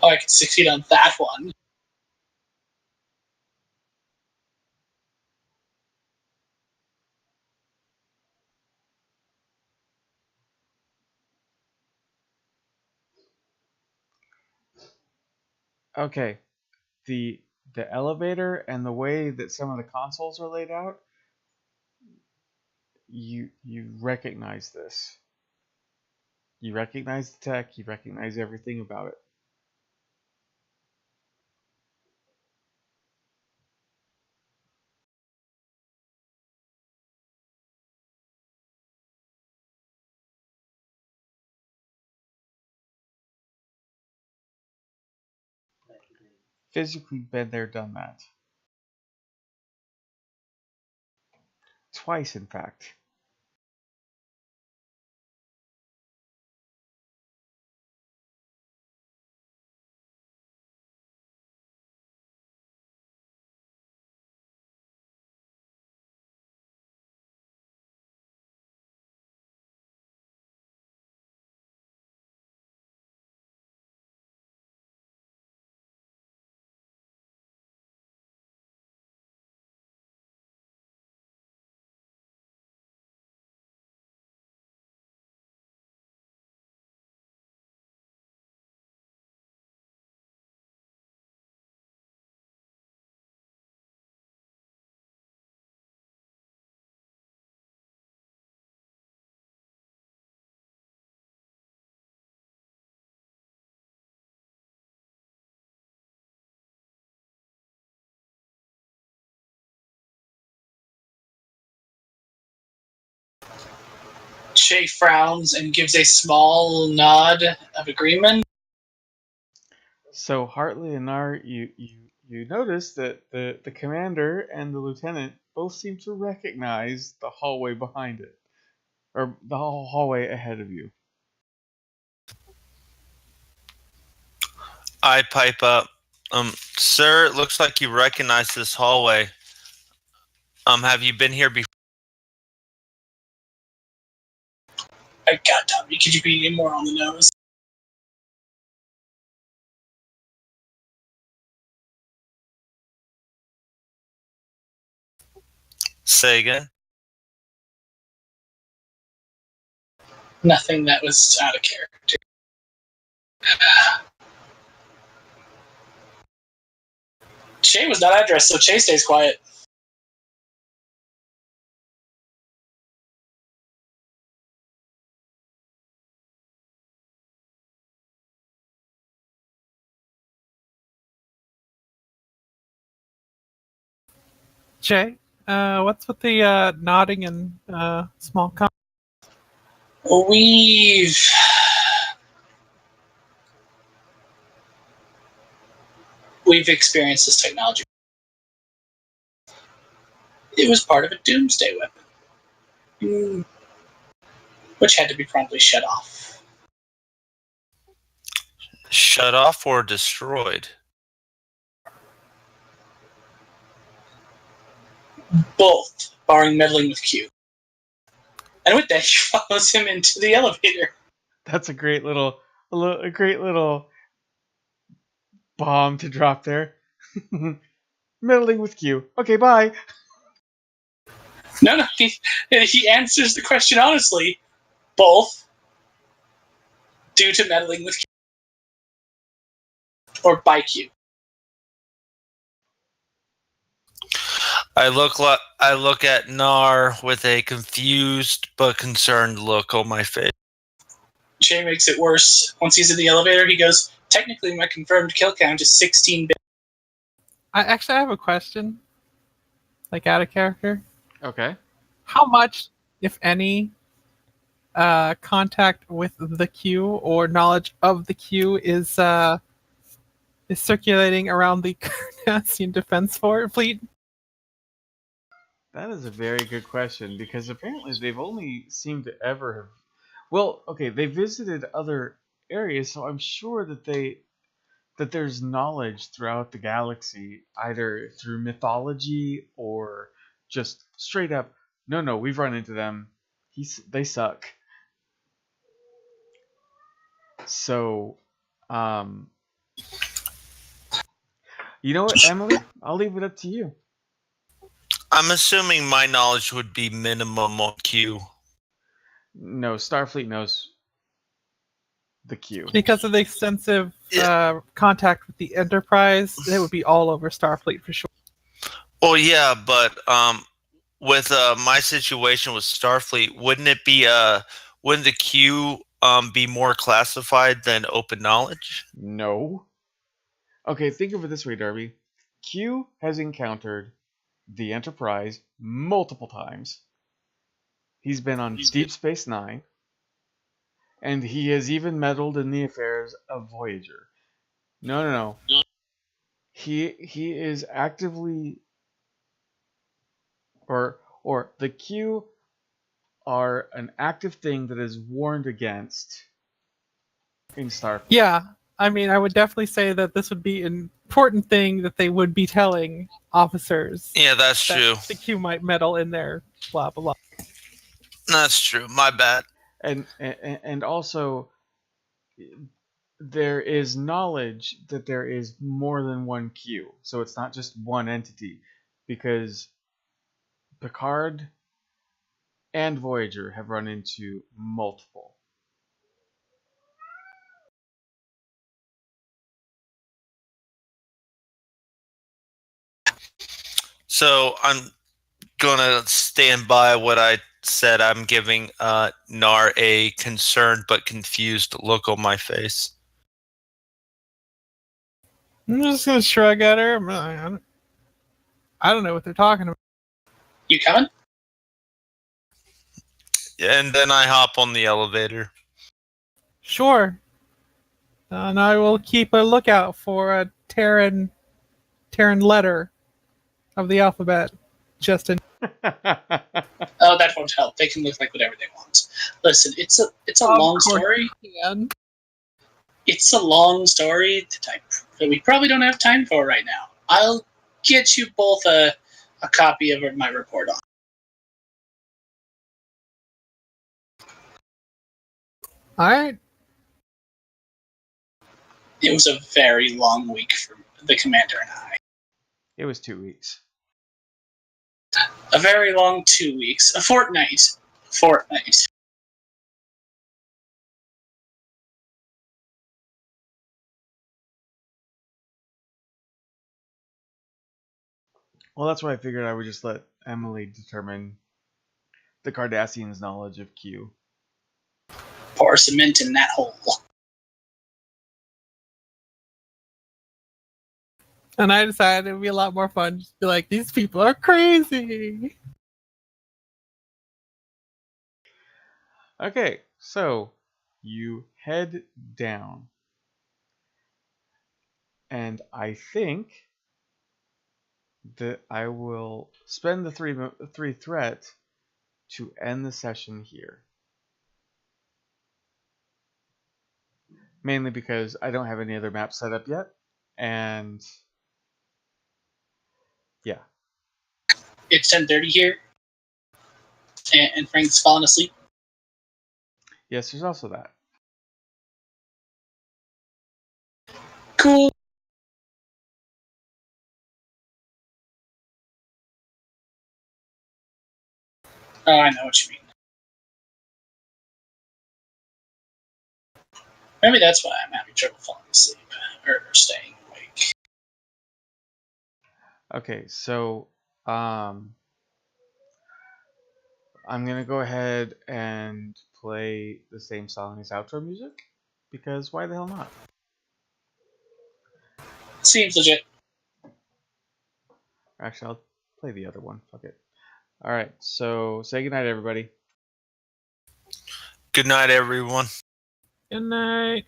Oh, I can succeed on that one. Okay, the elevator and the way that some of the consoles are laid out, you recognize this. You recognize the tech, you recognize everything about it. Physically been there, done that. Twice, in fact. Shay frowns and gives a small nod of agreement. So Hartley and Nar, you notice that the commander and the lieutenant both seem to recognize the hallway behind it, or the hallway ahead of you. I pipe up. Sir, it looks like you recognize this hallway. Have you been here before? God, Tommy, could you be any more on the nose? Say again. Nothing that was out of character. Shay was not addressed, so Shay stays quiet. Jay, what's with the nodding and small comments? We've experienced this technology. It was part of a doomsday weapon, which had to be promptly shut off. Shut off or destroyed? Both, barring meddling with Q. And with that, she follows him into the elevator. That's a great little bomb to drop there. Meddling with Q. Okay, bye. No, he answers the question honestly. Both, due to meddling with Q. Or by Q. I look at Nar with a confused but concerned look on my face. Jay makes it worse. Once he's in the elevator, he goes, technically my confirmed kill count is 16 bits. I have a question, like out of character. Okay. How much, if any, contact with the Q or knowledge of the Q is circulating around the Cardassian Defense Fleet? That is a very good question because apparently they've only seemed to ever have. Well, okay, they visited other areas, so I'm sure that there's knowledge throughout the galaxy, either through mythology or just straight up. No, we've run into them. They suck. So, you know what, Emily? I'll leave it up to you. I'm assuming my knowledge would be minimum on Q. No, Starfleet knows the Q. Because of the extensive contact with the Enterprise, it would be all over Starfleet for sure. Well, yeah, but with my situation with Starfleet, wouldn't the Q be more classified than open knowledge? No. Okay, think of it this way, Darby. Q has encountered the Enterprise multiple times. He's been on Deep Space Nine, and he has even meddled in the affairs of Voyager. No. He is actively or the Q are an active thing that is warned against in Starfleet. Yeah, I mean, I would definitely say that this would be an important thing that they would be telling officers. Yeah, that's that true. The Q might meddle in their blah blah blah. That's true. My bad. And also, there is knowledge that there is more than one Q, so it's not just one entity, because Picard and Voyager have run into multiple. So I'm gonna stand by what I said. I'm giving Nar a concerned but confused look on my face. I'm just gonna shrug at her. I don't know what they're talking about. You coming? And then I hop on the elevator. Sure. And I will keep a lookout for a Terran letter of the alphabet. Just in. Oh, that won't help. They can look like whatever they want. Listen, it's a long story. It's a long story that we probably don't have time for right now. I'll get you both a copy of my report on. All right. It was a very long week for the commander and I. It was 2 weeks. A very long 2 weeks. A fortnight. Well, that's why I figured I would just let Emily determine the Cardassians' knowledge of Q. Pour cement in that hole. And I decided it would be a lot more fun just to be like, these people are crazy. Okay, so you head down. And I think that I will spend the three threat to end the session here. Mainly because I don't have any other maps set up yet, and yeah. It's 10:30 here, and Frank's fallen asleep. Yes, there's also that. Cool. Oh, I know what you mean. Maybe that's why I'm having trouble falling asleep or staying awake. Okay, so I'm gonna go ahead and play the same song as outro music, because why the hell not? Seems legit. Actually, I'll play the other one. Fuck it. All right. So say goodnight, everybody. Good night, everyone. Good night.